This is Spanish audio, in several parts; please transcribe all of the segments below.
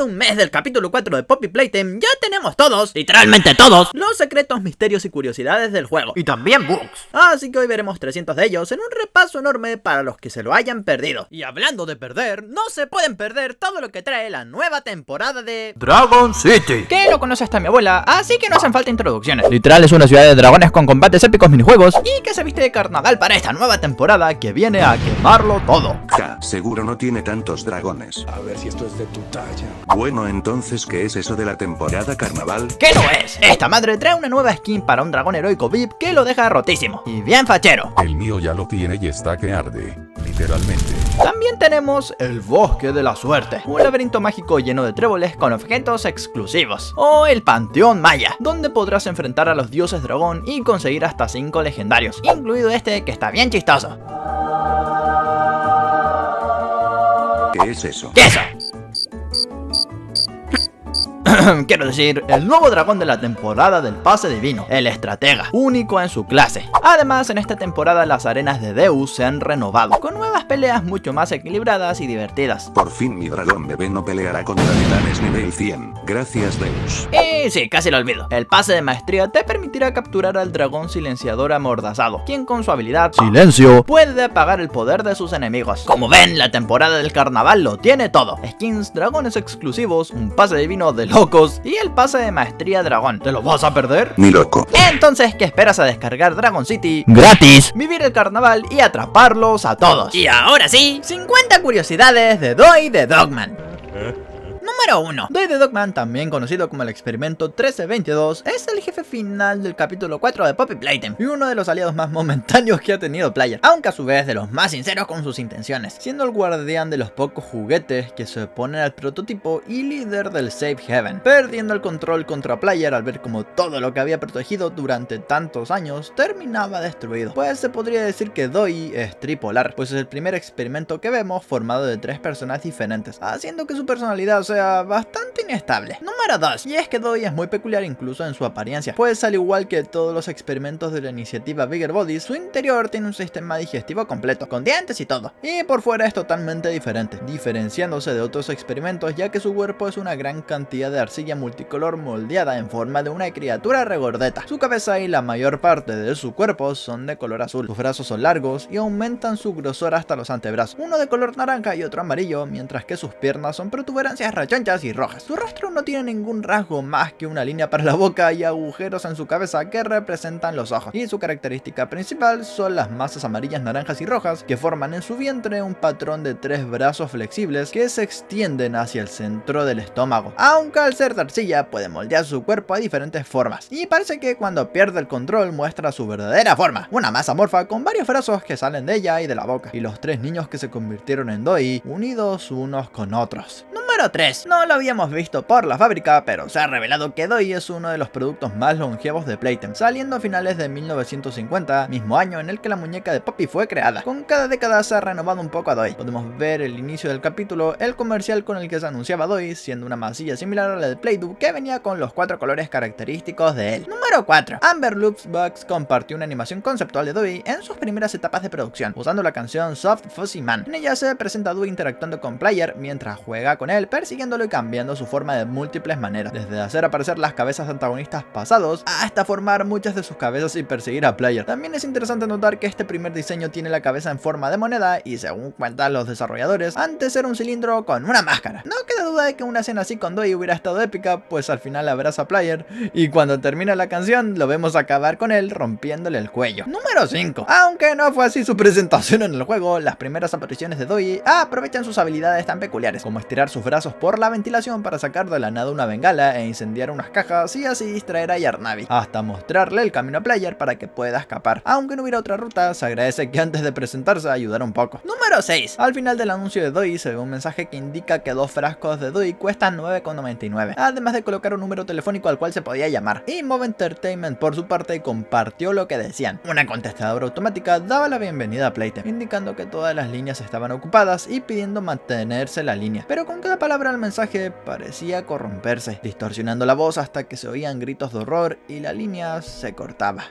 de un mes del capítulo 4 de Poppy Playtime, ya tenemos todos, literalmente todos, los secretos, misterios y curiosidades del juego. Y también bugs. Así que hoy veremos 300 de ellos en un repaso enorme para los que se lo hayan perdido. Y hablando de perder, no se pueden perder todo lo que trae la nueva temporada de Dragon City, que lo conoce hasta mi abuela, así que no hacen falta introducciones. Literal es una ciudad de dragones con combates épicos, minijuegos y que se viste de carnaval para esta nueva temporada que viene a quemarlo todo. Ja, seguro no tiene tantos dragones. A ver si esto es de tu talla. Bueno, entonces, ¿qué es eso de la temporada carnaval? ¿Qué no es? Esta madre trae una nueva skin para un dragón heroico VIP que lo deja rotísimo y bien fachero. El mío ya lo tiene y está que arde, literalmente. También tenemos el Bosque de la Suerte, un laberinto mágico lleno de tréboles con objetos exclusivos. O el Panteón Maya, donde podrás enfrentar a los dioses dragón y conseguir hasta 5 legendarios, incluido este que está bien chistoso. ¿Qué es eso? ¿Qué es eso? Quiero decir, el nuevo dragón de la temporada del pase divino, el estratega, único en su clase. Además, en esta temporada las arenas de Deus se han renovado, con nuevas peleas mucho más equilibradas y divertidas. Por fin mi dragón bebé no peleará contra titanes nivel 100. Gracias, Deus. Y sí, casi lo olvido. El pase de maestría te permitirá capturar al dragón silenciador amordazado, quien con su habilidad Silencio puede apagar el poder de sus enemigos. Como ven, la temporada del carnaval lo tiene todo: skins, dragones exclusivos, un pase divino de locos y el pase de maestría dragón. ¿Te lo vas a perder? Ni loco. Entonces, ¿qué esperas a descargar Dragon City gratis, vivir el carnaval y atraparlos a todos? Y ahora sí, 50 curiosidades de Doi the Dogman. Número 1. Doi the Dogman, también conocido como el experimento 1322, es el jefe final del capítulo 4 de Poppy Playtime y uno de los aliados más momentáneos que ha tenido Player, aunque a su vez de los más sinceros con sus intenciones, siendo el guardián de los pocos juguetes que se oponen al prototipo y líder del Safe Haven, perdiendo el control contra Player al ver como todo lo que había protegido durante tantos años terminaba destruido. Pues se podría decir que Doi es tripolar, pues es el primer experimento que vemos formado de 3 personas diferentes, haciendo que su personalidad sea bastante inestable. Número 2. Y es que Doi es muy peculiar incluso en su apariencia, pues al igual que todos los experimentos de la iniciativa Bigger Bodies, su interior tiene un sistema digestivo completo, con dientes y todo, y por fuera es totalmente diferente, diferenciándose de otros experimentos ya que su cuerpo es una gran cantidad de arcilla multicolor moldeada en forma de una criatura regordeta. Su cabeza y la mayor parte de su cuerpo son de color azul, sus brazos son largos y aumentan su grosor hasta los antebrazos, uno de color naranja y otro amarillo, mientras que sus piernas son protuberancias rechonchas y rojas. Su rostro no tiene ningún rasgo más que una línea para la boca y agujeros en su cabeza que representan los ojos, y su característica principal son las masas amarillas, naranjas y rojas que forman en su vientre un patrón de 3 brazos flexibles que se extienden hacia el centro del estómago, aunque al ser de arcilla puede moldear su cuerpo a diferentes formas, y parece que cuando pierde el control muestra su verdadera forma, una masa amorfa con varios brazos que salen de ella y de la boca, y los 3 niños que se convirtieron en Doi unidos unos con otros. Número 3. No lo habíamos visto por la fábrica, pero se ha revelado que Doi es uno de los productos más longevos de Playtime, saliendo a finales de 1950, mismo año en el que la muñeca de Poppy fue creada. Con cada década se ha renovado un poco a Doi. Podemos ver el inicio del capítulo, el comercial con el que se anunciaba Doi, siendo una masilla similar a la de Play-Doh que venía con los 4 colores característicos de él. Número 4. Amber Loops Bugs compartió una animación conceptual de Doi en sus primeras etapas de producción, usando la canción Soft Fuzzy Man. En ella se presenta Doi interactuando con Player mientras juega con él, persiguiéndolo y cambiando su forma de múltiples maneras, desde hacer aparecer las cabezas antagonistas pasados hasta formar muchas de sus cabezas y perseguir a Player. También es interesante notar que este primer diseño tiene la cabeza en forma de moneda y, según cuentan los desarrolladores, antes era un cilindro con una máscara. No queda duda de que una escena así con Doi hubiera estado épica, pues al final abraza a Player y cuando termina la canción lo vemos acabar con él rompiéndole el cuello. Número 5. Aunque no fue así su presentación en el juego, las primeras apariciones de Doi aprovechan sus habilidades tan peculiares como estirar sus brazos por la ventilación para sacar de la nada una bengala e incendiar unas cajas y así distraer a Yarnavi, hasta mostrarle el camino a Player para que pueda escapar. Aunque no hubiera otra ruta, se agradece que antes de presentarse ayudara un poco. Número 6. Al final del anuncio de Doi se ve un mensaje que indica que 2 frascos de Doi cuestan 9,99, además de colocar un número telefónico al cual se podía llamar. Y Move Entertainment por su parte compartió lo que decían. Una contestadora automática daba la bienvenida a Playtime, indicando que todas las líneas estaban ocupadas y pidiendo mantenerse la línea, pero con cada palabra del mensaje parecía corromperse, distorsionando la voz hasta que se oían gritos de horror y la línea se cortaba.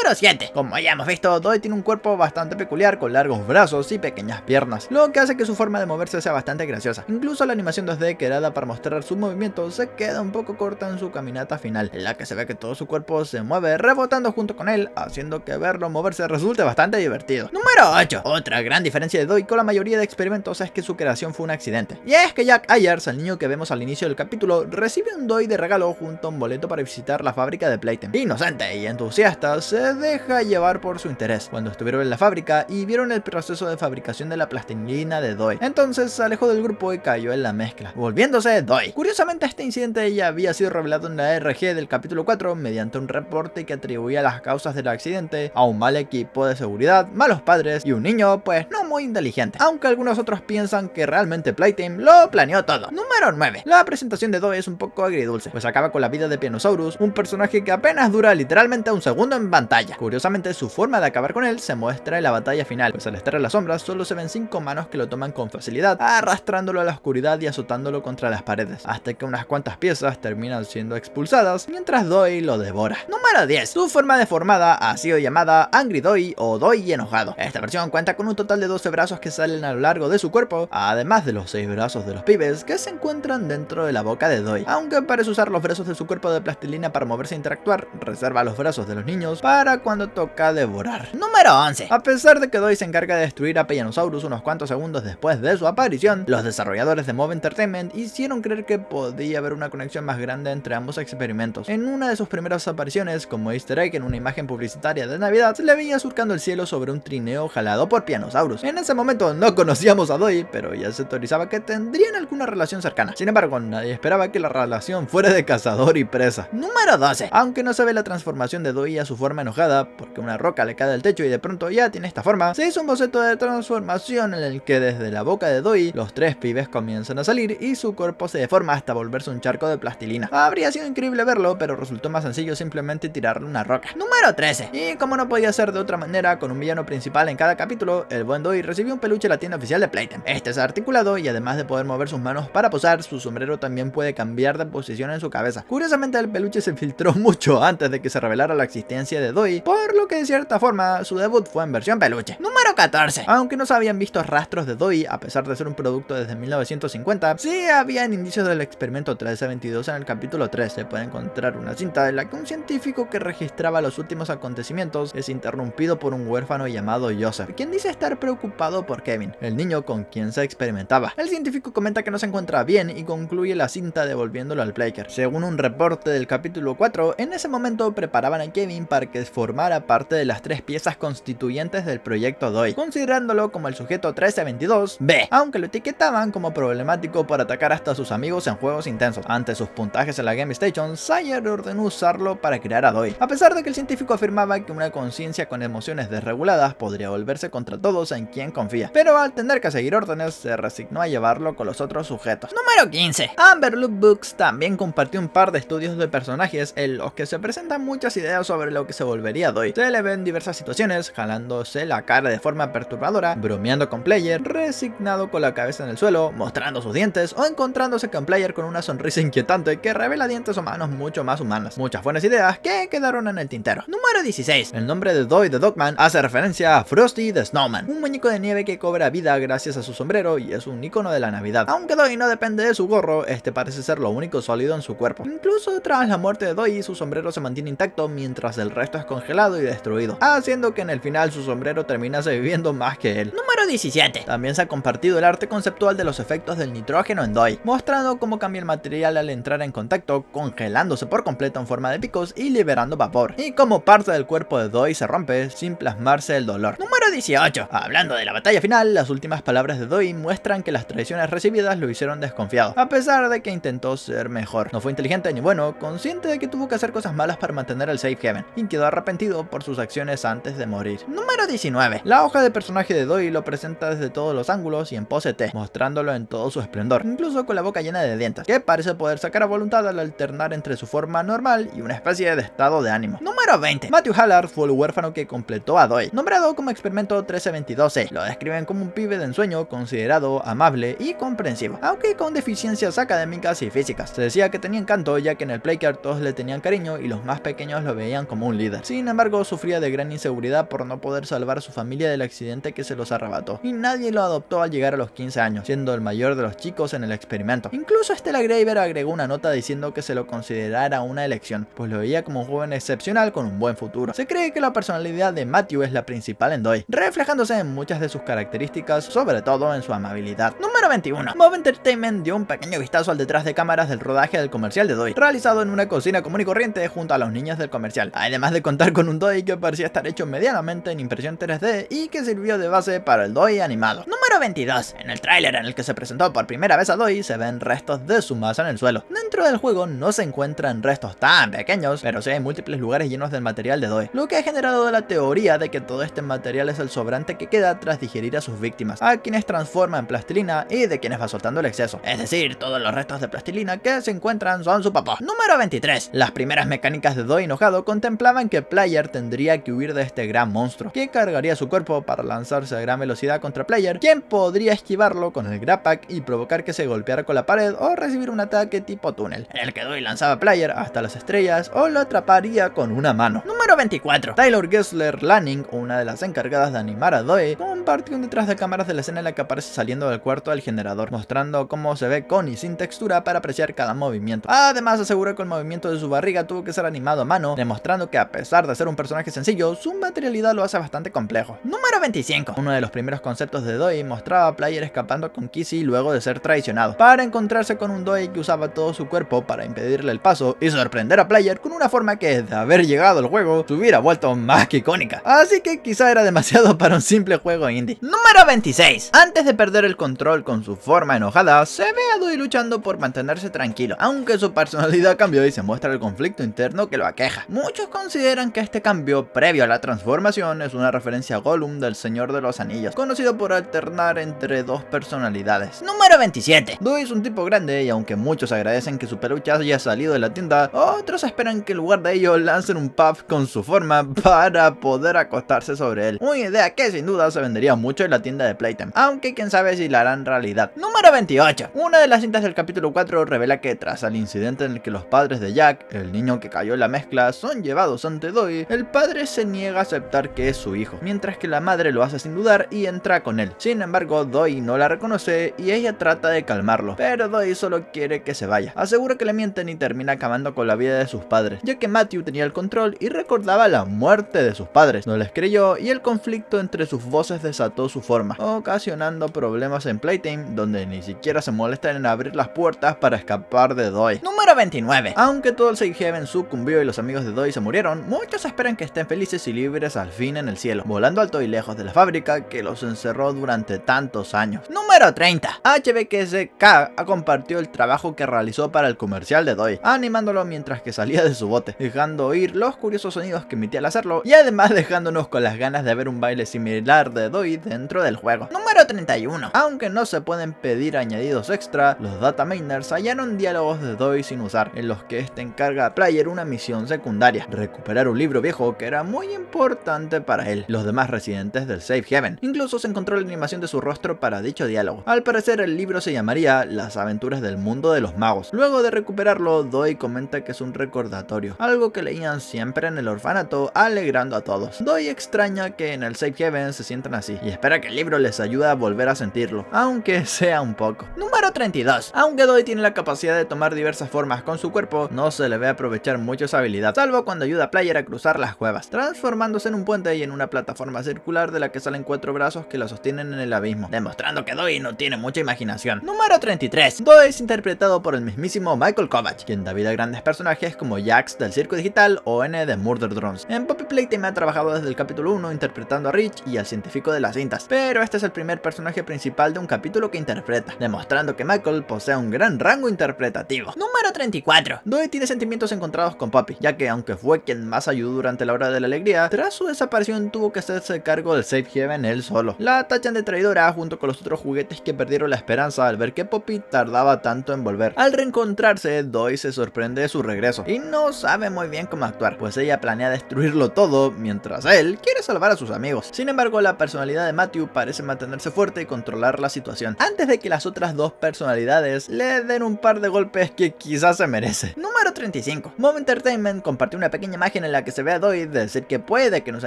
Número 7. Como ya hemos visto, Doi tiene un cuerpo bastante peculiar con largos brazos y pequeñas piernas, lo que hace que su forma de moverse sea bastante graciosa. Incluso la animación 2D creada para mostrar su movimiento se queda un poco corta en su caminata final, en la que se ve que todo su cuerpo se mueve rebotando junto con él, haciendo que verlo moverse resulte bastante divertido. Número 8. Otra gran diferencia de Doi con la mayoría de experimentos es que su creación fue un accidente. Y es que Jack Ayers, el niño que vemos al inicio del capítulo, recibe un Doi de regalo junto a un boleto para visitar la fábrica de Playtime. Inocente y entusiasta, se deja llevar por su interés cuando estuvieron en la fábrica y vieron el proceso de fabricación de la plastilina de Doi. Entonces se alejó del grupo y cayó en la mezcla, volviéndose Doi. Curiosamente, este incidente ya había sido revelado en la RG del capítulo 4 mediante un reporte que atribuía las causas del accidente a un mal equipo de seguridad, malos padres y un niño pues no muy inteligente, aunque algunos otros piensan que realmente Playtime lo planeó todo. Número 9. La presentación de Doi es un poco agridulce, pues acaba con la vida de Pianosaurus, un personaje que apenas dura literalmente un segundo en pantalla. Curiosamente, su forma de acabar con él se muestra en la batalla final, pues al estar en las sombras solo se ven 5 manos que lo toman con facilidad, arrastrándolo a la oscuridad y azotándolo contra las paredes, hasta que unas cuantas piezas terminan siendo expulsadas mientras Doi lo devora. Número 10. Su forma deformada ha sido llamada Angry Doi o Doi enojado. Esta versión cuenta con un total de 12 brazos que salen a lo largo de su cuerpo, además de los 6 brazos de los pibes que se encuentran dentro de la boca de Doi. Aunque parece usar los brazos de su cuerpo de plastilina para moverse e interactuar, reserva los brazos de los niños para cuando toca devorar. Número 11. A pesar de que Doi se encarga de destruir a Peyanosaurus unos cuantos segundos después de su aparición, los desarrolladores de Move Entertainment hicieron creer que podía haber una conexión más grande entre ambos experimentos. En una de sus primeras apariciones, como easter egg en una imagen publicitaria de Navidad, se le veía surcando el cielo sobre un trineo jalado por Peyanosaurus. En ese momento no conocíamos a Doi, pero ya se teorizaba que tendrían alguna relación cercana. Sin embargo, nadie esperaba que la relación fuera de cazador y presa. Número 12. Aunque no se ve la transformación de Doi a su forma enojada, porque una roca le cae del techo y de pronto ya tiene esta forma, se hizo un boceto de transformación en el que desde la boca de Doi los 3 pibes comienzan a salir y su cuerpo se deforma hasta volverse un charco de plastilina. Habría sido increíble verlo, pero resultó más sencillo simplemente tirarle una roca. Número 13. Y como no podía ser de otra manera, con un villano principal en cada capítulo, el buen Doi recibió un peluche en la tienda oficial de Playtime. Este es articulado y además de poder mover sus manos para posar, su sombrero también puede cambiar de posición en su cabeza. Curiosamente, el peluche se filtró mucho antes de que se revelara la existencia de Doi, por lo que de cierta forma su debut fue en versión peluche. Número 14. Aunque no se habían visto rastros de Doi, a pesar de ser un producto desde 1950, sí habían indicios del experimento 1322 en el capítulo 3. Se puede encontrar una cinta en la que un científico que registraba los últimos acontecimientos es interrumpido por un huérfano llamado Joseph, quien dice estar preocupado por Kevin, el niño con quien se experimentaba. El científico comenta que no se encuentra bien y concluye la cinta devolviéndolo al Playker. Según un reporte del capítulo 4, en ese momento preparaban a Kevin para que formara parte de las 3 piezas constituyentes del proyecto Doi, considerándolo como el sujeto 1322B, aunque lo etiquetaban como problemático por atacar hasta a sus amigos en juegos intensos. Ante sus puntajes en la Game Station, Sayer ordenó usarlo para crear a Doi, a pesar de que el científico afirmaba que una conciencia con emociones desreguladas podría volverse contra todos en quien confía, pero al tener que seguir órdenes, se resignó a llevarlo con los otros sujetos. Número 15. Amber Loop Books también compartió un par de estudios de personajes en los que se presentan muchas ideas sobre lo que se volvería Doi. Se le ven diversas situaciones, jalándose la cara de forma perturbadora, bromeando con Player, resignado con la cabeza en el suelo, mostrando sus dientes o encontrándose con Player con una sonrisa inquietante que revela dientes o manos mucho más humanas. Muchas buenas ideas que quedaron en el tintero. Número 16. El nombre de Doi the Dogman hace referencia a Frosty the Snowman, un muñeco de nieve que cobra vida gracias a su sombrero y es un icono de la Navidad. Aunque Doi no depende de su gorro, este parece ser lo único sólido en su cuerpo. Incluso tras la muerte de Doi, su sombrero se mantiene intacto mientras el resto es congelado y destruido, haciendo que en el final su sombrero terminase viviendo más que él. Número 17. También se ha compartido el arte conceptual de los efectos del nitrógeno en Doi, mostrando cómo cambia el material al entrar en contacto, congelándose por completo en forma de picos y liberando vapor, y cómo parte del cuerpo de Doi se rompe sin plasmarse el dolor. Número 18. Hablando de la batalla final, las últimas palabras de Doi muestran que las traiciones recibidas lo hicieron desconfiado, a pesar de que intentó ser mejor. No fue inteligente ni bueno, consciente de que tuvo que hacer cosas malas para mantener el safe haven, y quedó arrepentido por sus acciones antes de morir. Número 19. La hoja de personaje de Doi lo presenta desde todos los ángulos y en pose T, mostrándolo en todo su esplendor, incluso con la boca llena de dientes, que parece poder sacar a voluntad al alternar entre su forma normal y una especie de estado de ánimo. Número 20. Matthew Hallard fue el huérfano que completó a Doi, nombrado como experimento 1322C. Lo describen como un pibe de ensueño considerado amable y comprensivo, aunque con deficiencias académicas y físicas. Se decía que tenía encanto, ya que en el Playker todos le tenían cariño y los más pequeños lo veían como un líder. Sin embargo, sufría de gran inseguridad por no poder salvar a su familia del accidente que se los arrebató, y nadie lo adoptó al llegar a los 15 años, siendo el mayor de los chicos en el experimento. Incluso Stella Graver agregó una nota diciendo que se lo considerara una elección, pues lo veía como un joven excepcional con un buen futuro. Se cree que la personalidad de Matthew es la principal en Doi, reflejándose en muchas de sus características, sobre todo en su amabilidad. Número 21. Mob Entertainment dio un pequeño vistazo al detrás de cámaras del rodaje del comercial de Doi, realizado en una cocina común y corriente junto a los niños del comercial, además de contar con un Doi que parecía estar hecho medianamente en impresión 3D y que sirvió de base para el Doi animado. Número 22. En el tráiler en el que se presentó por primera vez a Doi se ven restos de su masa en el suelo. Dentro del juego no se encuentran restos tan pequeños, pero sí hay múltiples lugares llenos del material de Doi, lo que ha generado la teoría de que todo este material es el sobrante que queda tras digerir a sus víctimas, a quienes transforma en plastilina y de quienes va soltando el exceso. Es decir, todos los restos de plastilina que se encuentran son su papá. Número 23. Las primeras mecánicas de Doi enojado contemplaban que Player tendría que huir de este gran monstruo, que cargaría su cuerpo para lanzarse a gran velocidad contra Player, quien podría esquivarlo con el Grab Pack y provocar que se golpeara con la pared o recibir un ataque tipo túnel, en el que Doi lanzaba a Player hasta las estrellas o lo atraparía con una mano. Número 24. Taylor Gessler Lanning, una de las encargadas de animar a Doi, compartió un detrás de cámaras de la escena en la que aparece saliendo del cuarto del generador, mostrando cómo se ve con y sin textura para apreciar cada movimiento. Además, aseguró que el movimiento de su barriga tuvo que ser animado a mano, demostrando que a pesar de ser un personaje sencillo, su materialidad lo hace bastante complejo. Número 25. Uno de los primeros conceptos de Doi mostraba a Player escapando con Kissy luego de ser traicionado, para encontrarse con un Doi que usaba todo su cuerpo para impedirle el paso y sorprender a Player con una forma que, de haber llegado al juego, se hubiera vuelto más que icónica. Así que quizá era demasiado para un simple juego indie. Número 26. Antes de perder el control con su forma enojada, se ve a Doi luchando por mantenerse tranquilo, aunque su personalidad cambió y se muestra el conflicto interno que lo aqueja. Muchos consideran que este cambio previo a la transformación es una referencia a Gollum del Señor de los Anillos, conocido por alternar entre dos personalidades. Número 27. Doi es un tipo grande y aunque muchos agradecen que su peluche haya salido de la tienda, otros esperan que en lugar de ello lancen un puff con su forma para poder acostarse sobre él. Una idea que sin duda se vendería mucho en la tienda de Playtime, aunque quién sabe si la harán realidad. Número 28. Una de las cintas del capítulo 4 revela que tras el incidente en el que los padres de Jack, el niño que cayó en la mezcla, son llevados ante Doi, el padre se niega a aceptar que es su hijo, mientras que la madre lo hace sin dudar y entra con él. Sin embargo, Doi no la reconoce y ella trata de calmarlo, pero Doi solo quiere que se vaya. Asegura que le mienten y termina acabando con la vida de sus padres, ya que Matthew tenía el control y recordaba la muerte de sus padres. No les creyó y el conflicto entre sus voces desató su forma, ocasionando problemas en Playtime, donde ni siquiera se molestan en abrir las puertas para escapar de Doi. Número 29. Aunque todo el Safe Haven sucumbió y los amigos de Doi se murieron, muchos esperan que estén felices y libres al fin en el cielo, volando alto y lejos de la fábrica que los encerró durante tantos años. Número 30. HBKSK compartió el trabajo que realizó para el comercial de Doi, animándolo mientras que salía de su bote, dejando oír los curiosos sonidos que emitía al hacerlo y además dejándonos con las ganas de ver un baile similar de Doi dentro del juego. Número 31. Aunque no se pueden pedir añadidos extra, los dataminers hallaron diálogos de Doi sin usar, en los que este encarga a Player una misión secundaria: recuperar un libro viejo que era muy importante para él. Los demás residentes del Safe Haven. Incluso se encontró la animación de su rostro para dicho diálogo. Al parecer el libro se llamaría Las aventuras del mundo de los magos. Luego de recuperarlo, Doi comenta que es un recordatorio, algo que leían siempre en el orfanato, alegrando a todos. Doi extraña que en el Safe Haven se sientan así y espera que el libro les ayude a volver a sentirlo, aunque sea un poco. Número 32. Aunque Doi tiene la capacidad de tomar diversas formas con su cuerpo, no se le ve aprovechar mucho esa habilidad, salvo cuando ayuda a Player a cruzar las cuevas, transformándose en un puente y en una plataforma circular de la que salen 4 brazos que la sostienen en el abismo, demostrando que Doi no tiene mucha imaginación. Número 33. Doi es interpretado por el mismísimo Michael Kovacs, quien da vida a grandes personajes como Jax del Circo Digital o N de Murder Drones. En Poppy Playtime ha trabajado desde el capítulo 1 interpretando a Rich y al científico de las cintas, pero este es el primer personaje principal de un capítulo que interpreta, demostrando que Michael posee un gran rango interpretativo. Número 34. Doi tiene sentimientos encontrados con Poppy, ya que aunque fue quien más ayudó durante la hora de la alegría, tras su desaparición tuvo que hacerse cargo del Safe Haven él solo. La tachan de traidora junto con los otros juguetes que perdieron la esperanza al ver que Poppy tardaba tanto en volver. Al reencontrarse, Doi se sorprende de su regreso y no sabe muy bien cómo actuar, pues ella planea destruirlo todo mientras él quiere salvar a sus amigos. Sin embargo, la personalidad de Matthew parece mantenerse fuerte y controlar la situación, antes de que las otras dos personalidades le den un par de golpes que quizás se merece. Número 35. Mob Entertainment compartió una pequeña imagen en la la que se ve a Doi decir que puede que no se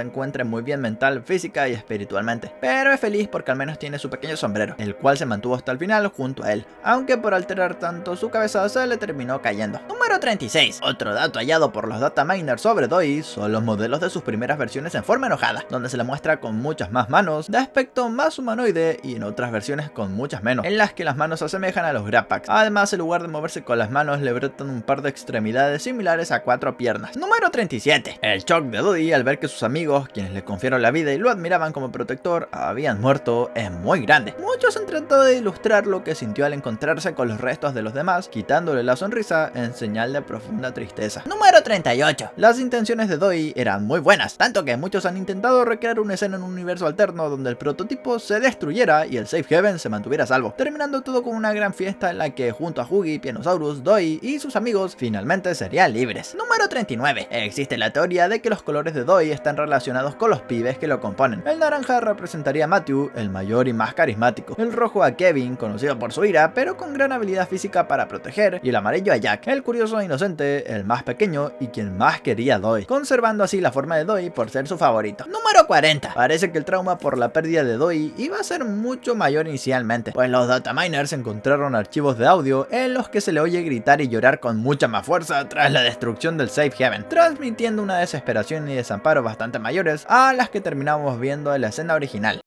encuentre muy bien mental, física y espiritualmente, pero es feliz porque al menos tiene su pequeño sombrero, el cual se mantuvo hasta el final junto a él, aunque por alterar tanto su cabeza se le terminó cayendo. Número 36. Otro dato hallado por los dataminers sobre Doi son los modelos de sus primeras versiones en forma enojada, donde se le muestra con muchas más manos, de aspecto más humanoide, y en otras versiones con muchas menos, en las que las manos se asemejan a los Grappax. Además, en lugar de moverse con las manos, le brotan un par de extremidades similares a 4 piernas. Número 37. El shock de Doi al ver que sus amigos, quienes le confiaron la vida y lo admiraban como protector, habían muerto, es muy grande. Muchos han tratado de ilustrar lo que sintió al encontrarse con los restos de los demás, quitándole la sonrisa en señal de profunda tristeza. Número 38. Las intenciones de Doi eran muy buenas, tanto que muchos han intentado recrear una escena en un universo alterno donde el prototipo se destruyera y el Safe Haven se mantuviera a salvo, terminando todo con una gran fiesta en la que junto a Hugi, Pianosaurus, Doi y sus amigos finalmente serían libres. Número 39. Existe la teoría de que los colores de Doi están relacionados con los pibes que lo componen. El naranja representaría a Matthew, el mayor y más carismático, el rojo a Kevin, conocido por su ira pero con gran habilidad física para proteger, y el amarillo a Jack, el curioso e inocente, el más pequeño y quien más quería a Doi, conservando así la forma de Doi por ser su favorito. Número 40. Parece que el trauma por la pérdida de Doi iba a ser mucho mayor inicialmente, pues los dataminers encontraron archivos de audio en los que se le oye gritar y llorar con mucha más fuerza tras la destrucción del Safe Haven, transmitiendo una desesperación y desamparo bastante mayores a las que terminamos viendo en la escena original.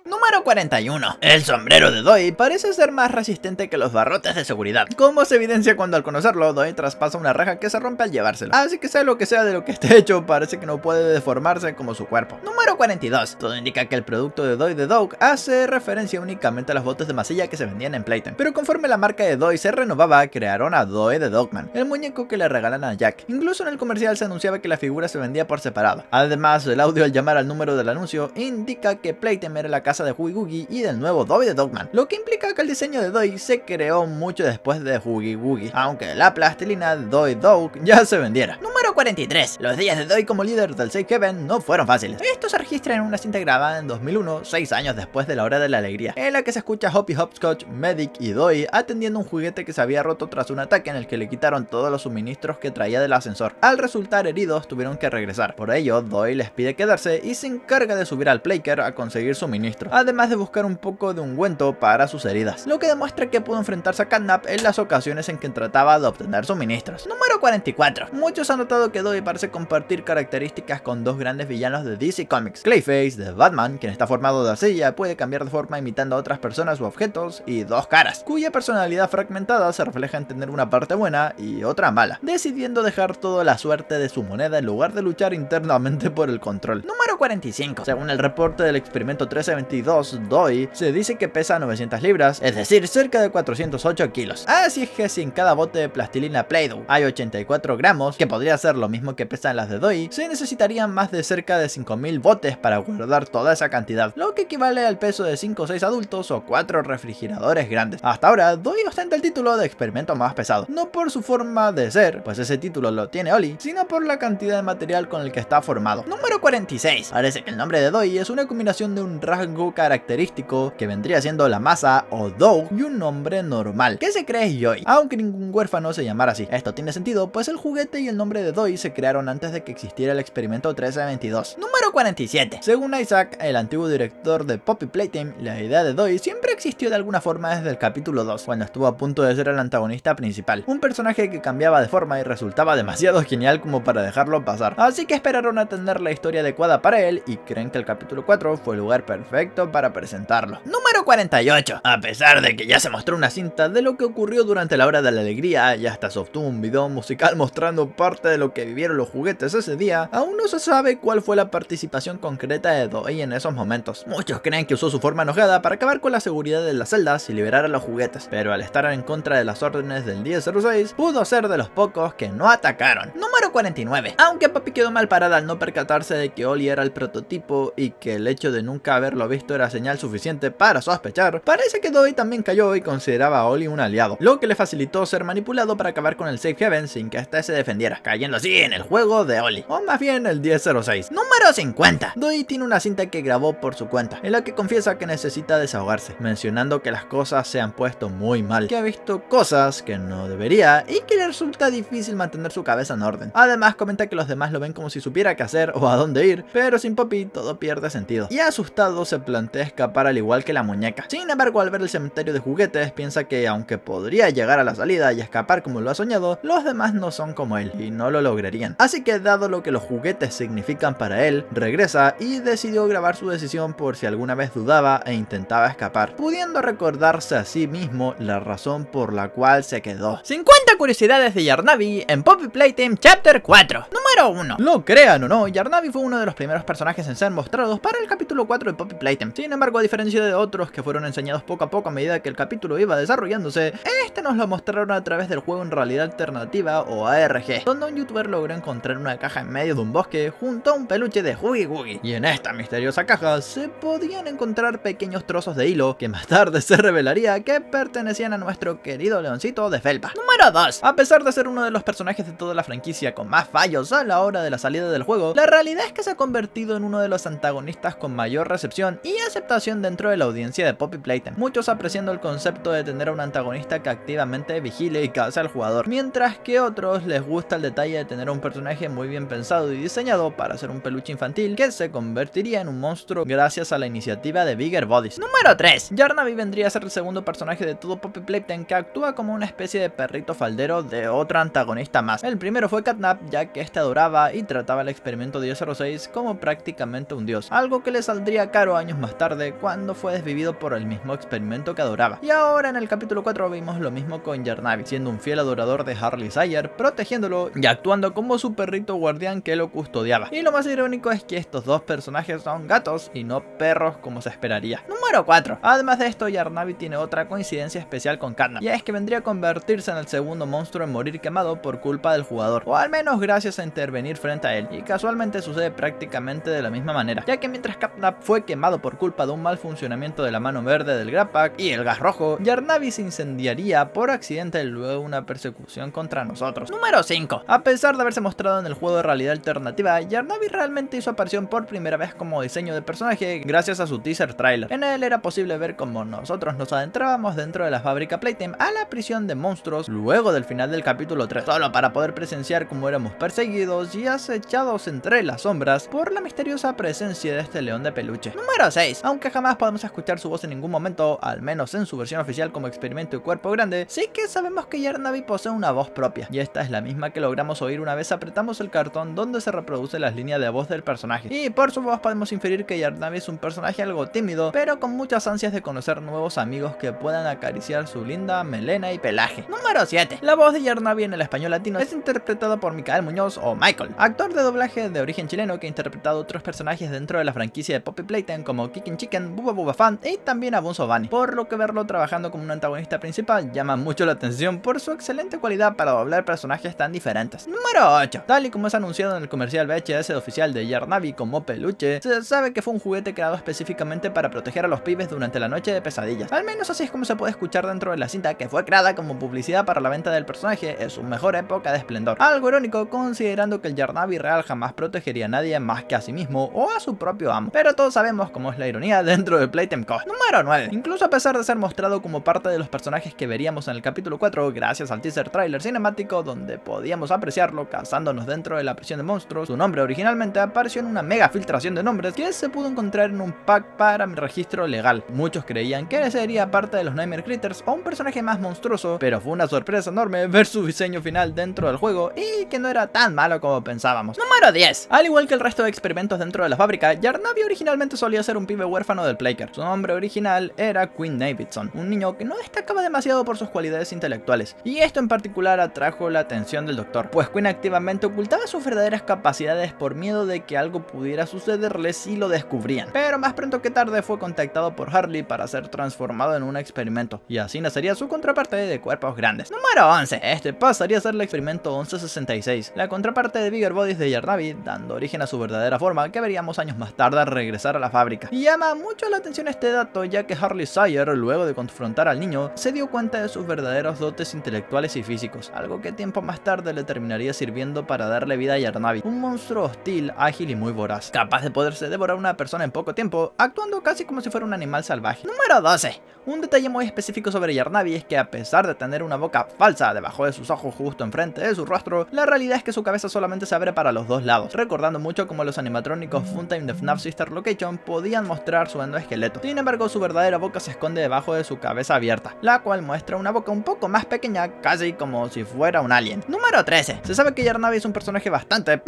Número 41. El sombrero de Doi parece ser más resistente que los barrotes de seguridad, como se evidencia cuando al conocerlo Doi traspasa una reja que se rompe al llevárselo, así que sea lo que sea de lo que esté hecho, parece que no puede deformarse como su cuerpo. Número 42. Todo indica que el producto de Doi the Dog hace referencia únicamente a los botes de masilla que se vendían en Playtime, pero conforme la marca de Doi se renovaba, crearon a Doi the Dogman, el muñeco que le regalan a Jack. Incluso en el comercial se anunciaba que la figura se vendía por separado. Además, el audio al llamar al número del anuncio indica que Playtime era la casa de Hugi Wugi y del nuevo Doi the Dogman, lo que implica que el diseño de Doi se creó mucho después de Hugi Wugi, aunque la plastilina Doi Dog ya se vendiera. Número 43. Los días de Doi como líder del Safe Haven no fueron fáciles. Esto se registra en una cinta grabada en 2001, 6 años después de la Hora de la Alegría, en la que se escucha a Hoppy Hopscotch, Medic y Doi atendiendo un juguete que se había roto tras un ataque en el que le quitaron todos los suministros que traía del ascensor. Al resultar heridos tuvieron que regresar, por ello Doi les pide quedarse y se encarga de subir al Playker a conseguir suministros, además de buscar un poco de ungüento para sus heridas, lo que demuestra que pudo enfrentarse a Catnap en las ocasiones en que trataba de obtener suministros. Número 44. Muchos han notado que Doi parece compartir características con dos grandes villanos de DC Comics, Clayface de Batman, quien está formado de arcilla, puede cambiar de forma imitando a otras personas u objetos, y Dos Caras, cuya personalidad fragmentada se refleja en tener una parte buena y otra mala, decidiendo dejar toda la suerte de su moneda en lugar de luchar internamente por el control. Número 45. Según el reporte del experimento 1322, Doi se dice que pesa 900 libras, es decir, cerca de 408 kilos. Así es que si en cada bote de plastilina Play-Doh hay 84 gramos, que podría ser lo mismo que pesan las de Doi, se necesitarían más de cerca de 5000 botes para guardar toda esa cantidad, lo que equivale al peso de 5 o 6 adultos o 4 refrigeradores grandes. Hasta ahora, Doi ostenta el título de experimento más pesado, no por su forma de ser, pues ese título lo tiene Oli, sino por la cantidad de material con el que está formado. Número 46. Parece que el nombre de Doi es una combinación de un rasgo característico que vendría siendo la masa o dough y un nombre normal, que se cree Joy, aunque ningún huérfano se llamara así. Esto tiene sentido, pues el juguete y el nombre de Doi se crearon antes de que existiera el experimento 1322. Número 47. Según Isaac, el antiguo director de Poppy Playtime, la idea de Doi siempre existió de alguna forma desde el capítulo 2, cuando estuvo a punto de ser el antagonista principal, un personaje que cambiaba de forma y resultaba demasiado genial como para dejarlo pasar, así que esperaron a tener la historia adecuada para él y creen que el capítulo 4 fue el lugar perfecto para presentarlo. Número 48. A pesar de que ya se mostró una cinta de lo que ocurrió durante la Hora de la Alegría y hasta se obtuvo un video musical mostrando parte de lo que vivieron los juguetes ese día, aún no se sabe cuál fue la participación concreta de Doi en esos momentos. Muchos creen que usó su forma enojada para acabar con la seguridad de las celdas y liberar a los juguetes, pero al estar en contra de las órdenes del 1006, pudo ser de los pocos que no atacaron. Número 49. Aunque Poppy quedó mal parada al no percatarse de que Oli era el prototipo y que el hecho de nunca haberlo visto era señal suficiente para sospechar, parece que Doi también cayó y consideraba a Oli un aliado, lo que le facilitó ser manipulado para acabar con el Safe Haven sin que éste se defendiera, cayendo así en el juego de Oli, o más bien el 1006. Número 50. Doi tiene una cinta que grabó por su cuenta, en la que confiesa que necesita desahogarse, mencionando que las cosas se han puesto muy mal, que ha visto cosas que no debería y que le resulta difícil mantener su cabeza en orden. Además comenta que los demás lo ven como si supiera qué hacer o a dónde ir, pero sin Poppy todo pierde sentido, y asustado se plantea escapar al igual que la muñeca. Sin embargo, al ver el cementerio de juguetes, piensa que aunque podría llegar a la salida y escapar como lo ha soñado, los demás no son como él y no lo lograrían. Así que, dado lo que los juguetes significan para él, regresa y decidió grabar su decisión por si alguna vez dudaba e intentaba escapar, pudiendo recordarse a sí mismo la razón por la cual se quedó. 50 curiosidades de Yarnabí en Poppy Playtime Chapter 4. Número 1. Lo crean o no, Yarnabí fue uno de los primeros personajes en ser mostrados para el capítulo 4 de Poppy Playtime. Sin embargo, a diferencia de otros que fueron enseñados poco a poco a medida que el capítulo iba desarrollándose, este nos lo mostraron a través del juego en realidad alternativa o ARG, donde un youtuber logró encontrar una caja en medio de un bosque junto a un peluche de Huggy Wuggy, y en esta misteriosa caja se podían encontrar pequeños trozos de hilo que más tarde se revelaría que pertenecían a nuestro querido leoncito de felpa. Número 2. A pesar de ser uno de los personajes de toda la franquicia con más fallos a la hora de la salida del juego, la realidad es que se ha convertido en uno de los antagonistas con mayor recepción y aceptación dentro de la audiencia de Poppy Playtime, muchos apreciando el concepto de tener a un antagonista que activamente vigile y caza al jugador, mientras que a otros les gusta el detalle de tener a un personaje muy bien pensado y diseñado para ser un peluche infantil que se convertiría en un monstruo gracias a la iniciativa de Bigger Bodies. Número 3. Yarnabí vendría a ser el segundo personaje de todo Poppy Playtime que actúa como una especie de perrito faldero de otro antagonista más. El primero fue Catnap, ya que este adoraba y trataba el experimento 1006 como prácticamente un dios, algo que le saldría caro años más tarde cuando fue desvivido por el mismo experimento que adoraba. Y ahora en el capítulo 4 vimos lo mismo con Yarnabí, siendo un fiel adorador de Harley Sire, protegiéndolo y actuando como su perrito guardián que lo custodiaba. Y lo más irónico es que estos dos personajes son gatos y no perros como se esperaría. Número 4. Además de esto, Yarnabí tiene otra coincidencia especial con Catnap, y es que vendría a convertirse en el segundo monstruo en morir quemado por culpa del jugador, o al menos gracias a intervenir frente a él, y casualmente sucede prácticamente de la misma manera, ya que mientras Catnap fue quemado por culpa de un mal funcionamiento de la mano verde del Grab Pack y el gas rojo, Yarnabí se incendiaría por accidente y luego una persecución contra nosotros. Número 5. A pesar de haberse mostrado en el juego de realidad alternativa, Yarnabí realmente hizo aparición por primera vez como diseño de personaje gracias a su teaser trailer. En él era posible ver cómo nosotros nos adentrábamos dentro de la fábrica Playtime a la prisión de monstruos luego del final del capítulo 3, solo para poder presenciar cómo éramos perseguidos y acechados entre las sombras por la misteriosa presencia de este león de peluche. Número 6. Aunque jamás podemos escuchar su voz en ningún momento, al menos en su versión oficial como experimento y cuerpo grande, sí que sabemos que Yarnabí posee una voz propia, y esta es la misma que logramos oír una vez apretamos el cartón donde se reproduce las líneas de voz del personaje. Y por su voz podemos inferir que Yarnabí es un personaje algo tímido, pero con muchas ansias de conocer nuevos amigos que puedan acariciar su linda melena y pelaje. Número 7. La voz de Yarnabí en el español latino es interpretada por Micael Muñoz o Michael, actor de doblaje de origen chileno que ha interpretado otros personajes dentro de la franquicia de Poppy Playtime como Kickin' Chicken, Bubba Bubba Fan y también a Bunso Bunny, por lo que verlo trabajando como un antagonista principal llama mucho la atención por su excelente cualidad para doblar personajes tan diferentes. Número 8. Tal y como es anunciado en el comercial VHS oficial de Yarnabí como peluche, se sabe que fue un juguete creado específicamente para proteger a los pibes durante la noche de pesadillas. Al menos así es como se puede escuchar dentro de la cinta, que fue creada como publicidad para la venta del personaje en su mejor época de esplendor. Algo irónico considerando que el Yarnabí real jamás protegería a nadie más que a sí mismo o a su propio amo. Pero todos sabemos cómo es la ironía dentro de Playtime Co. Número 9. Incluso a pesar de ser mostrado como parte de los personajes que veríamos en el capítulo 4 gracias al teaser trailer cinemático donde podíamos apreciarlo cazándonos dentro de la prisión de monstruos, su nombre originalmente apareció en una mega filtración de nombres que se pudo encontrar en un pack para mi registro legal. Muchos creían que sería parte de los Nightmare Critters o un personaje más monstruoso, pero fue una sorpresa enorme ver su diseño final dentro del juego y que no era tan malo como pensábamos. Número 10. Al igual que el resto de experimentos dentro de la fábrica, Yarnabí originalmente solía ser un pibe huérfano del Playker. Su nombre original era Quinn Davidson, un niño que no destacaba demasiado por sus cualidades intelectuales, y esto en particular atrajo la atención del doctor, pues Quinn activamente ocultaba sus verdaderas capacidades por miedo de que algo pudiera sucederle si lo descubrían. Pero más pronto que tarde fue contactado por Harley para ser transformado en un experimento, y así nacería su contraparte de cuerpos grandes. Número 11. Este pasaría a ser el experimento 1166, la contraparte de Bigger Bodies de Yarnabí, dando origen a su verdadera forma que veríamos años más tarde regresar a la fábrica. Y a llama mucho la atención este dato, ya que Harley Sire, luego de confrontar al niño, se dio cuenta de sus verdaderos dotes intelectuales y físicos, algo que tiempo más tarde le terminaría sirviendo para darle vida a Yarnavy, un monstruo hostil, ágil y muy voraz, capaz de poderse devorar a una persona en poco tiempo, actuando casi como si fuera un animal salvaje. Número 12. Un detalle muy específico sobre Yarnavy es que a pesar de tener una boca falsa debajo de sus ojos justo enfrente de su rostro, la realidad es que su cabeza solamente se abre para los dos lados, recordando mucho como los animatrónicos Funtime de FNAF Sister Location podían mostrar su endoesqueleto. Sin embargo, su verdadera boca se esconde debajo de su cabeza abierta, la cual muestra una boca un poco más pequeña, casi como si fuera un alien. Número 13. Se sabe que Yarnavy es un personaje bastante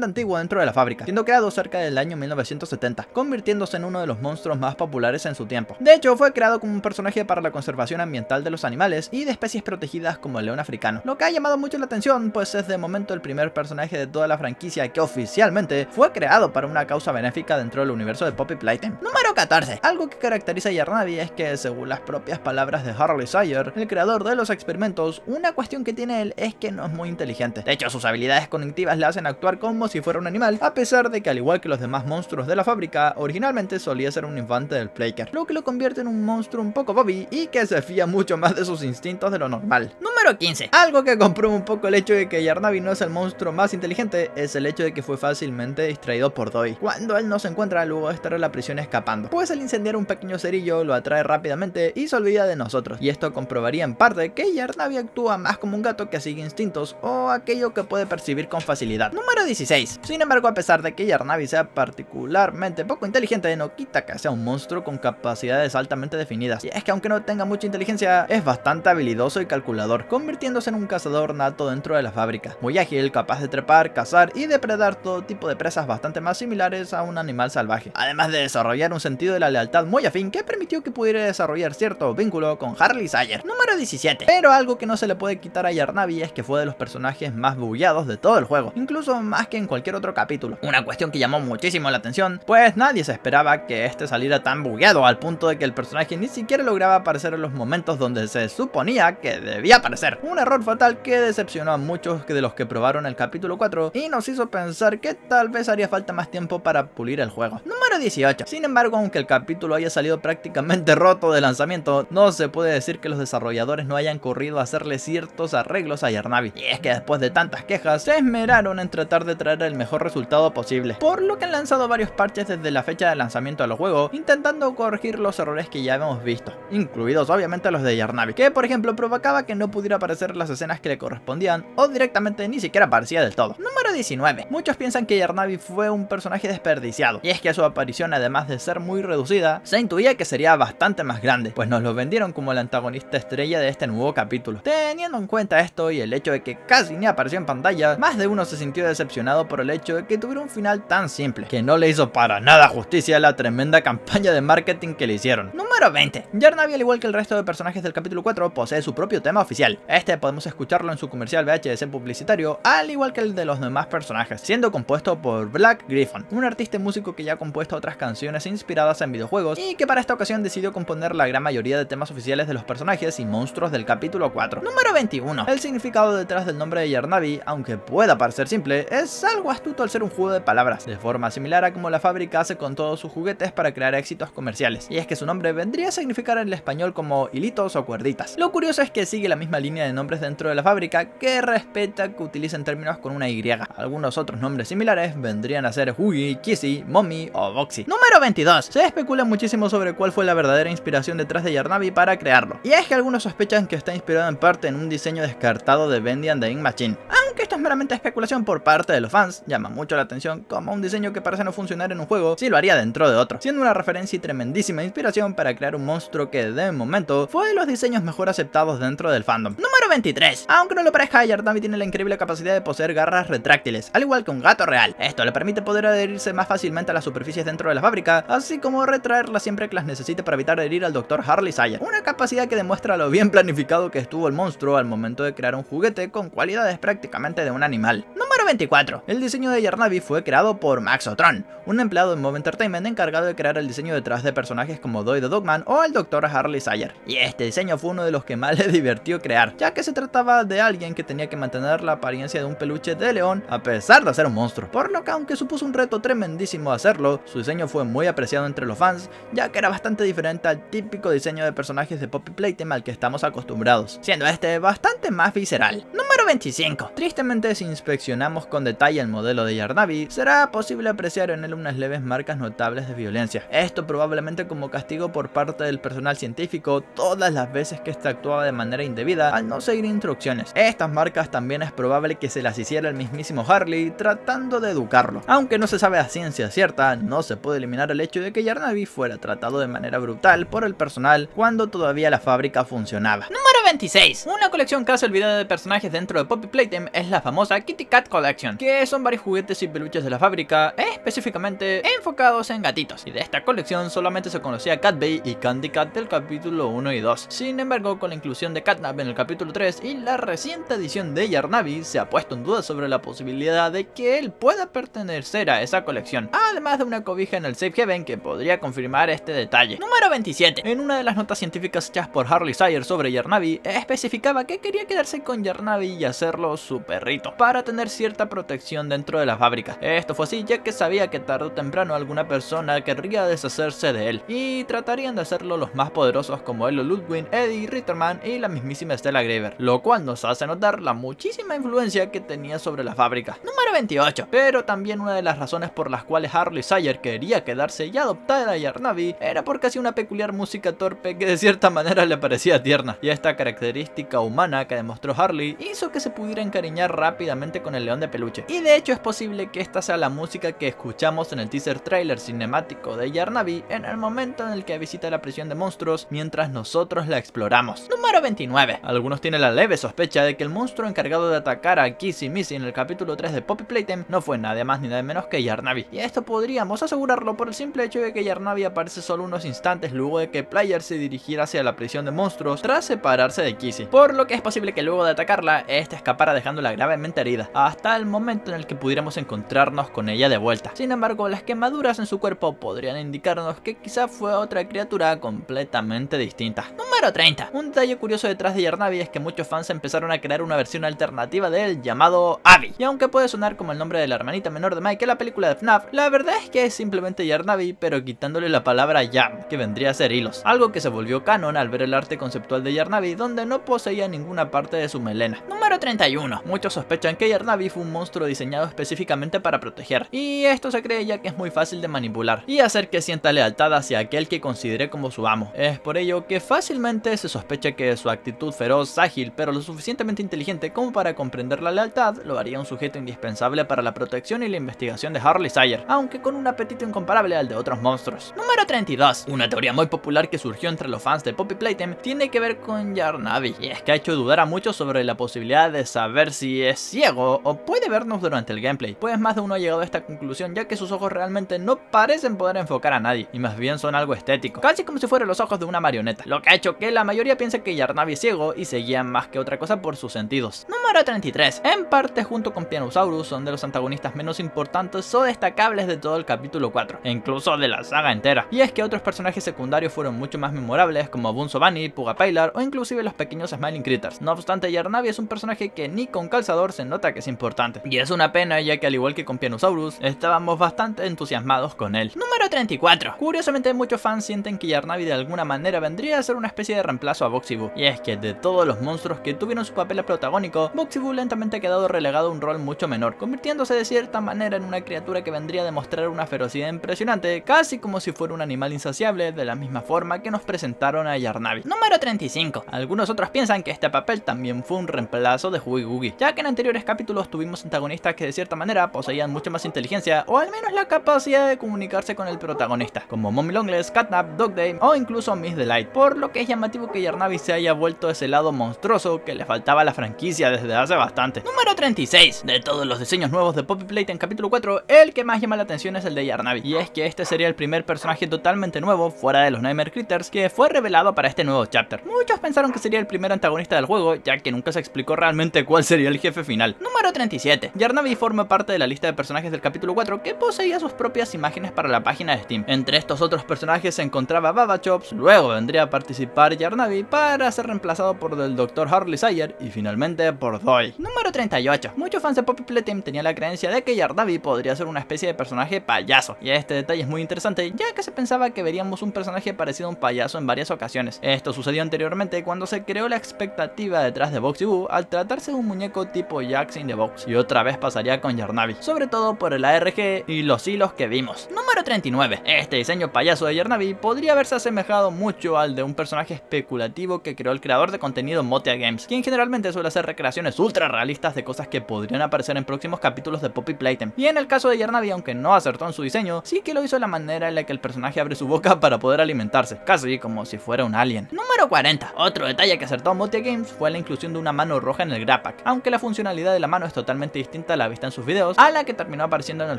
antiguo dentro de la fábrica, siendo creado cerca del año 1970, convirtiéndose en uno de los monstruos más populares en su tiempo. De hecho, fue creado como un personaje para la conservación ambiental de los animales y de especies protegidas como el león africano, lo que ha llamado mucho la atención, pues es de momento el primer personaje de toda la franquicia que oficialmente fue creado para una causa benéfica dentro del universo de Poppy Playtime. Número 14. Algo que caracteriza a Yarnavy es que, según las propias palabras de Harley Sire, el creador de los experimentos, una cuestión que tiene él es que no es muy inteligente. De hecho, sus habilidades cognitivas le hacen actuar como si fuera un animal, a pesar de que, al igual que los demás monstruos de la fábrica, originalmente solía ser un infante del Playcare, lo que lo convierte en un monstruo un poco Bobby y que se fía mucho más de sus instintos de lo normal. Número 15. Algo que comprueba un poco el hecho de que Yarnavy no es el monstruo más inteligente es el hecho de que fue fácilmente distraído por Doi, cuando él no se encuentra luego de estar en la prisión escapando, pues al incendiar un pequeño cerillo lo atrae rápidamente y se olvida de nosotros, y esto comprobaría en parte que Yarnavy actúa más como un gato que sigue instintos o aquello que puede percibir con facilidad. Número 16. Sin embargo, a pesar de que Yarnavy sea particularmente poco inteligente, no quita que sea un monstruo con capacidades altamente definidas, y es que aunque no tenga mucha inteligencia, es bastante habilidoso y calculador, convirtiéndose en un cazador nato dentro de la fábrica, muy ágil, capaz de trepar, cazar y depredar todo tipo de presas bastante más similares a un animal salvaje, además de desarrollar un sentido de la lealtad muy afín que permitió que pudiera desarrollar cierto vínculo con Harley Sire. Número 17. Pero algo que no se le puede quitar a Yarnavy es que fue de los personajes más bugueados de todo el juego, incluso más que en cualquier otro capítulo, una cuestión que llamó muchísimo la atención, pues nadie se esperaba que este saliera tan bugueado al punto de que el personaje ni siquiera lograba aparecer en los momentos donde se suponía que debía aparecer, un error fatal que decepcionó a muchos de los que probaron el capítulo 4 y nos hizo pensar que tal vez haría falta más tiempo para pulir el juego. Número 18. Sin embargo, aunque el capítulo haya salido prácticamente roto de lanzamiento, no se puede decir que los desarrolladores no hayan corrido a hacerle ciertos arreglos a Yarnavy, y es que después de tantas quejas se esmeraron en tratar de traer el mejor resultado posible, por lo que han lanzado varios parches desde la fecha de lanzamiento del juego, intentando corregir los errores que ya hemos visto, incluidos obviamente los de Yarnavy, que por ejemplo provocaba que no pudiera aparecer las escenas que le correspondían o directamente ni siquiera aparecía del todo. Número 19. Muchos piensan que Yarnavy fue un personaje desperdiciado, y es que su aparición, además de ser muy reducida, se intuía que sería bastante más grande, pues nos lo vendieron como el antagonista estrella de este nuevo capítulo. Teniendo en cuenta esto y el hecho de que casi ni apareció en pantalla, más de uno se sintió decepcionado por el hecho de que tuviera un final tan simple, que no le hizo para nada justicia a la tremenda campaña de marketing que le hicieron. Número 20. Yarnavy, al igual que el resto de personajes del capítulo 4, posee su propio tema oficial. Este podemos escucharlo en su comercial VHS publicitario, al igual que el de los demás personajes, siendo compuesto por Black Gryphon, un artista y músico que ya ha compuesto otras canciones inspiradas en videojuegos y que para esta ocasión decidió componer la gran mayoría de temas oficiales de los personajes y monstruos del capítulo 4. Número 21. El significado detrás del nombre de Yarnavy, aunque pueda parecer simple, es algo astuto al ser un juego de palabras, de forma similar a como la fábrica hace con todos sus juguetes para crear éxitos comerciales, y es que su nombre vendría a significar en el español como hilitos o cuerditas. Lo curioso es que sigue la misma línea de nombres dentro de la fábrica, que respeta que utilicen términos con una Y. Algunos otros nombres similares vendrían a ser Huggy, Kissy, Mommy o Boxy. Número 22. Se especula muchísimo sobre cuál fue la verdadera inspiración detrás de Yarnavy para crearlo, y es que algunos sospechan que está inspirado en parte en un diseño descartado de Bendy and the Ink Machine. Aunque esto es meramente especulación por parte de los fans, llama mucho la atención como un diseño que parece no funcionar en un juego si lo haría dentro de otro, siendo una referencia y tremendísima inspiración para crear un monstruo que de momento fue de los diseños mejor aceptados dentro del fandom. Número 23. Aunque no lo parezca, Yarnavy tiene la increíble capacidad de poseer garras retráctiles, al igual que un gato real. Esto le permite poder adherirse más fácilmente a las superficies dentro de la fábrica, así como retraerlas siempre que las necesite para evitar herir al Dr. Harley Sire, una capacidad que demuestra lo bien planificado que estuvo el monstruo al momento de crear un juguete con cualidades prácticamente directamente de un animal. Número 24. El diseño de Yarnabí fue creado por Maxotron, un empleado de Mob Entertainment encargado de crear el diseño detrás de personajes como Doi the Dogman o el Dr. Harley Sayer. Y este diseño fue uno de los que más le divirtió crear, ya que se trataba de alguien que tenía que mantener la apariencia de un peluche de león a pesar de ser un monstruo. Por lo que aunque supuso un reto tremendísimo hacerlo, su diseño fue muy apreciado entre los fans, ya que era bastante diferente al típico diseño de personajes de Poppy Playtime al que estamos acostumbrados, siendo este bastante más visceral. Número 25. Tristemente, si inspeccionamos con detalle el modelo de Yarnabí, será posible apreciar en él unas leves marcas notables de violencia. Esto probablemente como castigo por parte del personal científico todas las veces que éste actuaba de manera indebida al no seguir instrucciones. Estas marcas también es probable que se las hiciera el mismísimo Harley tratando de educarlo. Aunque no se sabe a ciencia cierta, no se puede eliminar el hecho de que Yarnabí fuera tratado de manera brutal por el personal cuando todavía la fábrica funcionaba. Número 26. Una colección casi olvidada de personajes dentro de Poppy Playtime es la famosa Kitty Cat Collection, que son varios juguetes y peluches de la fábrica, específicamente enfocados en gatitos. Y de esta colección solamente se conocía Cat Bee y Candy Cat del capítulo 1 y 2. Sin embargo, con la inclusión de Catnap en el capítulo 3 y la reciente edición de Yarnabí, se ha puesto en duda sobre la posibilidad de que él pueda pertenecer a esa colección, además de una cobija en el Safe Haven que podría confirmar este detalle. Número 27. En una de las notas científicas hechas por Harley Sayer sobre Yarnabí, especificaba que quería quedarse con Yarnabí y hacerlo su perrito, para tener cierta protección dentro de la fábrica. Esto fue así ya que sabía que tarde o temprano alguna persona querría deshacerse de él, y tratarían de hacerlo los más poderosos como Elo Ludwig, Eddie Ritterman y la mismísima Stella Graver, lo cual nos hace notar la muchísima influencia que tenía sobre la fábrica. Número 28. Pero también una de las razones por las cuales Harley Sayer quería quedarse y adoptar a Yarnabí era porque hacía una peculiar música torpe que de cierta manera le parecía tierna, y esta característica humana que demostró Harley hizo que se pudiera encariñar rápidamente con el león de peluche. Y de hecho es posible que esta sea la música que escuchamos en el teaser trailer cinemático de Yarnabí en el momento en el que visita la prisión de monstruos mientras nosotros la exploramos. Número 29. Algunos tienen la leve sospecha de que el monstruo encargado de atacar a Kissy Missy en el capítulo 3 de Poppy Playtime no fue nada más ni nada menos que Yarnabí. Y esto podríamos asegurarlo por el simple hecho de que Yarnabí aparece solo unos instantes luego de que Player se dirigiera hacia la prisión de monstruos tras separarse de Kissy, por lo que es posible que luego de atacarla, esta escapara dejándola gravemente herida, hasta el momento en el que pudiéramos encontrarnos con ella de vuelta. Sin embargo, las quemaduras en su cuerpo podrían indicarnos que quizá fue otra criatura completamente distinta. Número 30. Un detalle curioso detrás de Yarnabí es que muchos fans empezaron a crear una versión alternativa de él llamado Abby, y aunque puede sonar como el nombre de la hermanita menor de Mike en la película de FNAF, la verdad es que es simplemente Yarnabí pero quitándole la palabra Yam, que vendría a ser hilos, algo que se volvió canon al ver el arte conceptual de Yarnabí, donde no poseía ninguna parte de su melena. Número 31. Muchos sospechan que Yarnabí fue un monstruo diseñado específicamente para proteger, y esto se cree ya que es muy fácil de manipular y hacer que sienta lealtad hacia aquel que considere como su amo. Es por ello que fácilmente se sospecha que su actitud feroz, ágil, pero lo suficientemente inteligente como para comprender la lealtad, lo haría un sujeto indispensable para la protección y la investigación de Harley Sayer, aunque con un apetito incomparable al de otros monstruos. Número 32. Una teoría muy popular que surgió entre los fans de Poppy Playtime tiene que ver con Yarnabí, y es que ha hecho dudar a muchos sobre la posibilidad de saber si es ciego o puede vernos durante el gameplay, pues más de uno ha llegado a esta conclusión ya que sus ojos realmente no parecen poder enfocar a nadie, y más bien son algo estético, casi como si fueran los ojos de una marioneta, lo que ha hecho que la mayoría piense que Yarnabí es ciego y se guía más que otra cosa por sus sentidos. Número 33. En parte junto con Pianosaurus son de los antagonistas menos importantes o destacables de todo el capítulo 4, e incluso de la saga entera, y es que otros personajes secundarios fueron mucho más memorables como Bunzo Bunny, Pugapailar o inclusive los pequeños Smiling Critters. No obstante, Yarnabí es un personaje que ni con calzador se nota que es importante, y es una pena ya que al igual que con Pianosaurus estábamos bastante entusiasmados con él. Número 34. Curiosamente muchos fans sienten que Yarnabí de alguna manera vendría a ser una especie de reemplazo a Boxy Boo, y es que de todos los monstruos que tuvieron su papel protagónico, Boxy Boo lentamente ha quedado relegado a un rol mucho menor, convirtiéndose de cierta manera en una criatura que vendría a demostrar una ferocidad impresionante, casi como si fuera un animal insaciable, de la misma forma que nos presentaron a Yarnabí. Número 35. Algunos otros piensan que este papel también fue un reemplazo de Huggy Wuggy, ya que en anteriores capítulos tuvimos antagonistas que de cierta manera poseían mucha más inteligencia o al menos la capacidad de comunicarse con el protagonista, como Mommy Longlegs, Catnap, Dog Day o incluso Miss Delight, por lo que es llamativo que Yarnabí se haya vuelto ese lado monstruoso que le faltaba a la franquicia desde hace bastante. Número 36. De todos los diseños nuevos de Poppy Playtime en capítulo 4, el que más llama la atención es el de Yarnabí, y es que este sería el primer personaje totalmente nuevo fuera de los Nightmare Critters que fue revelado para este nuevo chapter. Muchos pensaron que sería el primer antagonista del juego, ya que nunca se explicó realmente cuál sería el jefe final. Número 37. Yarnabí forma parte de la lista de personajes del capítulo 4 que poseía sus propias imágenes para la página de Steam. Entre estos otros personajes se encontraba Baba Chops, luego vendría a participar Yarnabí para ser reemplazado por el Dr. Harley Sayer y finalmente por Doi. Número 38. Muchos fans de Poppy Playtime tenían la creencia de que Yarnabí podría ser una especie de personaje payaso, y este detalle es muy interesante ya que se pensaba que veríamos un personaje parecido a un payaso en varias ocasiones. Esto sucedió anteriormente cuando se creó la expectativa detrás de Boxy Boo al tratarse de un muñeco tipo Jax in the Box, y otra vez pasaría con Yarnabí, sobre todo por el ARG y los hilos que vimos. Número 39. Este diseño payaso de Yarnabí podría haberse asemejado mucho al de un personaje especulativo que creó el creador de contenido Motia Games, quien generalmente suele hacer recreaciones ultra realistas de cosas que podrían aparecer en próximos capítulos de Poppy Playtime. Y en el caso de Yarnabí, aunque no acertó en su diseño, sí que lo hizo de la manera en la que el personaje abre su boca para poder alimentarse, casi como si fuera un alien. Número 40. Otro detalle que acertó Motia Games fue la inclusión de una mano roja en el Grappack, aunque la funcionalidad de la mano es totalmente distinta a la vista en sus videos a la que terminó apareciendo en el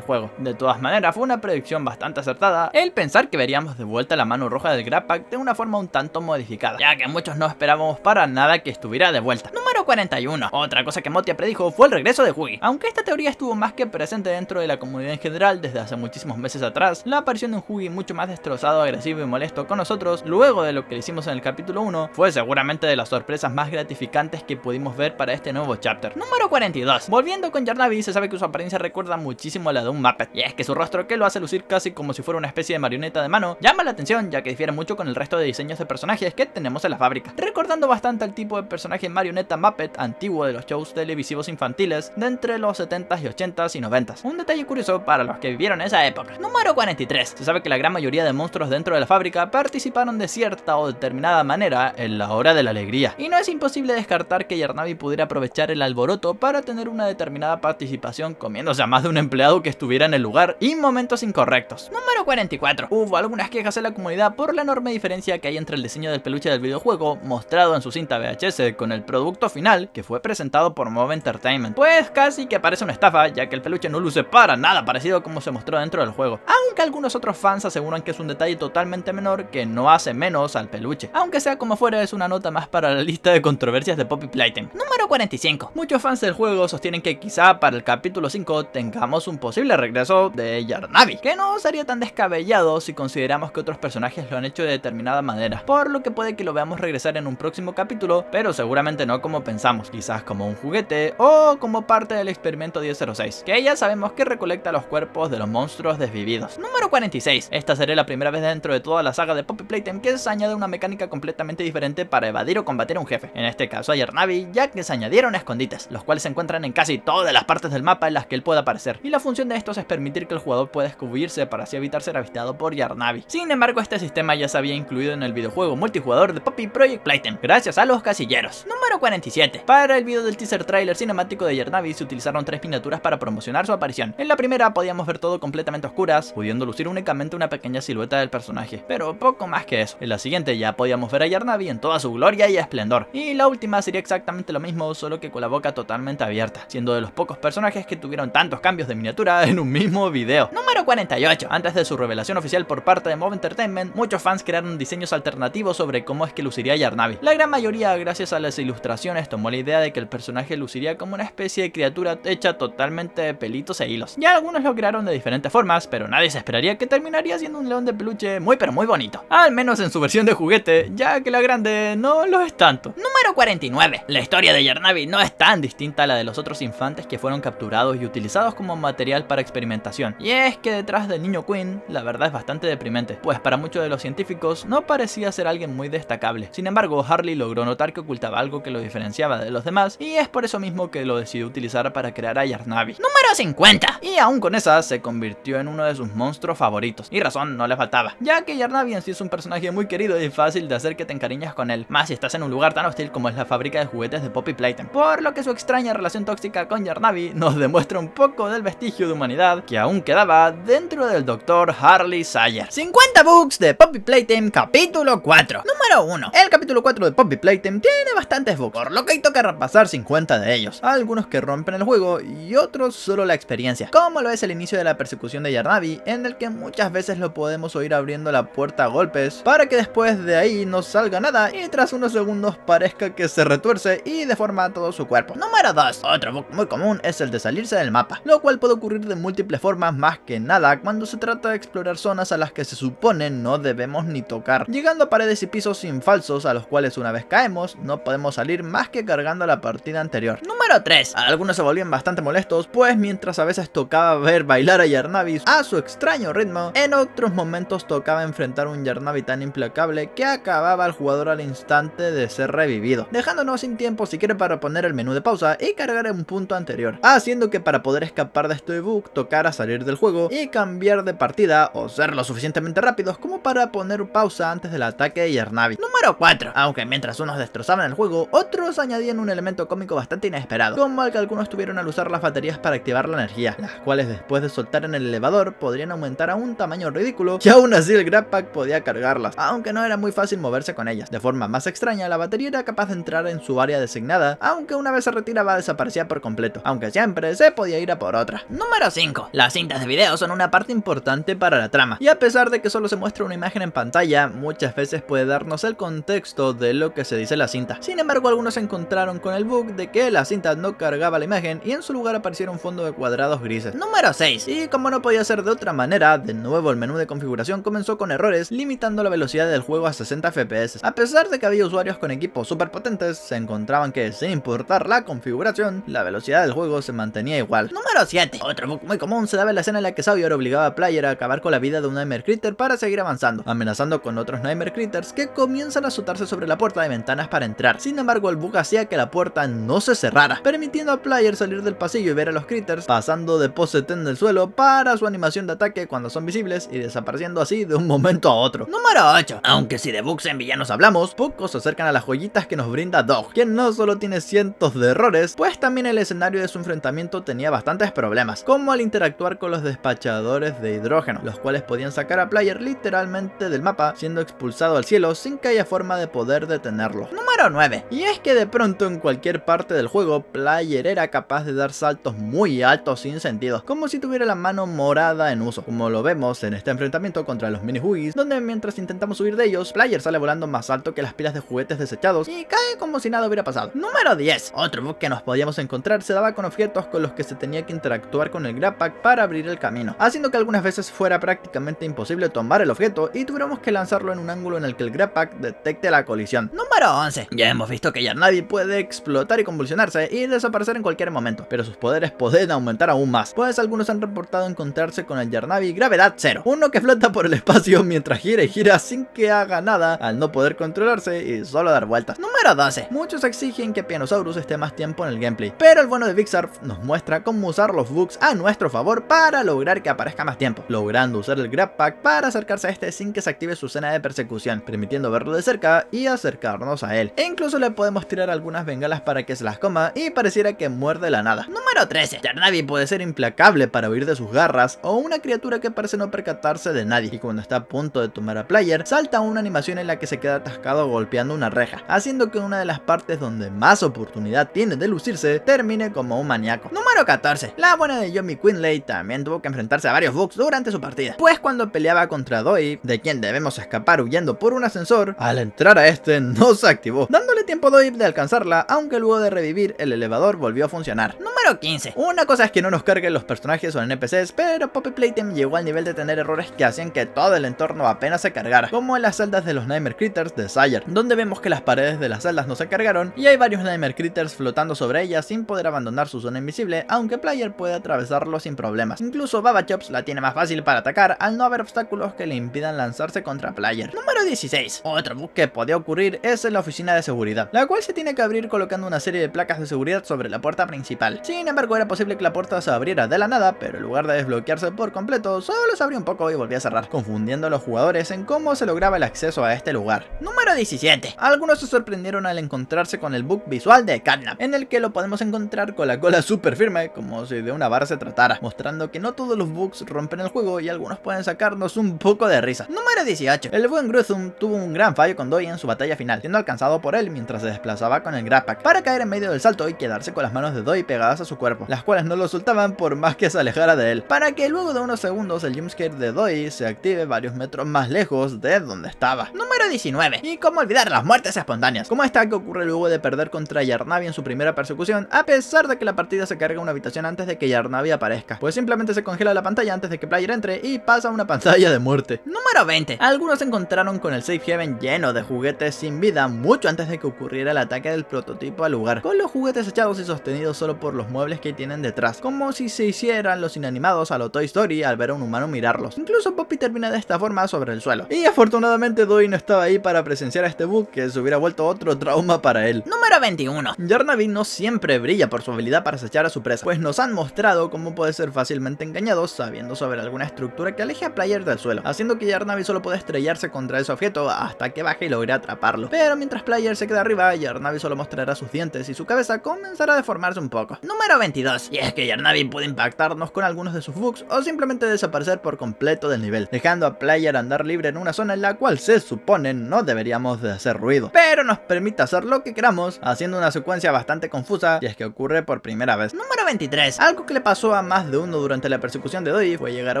juego. De todas maneras, fue una predicción bastante acertada el pensar que veríamos de vuelta la mano roja del Grappack de una forma un tanto modificada, ya que muchos no esperábamos para nada que estuviera de vuelta. Número 41. Otra cosa que Motia predijo fue el regreso de Hughie. Aunque esta teoría estuvo más que presente dentro de la comunidad en general desde hace muchísimos meses atrás, la aparición de un Hughie mucho más destrozado, agresivo y molesto con nosotros, luego de lo que le hicimos en el capítulo 1, fue seguramente de las sorpresas más gratificantes que pudimos ver para este nuevo chapter. Número 42. Volviendo con Yarnabí, se sabe que su apariencia recuerda muchísimo a la de un Muppet, y es que su rostro, que lo hace lucir casi como si fuera una especie de marioneta de mano, llama la atención ya que difiere mucho con el resto de diseños de personajes que tenemos en la fábrica, recordando bastante al tipo de personaje marioneta Muppet antiguo de los shows televisivos infantiles de entre los 70s y 80s y 90s. Un detalle curioso para los que vivieron esa época. Número 43. Se sabe que la gran mayoría de monstruos dentro de la fábrica participaron de cierta o determinada manera en la hora de la alegría, y no es imposible descartar que Yarnabí pudiera aprovechar el alboroto para tener una determinada participación, comiéndose a más de un empleado que estuviera en el lugar y momentos incorrectos. Número 44. Hubo algunas quejas en la comunidad por la enorme diferencia que hay entre el diseño del peluche del videojuego mostrado en su cinta VHS con el producto final que fue presentado por Move Entertainment, pues casi que parece una estafa, ya que el peluche no luce para nada parecido como se mostró dentro del juego, aunque algunos otros fans aseguran que es un detalle totalmente menor que no hace menos al peluche. Aunque sea como fuera, es una nota más para la lista de controversias de Poppy Playtime. Número 45. Muchos fans del juego sostienen que quizá para el capítulo 5 tengamos un posible regreso de Yarnabí, que no sería tan descabellado si consideramos que otros personajes lo han hecho de determinada manera, por lo que puede que lo veamos regresar en un próximo capítulo, pero seguramente no como pensamos, quizás como un juguete o como parte del experimento 1006, que ya sabemos que recolecta los cuerpos de los monstruos desvividos. Número 46. Esta sería la primera vez dentro de toda la saga de Poppy Playtime que se añade una mecánica completamente diferente para evadir o combatir a un jefe, en este caso a Yarnabí, ya que se añadieron escondites, los cuales se encuentran en casi todas las partes del mapa en las que él pueda aparecer, y la función de estos es permitir que el jugador pueda escubrirse para así evitar ser avistado por Yarnabí. Sin embargo, este sistema ya se había incluido en el videojuego multijugador de Poppy Project Playtime, gracias a los casilleros. Número 47. Para el video del teaser trailer cinemático de Yarnabí se utilizaron 3 miniaturas para promocionar su aparición. En la primera podíamos ver todo completamente a oscuras, pudiendo lucir únicamente una pequeña silueta del personaje, pero poco más que eso. En la siguiente ya podíamos ver a Yarnabí en toda su gloria y esplendor, y la última sería exactamente lo mismo, solo que con la boca totalmente abierta, siendo de los pocos personajes que tuvieron tantos cambios de miniatura en un mismo video. Número 48. Antes de su revelación oficial por parte de Move Entertainment, muchos fans crearon diseños alternativos sobre cómo es que luciría Yarnabí. La gran mayoría, gracias a las ilustraciones, tomó la idea de que el personaje luciría como una especie de criatura hecha totalmente de pelitos e hilos. Ya algunos lo crearon de diferentes formas, pero nadie se esperaría que terminaría siendo un león de peluche muy pero muy bonito, al menos en su versión de juguete, ya que la grande no lo es tanto. Número 49. La historia de Yarnabí no es tan distinta a la de los otros infantes que fueron capturados y utilizados como material para experimentación, y es que detrás del niño Queen la verdad es bastante deprimente, pues para muchos de los científicos no parecía ser alguien muy destacable. Sin embargo, Harley logró notar que ocultaba algo que lo diferenciaba de los demás, y es por eso mismo que lo decidió utilizar para crear a Yarnabí. Número 50. Y aún con esa se convirtió en uno de sus monstruos favoritos, y razón no le faltaba, ya que Yarnabí en sí es un personaje muy querido y fácil de hacer que te encariñas con él, más si estás en un lugar tan hostil como es la fábrica de juguetes de Poppy Playtime, por lo que su extraña relación tóxica con Yarnabí nos demuestra un poco del vestigio de humanidad que aún quedaba dentro del Dr. Harley Sayer. 50 bugs de Poppy Playtime capítulo 4. Número 1. El capítulo 4 de Poppy Playtime tiene bastantes bugs, por lo que toca repasar 50 de ellos, algunos que rompen el juego y otros solo la experiencia, como lo es el inicio de la persecución de Yarnabí, en el que muchas veces lo podemos oír abriendo la puerta a golpes para que después de ahí no salga nada, y tras tras unos segundos parezca que se retuerce y deforma todo su cuerpo. Número 2. Otro bug muy común es el de salirse del mapa, lo cual puede ocurrir de múltiples formas, más que nada cuando se trata de explorar zonas a las que se supone no debemos ni tocar, llegando a paredes y pisos infalsos a los cuales una vez caemos no podemos salir más que cargando la partida anterior. Número 3. Algunos se volvían bastante molestos, pues mientras a veces tocaba ver bailar a Yarnabis a su extraño ritmo, en otros momentos tocaba enfrentar un Yarnabi tan implacable que acababa al jugador al instante de ser revivido, dejándonos sin tiempo siquiera para poner el menú de pausa y cargar en un punto anterior, haciendo que para poder escapar de este bug tocara salir del juego y cambiar de partida o ser lo suficientemente rápidos como para poner pausa antes del ataque de Yarnabi. Número 4. Aunque mientras unos destrozaban el juego, otros añadían un elemento cómico bastante inesperado, como el que algunos tuvieron al usar las baterías para activar la energía, las cuales después de soltar en el elevador podrían aumentar a un tamaño ridículo y aún así el Grabpack podía cargarlas, aunque no era muy fácil moverse con ellas. De forma más extraña, la batería era capaz de entrar en su área designada, aunque una vez se retiraba desaparecía por completo, aunque siempre se podía ir a por otra. Número 5. Las cintas de video son una parte importante para la trama, y a pesar de que solo se muestra una imagen en pantalla, muchas veces puede darnos el contexto de lo que se dice en la cinta. Sin embargo, algunos se encontraron con el bug de que la cinta no cargaba la imagen y en su lugar apareciera un fondo de cuadrados grises. Número 6. Y como no podía ser de otra manera, de nuevo el menú de configuración comenzó con errores, limitando la velocidad del juego a 60 FPS. A pesar de que había usuarios con equipos super potentes, se encontraban que sin importar la configuración, la velocidad del juego se mantenía igual. Número 7. Otro bug muy común se daba en la escena en la que Sawyer obligaba a Player a acabar con la vida de un Nightmare Critter para seguir avanzando, amenazando con otros Nightmare Critters que comienzan a azotarse sobre la puerta de ventanas para entrar. Sin embargo, el bug hacía que la puerta no se cerrara, permitiendo a Player salir del pasillo y ver a los Critters pasando de pose en el suelo para su animación de ataque cuando son visibles y desapareciendo así de un momento a otro. Número 8. Aunque si de bugs en villanos hablamos, pocos se acercan a las joyitas que nos brinda Dog, quien no solo tiene cientos de errores, pues también el escenario de su enfrentamiento tenía bastantes problemas, como al interactuar con los despachadores de hidrógeno, los cuales podían sacar a Player literalmente del mapa, siendo expulsado al cielo sin que haya forma de poder detenerlo. Número 9. Y es que de pronto en cualquier parte del juego, Player era capaz de dar saltos muy altos sin sentido, como si tuviera la mano morada en uso, como lo vemos en este enfrentamiento contra los mini Huggies, donde mientras intentamos huir de ellos, Player sale volando más alto que las pilas de juguetes desechados y cae como si nada hubiera pasado. Número 10. Otro bug que nos podíamos encontrar se daba con objetos con los que se tenía que interactuar con el Grabpack para abrir el camino, haciendo que algunas veces fuera prácticamente imposible tomar el objeto y tuviéramos que lanzarlo en un ángulo en el que el Grabpack detecte la colisión. Número 11. Ya hemos visto que Yarnabi puede explotar y convulsionarse y desaparecer en cualquier momento, pero sus poderes pueden aumentar aún más, pues algunos han reportado encontrarse con el Yarnabi Gravedad 0, uno que flota por el espacio mientras gira y gira sin que haga nada al no poder controlarse y solo dar vueltas. Número 12. Muchos exigen que Pianosaurus esté más tiempo en el gameplay, pero el bueno de Vixarf nos muestra cómo usar los bugs a nuestro favor para lograr que aparezca más tiempo, logrando usar el Grabpack para acercarse a este sin que se active su escena de persecución, permitiendo verlo de cerca y acercarnos a él. E incluso le podemos tirar algunas bengalas para que se las coma y pareciera que muerde la nada. Número 13. Yarnabi puede ser implacable para huir de sus garras, o una criatura que parece no percatarse de nadie, y cuando está a punto de tomar a Player, salta una animación en la que se queda atascado golpeando una reja, haciendo que una de las partes donde más oportunidad tiene de lucirse termine como un maníaco. Número 14. La buena de Yomi Quinlay también tuvo que enfrentarse a varios bugs durante su partida, pues cuando peleaba contra Doi, de quien debemos escapar huyendo por un ascensor, al entrar a este no se activó, dándole tiempo a Doi de alcanzarla, aunque luego de revivir el elevador volvió a funcionar. Número 15. Una cosa es que no nos carguen los personajes o NPCs, pero Poppy Playtime llegó al nivel de tener errores que hacían que todo el entorno apenas se cargara, como en las celdas de los Nightmare Critters de Sawyer, donde vemos que las paredes de las celdas no se cargaron y hay varios Nightmare Critters flotando sobre ellas sin poder abandonar su zona invisible, aunque Player puede atravesarlo sin problemas. Incluso Baba Chops la tiene más fácil para atacar al no haber obstáculos que le impidan lanzarse contra Player. Número 16. Otro bug que podía ocurrir es en la oficina de seguridad, la cual se tiene que abrir colocando una serie de placas de seguridad sobre la puerta principal. Sin embargo, era posible que la puerta se abriera de la nada, pero en lugar de desbloquearse por completo, solo se abrió un poco y volvió a cerrar, confundiendo a los jugadores en cómo se lograba el acceso a este lugar. Número 17. Algunos se sorprendieron al encontrarse con el bug visual de Catnap, en el que lo podemos encontrar con la cola súper firme, como si de una vara se tratara, mostrando que no todos los bugs rompen el juego y algunos pueden sacarnos un poco de risa. Número 18. El buen Gruthum tuvo un gran fallo con Doi en su batalla final, siendo alcanzado por él mientras se desplazaba con el Grabpack, para caer en medio del salto y quedarse con las manos de Doi pegadas a su cuerpo, las cuales no lo soltaban por más que se alejara de él, para que luego de unos segundos el jumpscare de Doi se active varios metros más lejos de donde estaba. Número 19. Y cómo olvidar evitar las muertes espontáneas, como esta que ocurre luego de perder contra Yarnavy en su primera persecución, a pesar de que la partida se carga una habitación antes de que Yarnavy aparezca, pues simplemente se congela la pantalla antes de que player entre y pasa una pantalla de muerte. Número 20. Algunos se encontraron con el Safe Haven lleno de juguetes sin vida mucho antes de que ocurriera el ataque del prototipo al lugar, con los juguetes echados y sostenidos solo por los muebles que tienen detrás, como si se hicieran los inanimados a lo Toy Story al ver a un humano mirarlos. Incluso Poppy termina de esta forma sobre el suelo. Y afortunadamente Doi no estaba ahí para presenciar este bug que se hubiera vuelto otro trauma para él. Número 21. Yarnavy no siempre brilla por su habilidad para acechar a su presa, pues nos han mostrado cómo puede ser fácilmente engañado sabiendo sobre alguna estructura que aleje a player del suelo, haciendo que Yarnavy solo pueda estrellarse contra ese objeto hasta que baje y logre atraparlo. Pero mientras player se queda arriba, Yarnavy solo mostrará sus dientes y su cabeza comenzará a deformarse un poco. Número 22. Y es que Yarnavy puede impactarnos con algunos de sus bugs o simplemente desaparecer por completo del nivel, dejando a player andar libre en una zona en la cual se supone no deberíamos de hacer ruido, pero nos permite hacer lo que queramos, haciendo una secuencia bastante confusa y es que ocurre por primera vez. Número 23. Algo que le pasó a más de uno durante la persecución de Doi fue llegar a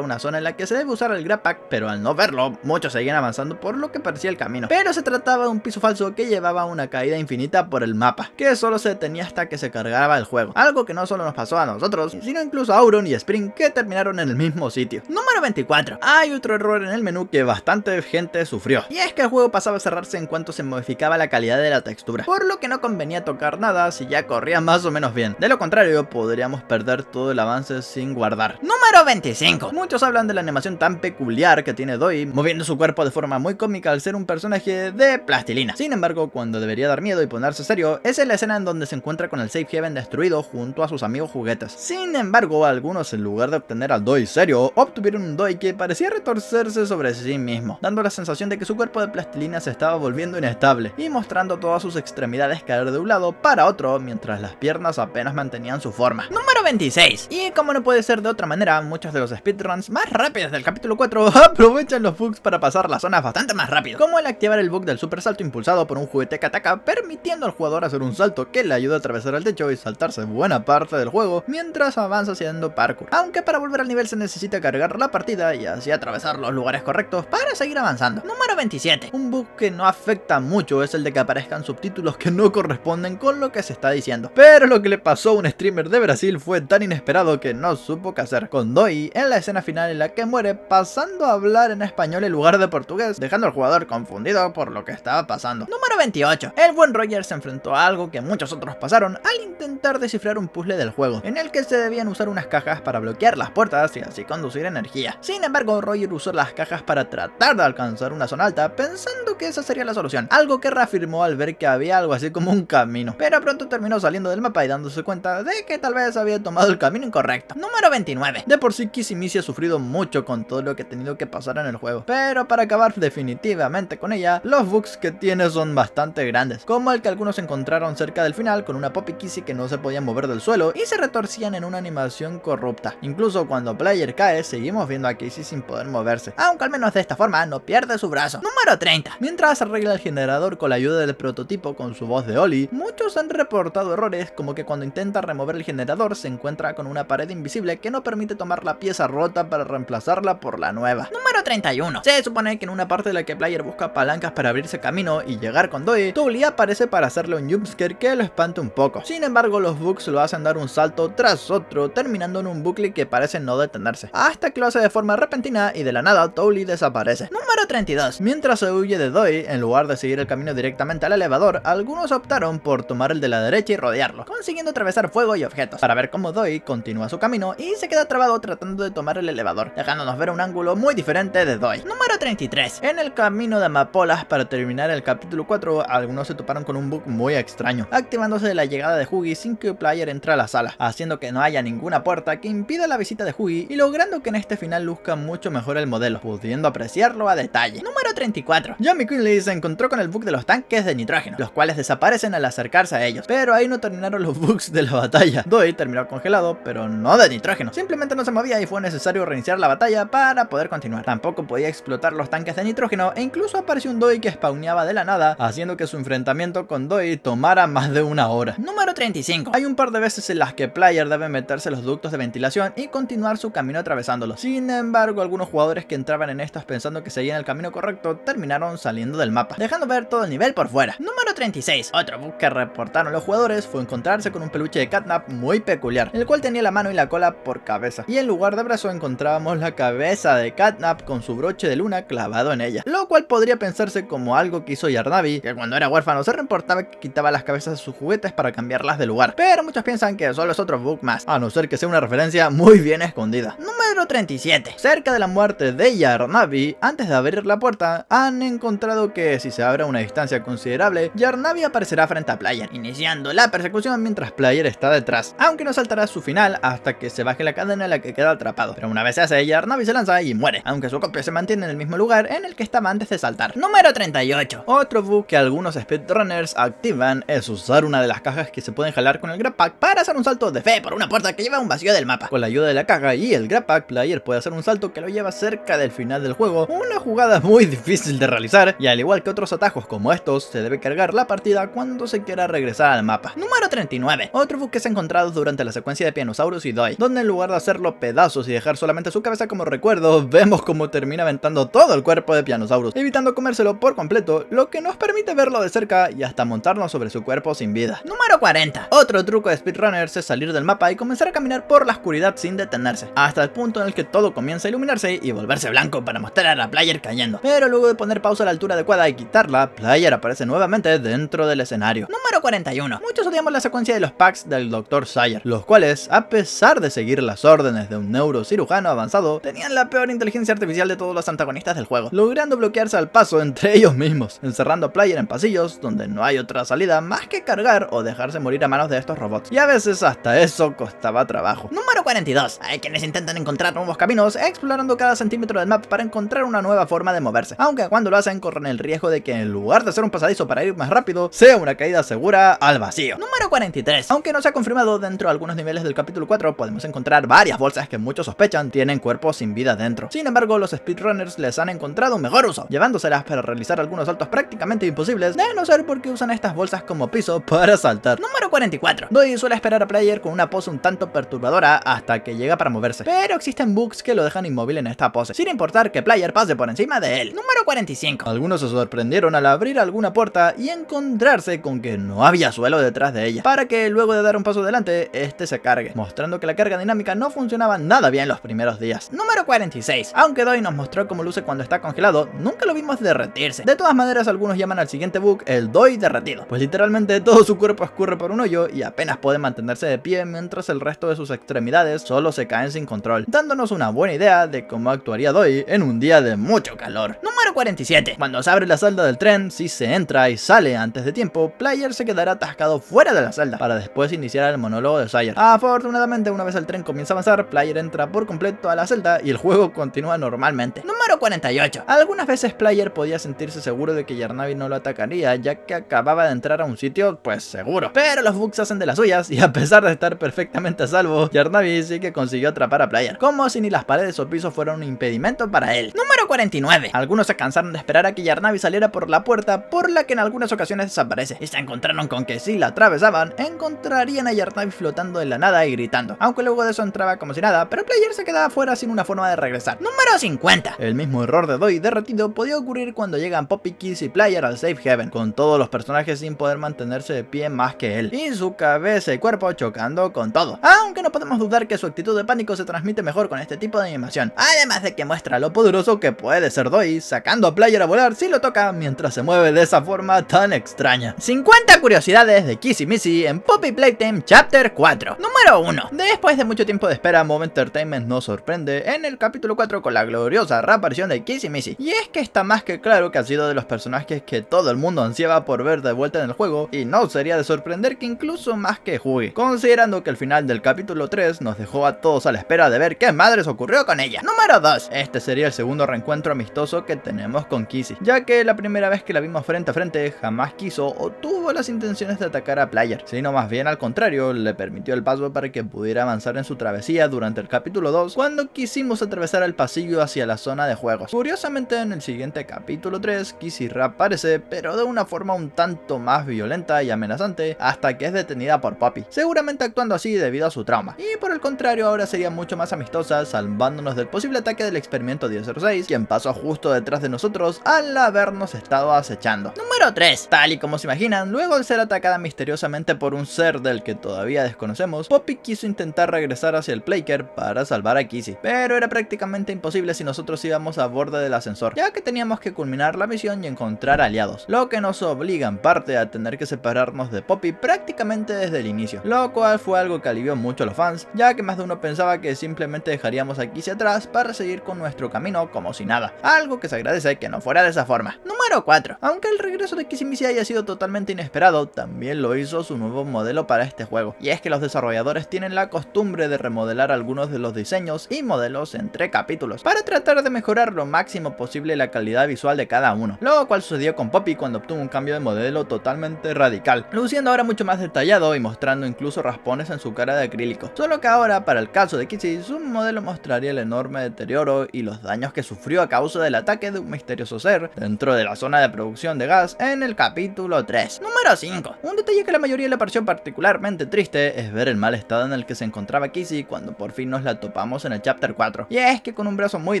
una zona en la que se debe usar el grab pack, pero al no verlo, muchos seguían avanzando por lo que parecía el camino, pero se trataba de un piso falso que llevaba una caída infinita por el mapa, que solo se detenía hasta que se cargaba el juego, algo que no solo nos pasó a nosotros, sino incluso a Auron y Spring, que terminaron en el mismo sitio. Número 24. Hay otro error en el menú que bastante gente sufrió, y es que el juego pasaba a cerrarse en cuanto se modificaba la calidad de la textura, por lo que no convenía tocar nada si ya corría más o menos bien. De lo contrario, podríamos perder todo el avance sin guardar. Número 25. Muchos hablan de la animación tan peculiar que tiene Doi, moviendo su cuerpo de forma muy cómica al ser un personaje de plastilina. Sin embargo, cuando debería dar miedo y ponerse serio, es en la escena en donde se encuentra con el Safe Haven destruido junto a sus amigos juguetes. Sin embargo, algunos en lugar de obtener al Doi serio, obtuvieron un Doi que parecía retorcerse sobre sí mismo, dando la sensación de que su cuerpo de plastilina se estaba volviendo inestable y mostrando todas sus extremidades caer de un lado para otro mientras las piernas apenas mantenían su forma. Número 26. Y como no puede ser de otra manera, muchos de los speedruns más rápidos del capítulo 4 aprovechan los bugs para pasar las zonas bastante más rápido, como el activar el bug del super salto impulsado por un juguete que ataca, permitiendo al jugador hacer un salto que le ayuda a atravesar el techo y saltarse buena parte del juego mientras avanza haciendo parkour, aunque para volver al nivel se necesita cargar la partida y así atravesar los lugares correctos para seguir avanzando. Número 27. Un bug que no afecta mucho es el de que aparezcan subtítulos que no corresponden con lo que se está diciendo, pero lo que le pasó a un streamer de Brasil fue tan inesperado que no supo qué hacer, con Doi en la escena final en la que muere pasando a hablar en español en lugar de portugués, dejando al jugador confundido por lo que estaba pasando. Número 28. El buen Roger se enfrentó a algo que muchos otros pasaron al intentar descifrar un puzzle del juego, en el que se debían usar unas cajas para bloquear las puertas y así conducir energía. Sin embargo, Roger usó las cajas para tratar de alcanzar una zona alta, pensando que esa sería la solución, algo que reafirmó al ver que había algo así como un camino, pero pronto terminó saliendo del mapa y dándose cuenta de que tal vez había tomado el camino incorrecto. Número 29. De por sí Kissimichi ha sufrido mucho con todo lo que ha tenido que pasar en el juego, pero para acabar definitivamente con ella, los bugs que tiene son bastante grandes, como el que algunos encontraron cerca del final con una Poppy Kissy que no se podía mover del suelo y se retorcían en una animación corrupta. Incluso cuando player cae, seguimos viendo a Kissy sin poder moverse, aunque al menos de esta forma no pierde su brazo. Número 30. Mientras arregla el generador con la ayuda del prototipo con su voz de Oli, muchos han reportado errores como que cuando intenta remover el generador se encuentra con una pared invisible que no permite tomar la pieza rota para reemplazarla por la nueva. Número 31. Se supone que en una parte en la que player busca palancas para abrirse camino y llegar con Doi, Touli aparece para hacerle un jumpscare que lo espanta un poco. Sin embargo, los bugs lo hacen dar un salto tras otro, terminando en un bucle que parece no detenerse, hasta que lo hace de forma repentina y de la nada Touli desaparece. Número 32. Mientras se huye de Doi, en lugar de seguir el camino directamente al elevador, algunos optaron por tomar el de la derecha y rodearlo, consiguiendo atravesar fuego y objetos, para ver cómo Doi continúa su camino y se queda trabado tratando de tomar el elevador, dejándonos ver un ángulo muy diferente de Doi. Número 33. En el camino de Amapolas para terminar el capítulo 4, algunos se toparon con un bug muy extraño, activándose la llegada de Hugi sin que player entre a la sala, haciendo que no haya ninguna puerta que impida la visita de Hugi y logrando que en este final luzca mucho mejor el modelo, pudiendo apreciarlo a detalle. Número 34. Jamie Quinley se encontró con el bug de los tanques de nitrógeno, los cuales desaparecen al acercarse a ellos, pero ahí no terminaron los bugs de la batalla. Doi terminó congelado, pero no de nitrógeno, simplemente no se movía y fue necesario reiniciar la batalla para poder continuar. Tampoco podía explotar los tanques de nitrógeno e incluso apareció un Doi que spawneaba de la nada, haciendo que su enfrentamiento con Doi tomara más de una hora. Número Número 35. Hay un par de veces en las que Player debe meterse en los ductos de ventilación y continuar su camino atravesándolos. Sin embargo, algunos jugadores que entraban en estos pensando que seguían el camino correcto terminaron saliendo del mapa, dejando ver todo el nivel por fuera. Número 36. Otro bug que reportaron los jugadores fue encontrarse con un peluche de Catnap muy peculiar, el cual tenía la mano y la cola por cabeza, y en lugar de brazo encontrábamos la cabeza de Catnap con su broche de luna clavado en ella, lo cual podría pensarse como algo que hizo Yarnabi, que cuando era huérfano se reportaba que quitaba las cabezas de sus juguetes para cambiarlas de lugar, pero muchos piensan que solo es otro bug más, a no ser que sea una referencia muy bien escondida. Número 37. Cerca de la muerte de Yarnabi, antes de abrir la puerta, han encontrado que si se abre a una distancia considerable, Yarnabi aparecerá frente a Player, iniciando la persecución mientras Player está detrás, aunque no saltará su final hasta que se baje la cadena en la que queda atrapado, pero una vez se hace, Yarnabi se lanza y muere, aunque su copia se mantiene en el mismo lugar en el que estaba antes de saltar. Número 38. Otro bug que algunos speedrunners activan es usar una de las cajas que se pueden jalar con el Grab Pack para hacer un salto de fe por una puerta que lleva a un vacío del mapa. Con la ayuda de la caja y el Grab Pack, Player puede hacer un salto que lo lleva cerca del final del juego, una jugada muy difícil de realizar, y al igual que otros atajos como estos, se debe cargar la partida cuando se quiera regresar al mapa. Número 39. Otro bug que se ha encontrado durante la secuencia de Pianosaurus y Doi, donde en lugar de hacerlo pedazos y dejar solamente su cabeza como recuerdo, vemos como termina aventando todo el cuerpo de Pianosaurus, evitando comérselo por completo, lo que nos permite verlo de cerca y hasta montarnos sobre su cuerpo sin vida. Número 40. Otro truco de speedrunners es salir del mapa y comenzar a caminar por la oscuridad sin detenerse, hasta el punto en el que todo comienza a iluminarse y volverse blanco para mostrar a Player cayendo. Pero luego de poner pausa a la altura adecuada y quitarla, Player aparece nuevamente dentro del escenario. Número 41. Muchos odiamos la secuencia de los packs del Dr. Sire, los cuales, a pesar de seguir las órdenes de un neurocirujano avanzado, tenían la peor inteligencia artificial de todos los antagonistas del juego, logrando bloquearse al paso entre ellos mismos, encerrando a Player en pasillos donde no hay otra salida más que cargar o dejarse morir a manos de estos robots, y a veces hasta eso costaba trabajo. Número 42. Hay quienes intentan encontrar nuevos caminos, explorando cada centímetro del mapa para encontrar una nueva forma de moverse, aunque cuando lo hacen corren el riesgo de que en lugar de hacer un pasadizo para ir más rápido, sea una caída segura al vacío. Número 43. Aunque no se ha confirmado, dentro de algunos niveles del capítulo 4 podemos encontrar varias bolsas que muchos sospechan tienen cuerpos sin vida dentro. Sin embargo, los speedrunners les han encontrado un mejor uso, llevándoselas para realizar algunos saltos prácticamente imposibles, de no ser porque usan estas bolsas como piso para saltar. Número 44. Doi suele esperar a Player con una pose un tanto perturbadora hasta que llega para moverse, pero existen bugs que lo dejan inmóvil en esta pose, sin importar que Player pase por encima de él. Número 45. Algunos se sorprendieron al abrir alguna puerta y encontrarse con que no había suelo detrás de ella, para que luego de dar un paso adelante, este se cargue, mostrando que la carga dinámica no funcionaba nada bien los primeros días. Número 46. Aunque Doi nos mostró cómo luce cuando está congelado, nunca lo vimos derretirse. De todas maneras, algunos llaman al siguiente bug el Doi derretido, pues literalmente todo su cuerpo escurre por un hoyo y apenas puede mantenerse de pie mientras el resto de sus extremidades solo se caen sin control, dándonos una buena idea de cómo actuaría Doi en un día de mucho calor. Número 47. Cuando se abre la celda del tren, si se entra y sale antes de tiempo, Player se quedará atascado fuera de la celda, para después iniciar el monólogo de Sire. Afortunadamente, una vez el tren comienza a avanzar, Player entra por completo a la celda y el juego continúa normalmente. Número 48. Algunas veces Player podía sentirse seguro de que Yarnabi no lo atacaría, ya que acababa de entrar a un sitio pues seguro, pero los bugs hacen de las suyas y a pesar de estar perfectamente a salvo, Yarnabi sí que consiguió atrapar a Player, como si ni las paredes o pisos fueran un impedimento para él. Número 49. Algunos se cansaron de esperar a que Yarnabi saliera por la puerta, por la que en algunas ocasiones desaparece, y se encontraron con que si la atravesaban, encontrarían a Yarnabi flotando en la nada y gritando, aunque luego de eso entraba como si nada, pero Player se quedaba fuera sin una forma de regresar. Número 50. El mismo error de Doi derretido podía ocurrir cuando llegan Poppy, Kiss y Player al Safe Haven, con todos los personajes sin poder mantenerse de pie más que él, y su cabeza y cuerpo chocando con todo, aunque no podemos dudar que su actitud de pánico se transmite mejor con este tipo de animación, además de que muestra lo poderoso que puede ser Doi, sacando a Player a volar si lo toca mientras se mueve de esa forma tan extraña. 50 curiosidades de Kissy Missy en Poppy Playtime Chapter 4. Número 1. Después de mucho tiempo de espera, Mob Entertainment nos sorprende en el capítulo 4 con la gloriosa reaparición de Kissy Missy, y es que está más que claro que ha sido de los personajes que todo el mundo ansiaba por ver de vuelta en el juego, y no sería de sorprender que incluso más que Hughie, considerando que el final del capítulo 3 nos dejó a todos a la espera de ver qué madres ocurrió con ella. Número 2. Este sería el segundo reencuentro amistoso que tenemos con Kissy, ya que la primera vez que la vimos frente a frente jamás quiso o tuvo las intenciones de atacar a Player, sino más bien al contrario, le permitió el paso para que pudiera avanzar en su travesía durante el capítulo 2 cuando quisimos atravesar el pasillo hacia la zona de juegos. Curiosamente, en el siguiente capítulo 3, Kissy reaparece, pero de una forma un tanto más violenta y amenazante, hasta que que es detenida por Poppy, seguramente actuando así debido a su trauma, y por el contrario ahora sería mucho más amistosa, salvándonos del posible ataque del experimento 1006, quien pasó justo detrás de nosotros al habernos estado acechando. Número 3. Tal y como se imaginan, luego de ser atacada misteriosamente por un ser del que todavía desconocemos, Poppy quiso intentar regresar hacia el Playker para salvar a Kizzy, pero era prácticamente imposible si nosotros íbamos a borde del ascensor, ya que teníamos que culminar la misión y encontrar aliados, lo que nos obliga en parte a tener que separarnos de Poppy prácticamente desde el inicio, lo cual fue algo que alivió mucho a los fans, ya que más de uno pensaba que simplemente dejaríamos a Kizzy atrás para seguir con nuestro camino como si nada, algo que se agradece que no fuera de esa forma. Número 4. Aunque el regreso de Kissy haya sido totalmente inesperado, también lo hizo su nuevo modelo para este juego, y es que los desarrolladores tienen la costumbre de remodelar algunos de los diseños y modelos entre capítulos, para tratar de mejorar lo máximo posible la calidad visual de cada uno, lo cual sucedió con Poppy cuando obtuvo un cambio de modelo totalmente radical, luciendo ahora mucho más detallado y mostrando incluso raspones en su cara de acrílico, solo que ahora para el caso de Kissy su modelo mostraría el enorme deterioro y los daños que sufrió a causa del ataque de un misterioso ser dentro de la zona de producción de gas en el capítulo 3. Número 5. Un detalle que a la mayoría le pareció particularmente triste es ver el mal estado en el que se encontraba Kissy cuando por fin nos la topamos en el chapter 4, y es que con un brazo muy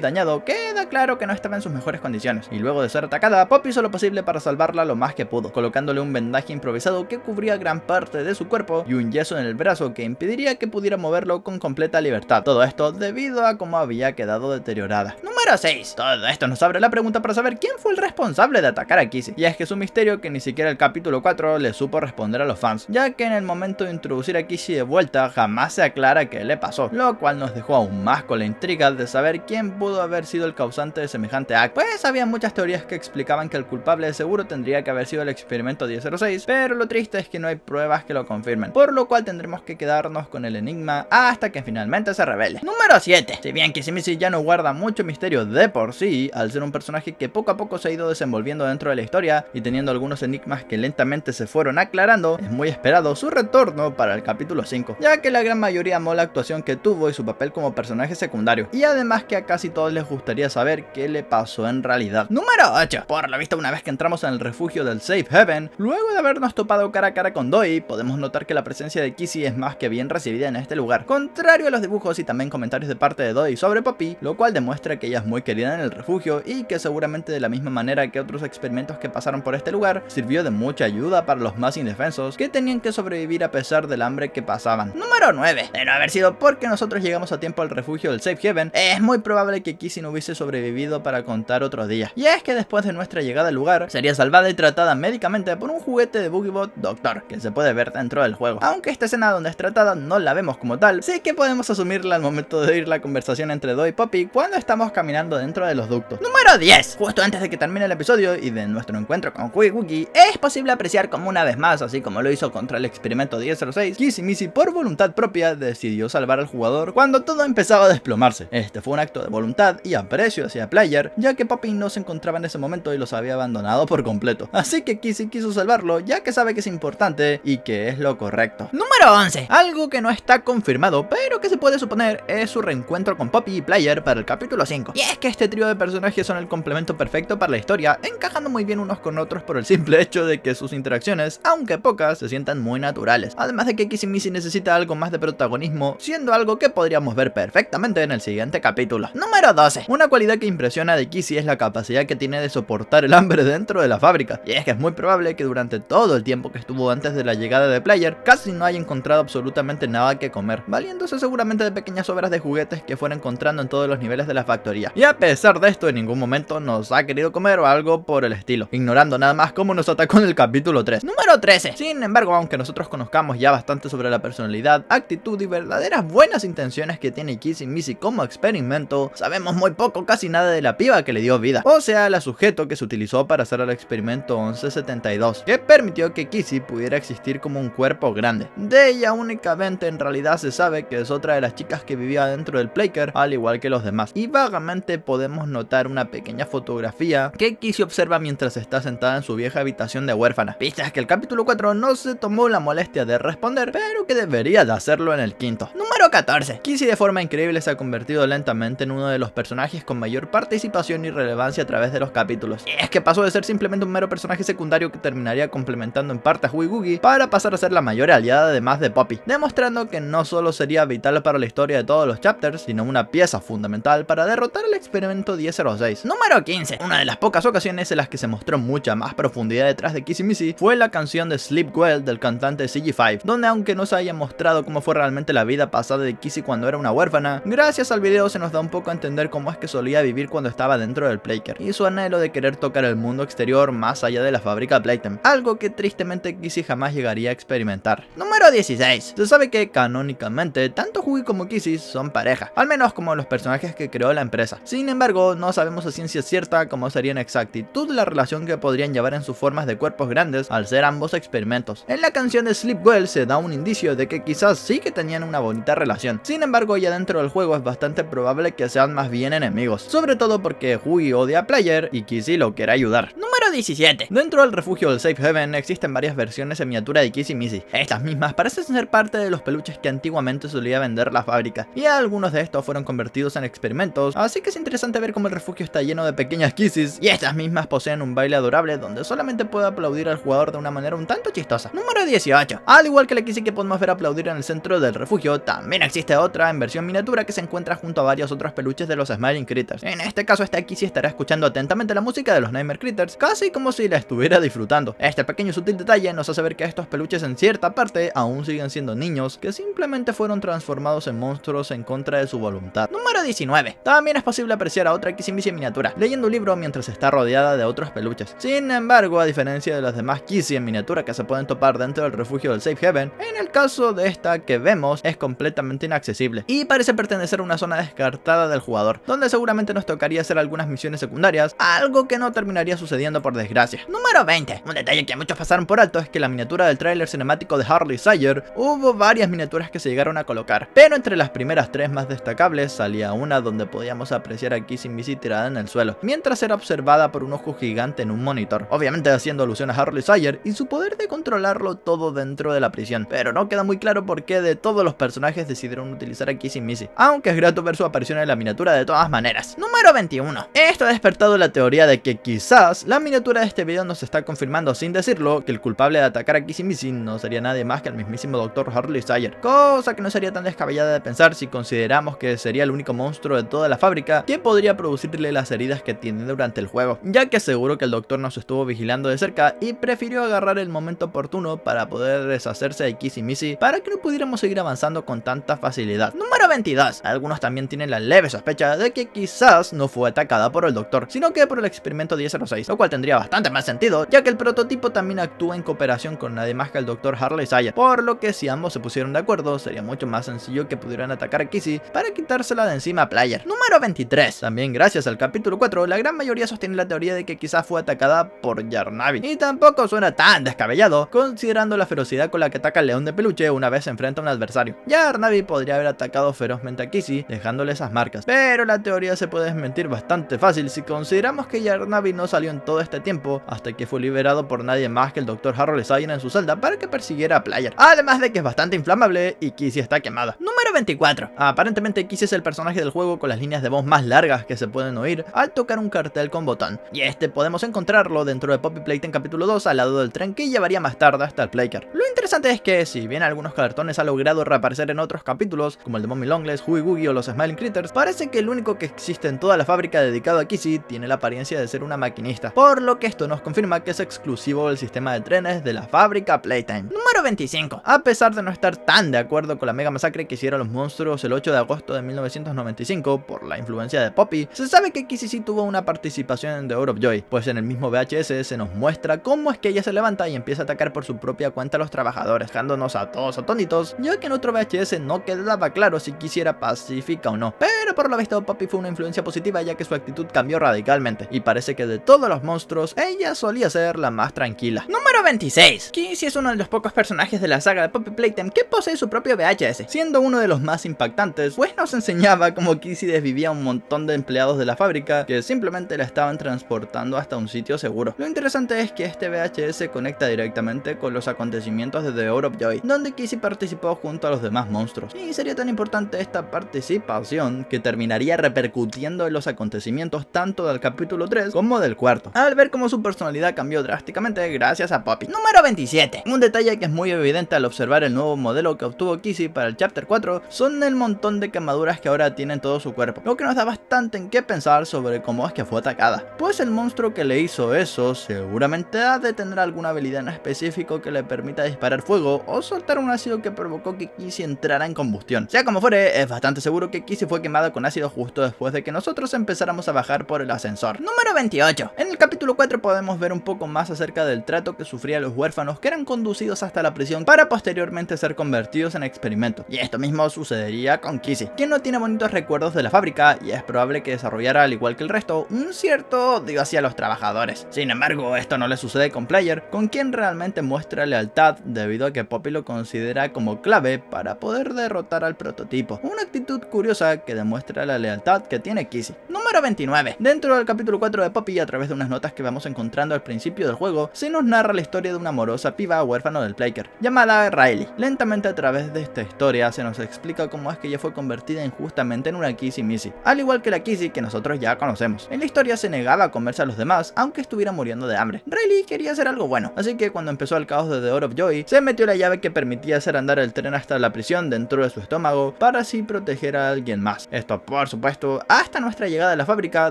dañado queda claro que no estaba en sus mejores condiciones, y luego de ser atacada Poppy hizo lo posible para salvarla lo más que pudo, colocándole un vendaje improvisado que cubría gran parte de su cuerpo y un yeso en el brazo que impediría que pudiera moverlo con completa libertad, todo esto debido a cómo había quedado deteriorada. Número 6. Todo esto nos abre la pregunta para saber quién fue el responsable de atacar a Kissy, y es que es un misterio que ni siquiera el capítulo 4 le supo responder a los fans, ya que en el momento de introducir a Kissy de vuelta jamás se aclara qué le pasó, lo cual nos dejó aún más con la intriga de saber quién pudo haber sido el causante de semejante acto, pues había muchas teorías que explicaban que el culpable de seguro tendría que haber sido el experimento 1006, pero lo triste es que no hay pruebas que lo confirmen, por lo cual tendremos que quedarnos con el enigma hasta que finalmente se revele. Número 7. Si bien Kissy ya no guarda mucho misterio de por sí, al ser un personaje que poco a poco se ha ido desenvolviendo dentro de la historia y teniendo algunos enigmas que lentamente se fueron aclarando, es muy esperado su retorno para el capítulo 5, ya que la gran mayoría amó la actuación que tuvo y su papel como personaje secundario, y además que a casi todos les gustaría saber qué le pasó en realidad. Número 8. Por lo visto, una vez que entramos en el refugio del Safe Haven, luego de habernos topado cara a cara con Doi, podemos notar que la presencia de Kissy es más que bien recibida en este lugar, contrario a los dibujos y también comentarios de parte de Doi sobre Poppy, lo cual demuestra que ella es muy querida en el refugio y que seguramente de la misma manera que otros experimentos que pasaron por este lugar, sirvió de mucha ayuda para los más indefensos que tenían que sobrevivir a pesar del hambre que pasaban. Número 9. De no haber sido porque nosotros llegamos a tiempo al refugio del Safe Haven, es muy probable que Kissy no hubiese sobrevivido para contar otro día, y es que después de nuestra llegada al lugar, sería salvada y tratada médicamente por un juguete de Boogiebot Doctor, que se puede ver dentro del juego, aunque esta escena donde es tratada no la vemos como tal, sí que podemos asumirla al momento de oír la conversación entre Doi y Poppy cuando estamos caminando dentro de los ductos. Número 10. Justo antes de que termine el episodio y de nuestro encuentro con Huey Wookie, es posible apreciar como una vez más, así como lo hizo contra el experimento 1006, Kissy por voluntad propia decidió salvar al jugador cuando todo empezaba a desplomarse. Este fue un acto de voluntad y aprecio hacia Player, ya que Poppy no se encontraba en ese momento y los había abandonado por completo, así que Kissy quiso salvarlo ya que sabe que es importante y que es lo correcto. Número 11. Algo que no está confirmado, pero que se puede suponer es su reencuentro con Poppy y Player para el capítulo 5, y es que este trío de personajes son el complemento perfecto para la historia, encajando muy bien unos con otros por el simple hecho de que sus interacciones, aunque pocas, se sientan muy naturales, además de que Kissy necesita algo más de protagonismo, siendo algo que podríamos ver perfectamente en el siguiente capítulo. Número 12. Una cualidad que impresiona de Kissy es la capacidad que tiene de soportar el hambre dentro de la fábrica, y es que es muy probable que durante todo el tiempo que estuvo antes de la llegada de Player, casi no haya encontrado absolutamente nada que comer, valiéndose seguramente de pequeñas obras de juguetes que fuera encontrando en todos los niveles de la factoría, y a pesar de esto en ningún momento nos ha querido comer o algo por el estilo, ignorando nada más cómo nos atacó en el capítulo 3. Número 13. Sin embargo, aunque nosotros conozcamos ya bastante sobre la personalidad, actitud y verdaderas buenas intenciones que tiene Kissy como experimento, sabemos muy poco, casi nada de la piba que le dio vida, o sea, la sujeto que se utilizó para hacer el experimento 1172, que permitió que Kissy pudiera existir como un cuerpo grande. De ella únicamente en realidad se sabe que es otra de las chicas que vivía dentro del Playker, al igual que los demás, y vagamente adelante podemos notar una pequeña fotografía que Kizzy observa mientras está sentada en su vieja habitación de huérfana. Pistas que el capítulo 4 no se tomó la molestia de responder, pero que debería de hacerlo en el quinto. Número 14. Kizzy de forma increíble se ha convertido lentamente en uno de los personajes con mayor participación y relevancia a través de los capítulos. Y es que pasó de ser simplemente un mero personaje secundario que terminaría complementando en parte a Huey Googie para pasar a ser la mayor aliada además de Poppy, demostrando que no solo sería vital para la historia de todos los chapters, sino una pieza fundamental para derrotar el experimento 1006. Número 15. Una de las pocas ocasiones en las que se mostró mucha más profundidad detrás de Kizzy Missy fue la canción de Sleep Well del cantante CG5, donde aunque no se haya mostrado cómo fue realmente la vida pasada de Kizzy cuando era una huérfana, gracias al video se nos da un poco a entender cómo es que solía vivir cuando estaba dentro del Playcare y su anhelo de querer tocar el mundo exterior más allá de la fábrica Playtime, algo que tristemente Kizzy jamás llegaría a experimentar. Número 16. Se sabe que canónicamente tanto Huey como Kizzy son pareja, al menos como los personajes que creó la empresa. Sin embargo, no sabemos a ciencia cierta cómo sería en exactitud la relación que podrían llevar en sus formas de cuerpos grandes al ser ambos experimentos. En la canción de Sleep Well se da un indicio de que quizás sí que tenían una bonita relación. Sin embargo, ya dentro del juego es bastante probable que sean más bien enemigos, sobre todo porque Huey odia a Player y Kizzy lo quiere ayudar. Número 17. Dentro del refugio del Safe Haven existen varias versiones en miniatura de Kizzy Missy. Estas mismas parecen ser parte de los peluches que antiguamente solía vender la fábrica, y algunos de estos fueron convertidos en experimentos, así que es interesante ver cómo el refugio está lleno de pequeñas Kizzys, y estas mismas poseen un baile adorable donde solamente puede aplaudir al jugador de una manera un tanto chistosa. Número 18. Al igual que la Kizzy que podemos ver aplaudir en el centro del refugio, también existe otra en versión miniatura que se encuentra junto a varios otros peluches de los Smiling Critters. En este caso esta Kizzy estará escuchando atentamente la música de los Nightmare Critters, casi como si la estuviera disfrutando. Este pequeño y sutil detalle nos hace ver que estos peluches en cierta parte aún siguen siendo niños que simplemente fueron transformados en monstruos en contra de su voluntad. Número 19. También es posible apreciar a otra Kizzy Missy en miniatura, leyendo un libro mientras está rodeada de otros peluches. Sin embargo, a diferencia de las demás Kizzy en miniatura que se pueden topar dentro del refugio del Safe Haven, en el caso de esta que vemos es completamente inaccesible y parece pertenecer a una zona descartada del jugador, donde seguramente nos tocaría hacer algunas misiones secundarias, algo que no terminaría sucediendo por desgracia. Número 20. Un detalle que muchos pasaron por alto es que la miniatura del tráiler cinemático de Harley Sire hubo varias miniaturas que se llegaron a colocar, pero entre las primeras tres más destacables salía una donde podíamos apreciar a Kizzy Missy tirada en el suelo, mientras era observada por un ojo gigante en un monitor, obviamente haciendo alusión a Harley Sire y su poder de controlarlo todo dentro de la prisión, pero no queda muy claro por qué de todos los personajes decidieron utilizar a Kizzy Missy, aunque es grato ver su aparición en la miniatura de todas maneras. Número 21. Esto ha despertado la teoría de que quizás la miniatura de este video nos está confirmando sin decirlo que el culpable de atacar a Kizzy Missy no sería nadie más que el mismísimo Dr. Harley Sire, cosa que no sería tan descabellada de pensar si consideramos que sería el único monstruo de toda la fábrica que podría producirle las heridas que tiene durante el juego, ya que seguro que el doctor nos estuvo vigilando de cerca y prefirió agarrar el momento oportuno para poder deshacerse de Kizzy Missy para que no pudiéramos seguir avanzando con tanta facilidad. Número 22. Algunos también tienen la leve sospecha de que quizás no fue atacada por el doctor, sino que por el experimento 1006, lo cual tendría bastante más sentido, ya que el prototipo también actúa en cooperación con nadie más que el Dr. Harley Sire, por lo que si ambos se pusieron de acuerdo, sería mucho más sencillo que pudieran atacar a Kizzy para quitársela de encima a Player. Número 23. También gracias al capítulo 4, la gran mayoría sostiene la teoría de que quizás fue atacada por Yarnavi, y tampoco suena tan descabellado, considerando la ferocidad con la que ataca el león de peluche una vez se enfrenta a un adversario. Yarnavi podría haber atacado ferozmente a Kizzy, dejándole esas marcas, pero la teoría se puede desmentir bastante fácil si consideramos que Yarnavi no salió en todo este tiempo hasta que fue liberado por nadie más que el Dr. Harley Sire en su celda para que persiguiera a Player, además de que es bastante inflamable y Kizzy está quemada. Número 24. Aparentemente Kizzy es el personaje del juego con las líneas de voz más largas que se pueden oír al tocar un cartel con botón, y este podemos encontrarlo dentro de Poppy Playtime capítulo 2 al lado del tren que llevaría más tarde hasta el Playcare. Lo interesante es que si bien algunos cartones han logrado reaparecer en otros capítulos como el de Mommy Longlegs, Huey Googie o los Smiling Critters, parece que el único que existe en toda la fábrica dedicado a Kizzy tiene la apariencia de ser una maquinista, por lo que esto nos confirma que es exclusivo del sistema de trenes de la fábrica Playtime. Número 25. A pesar de no estar tan de acuerdo con la mega masacre que hicieron los monstruos el 8 de agosto de 1995 por la influencia de Poppy, se sabe que Kizzy sí tuvo una participación en The Hour of Joy, pues en el mismo VHS se nos muestra cómo es que ella se levanta y empieza a atacar por su propia cuenta a los trabajadores, dejándonos a todos atónitos, ya que en otro VHS no quedaba claro si Kizzy era pacífica o no, pero por lo visto Poppy fue una influencia positiva ya que su actitud cambió radicalmente, y parece que de todos los monstruos, ella solía ser la más tranquila. Número 26. Kizzy es uno de los pocos personajes de la saga de Poppy Playtime que posee su propio VHS, siendo uno de los más impactantes, pues nos enseñaba cómo Kizzy desvivía un un montón de empleados de la fábrica que simplemente la estaban transportando hasta un sitio seguro. Lo interesante es que este VHS conecta directamente con los acontecimientos de The Hour of Joy, donde Kizzy participó junto a los demás monstruos. Y sería tan importante esta participación que terminaría repercutiendo en los acontecimientos tanto del capítulo 3 como del cuarto, al ver cómo su personalidad cambió drásticamente gracias a Poppy. Número 27. Un detalle que es muy evidente al observar el nuevo modelo que obtuvo Kizzy para el Chapter 4 son el montón de quemaduras que ahora tiene en todo su cuerpo, lo que nos da bastante en qué pensar sobre cómo es que fue atacada, pues el monstruo que le hizo eso seguramente ha de tener alguna habilidad en específico que le permita disparar fuego o soltar un ácido que provocó que Kizzy entrara en combustión. Sea como fuere, es bastante seguro que Kizzy fue quemada con ácido justo después de que nosotros empezáramos a bajar por el ascensor. Número 28. En el capítulo 4 podemos ver un poco más acerca del trato que sufrían los huérfanos que eran conducidos hasta la prisión para posteriormente ser convertidos en experimentos. Y esto mismo sucedería con Kizzy, quien no tiene bonitos recuerdos de la fábrica y es probable que desarrollara, al igual que el resto, un cierto odio hacia los trabajadores. Sin embargo, esto no le sucede con Player, con quien realmente muestra lealtad debido a que Poppy lo considera como clave para poder derrotar al prototipo. Una actitud curiosa que demuestra la lealtad que tiene Kizzy. Número 29. Dentro del capítulo 4 de Poppy, a través de unas notas que vamos encontrando al principio del juego, se nos narra la historia de una amorosa piba huérfano del Player, llamada Riley. Lentamente a través de esta historia se nos explica cómo es que ella fue convertida injustamente en una Kizzy Missy, al igual que la Kizzy que nosotros ya conocemos. En la historia se negaba a comerse a los demás, aunque estuviera muriendo de hambre. Riley quería hacer algo bueno, así que cuando empezó el caos de The Hour of Joy, se metió la llave que permitía hacer andar el tren hasta la prisión dentro de su estómago para así proteger a alguien más. Esto, por supuesto, hasta nuestra llegada a la fábrica,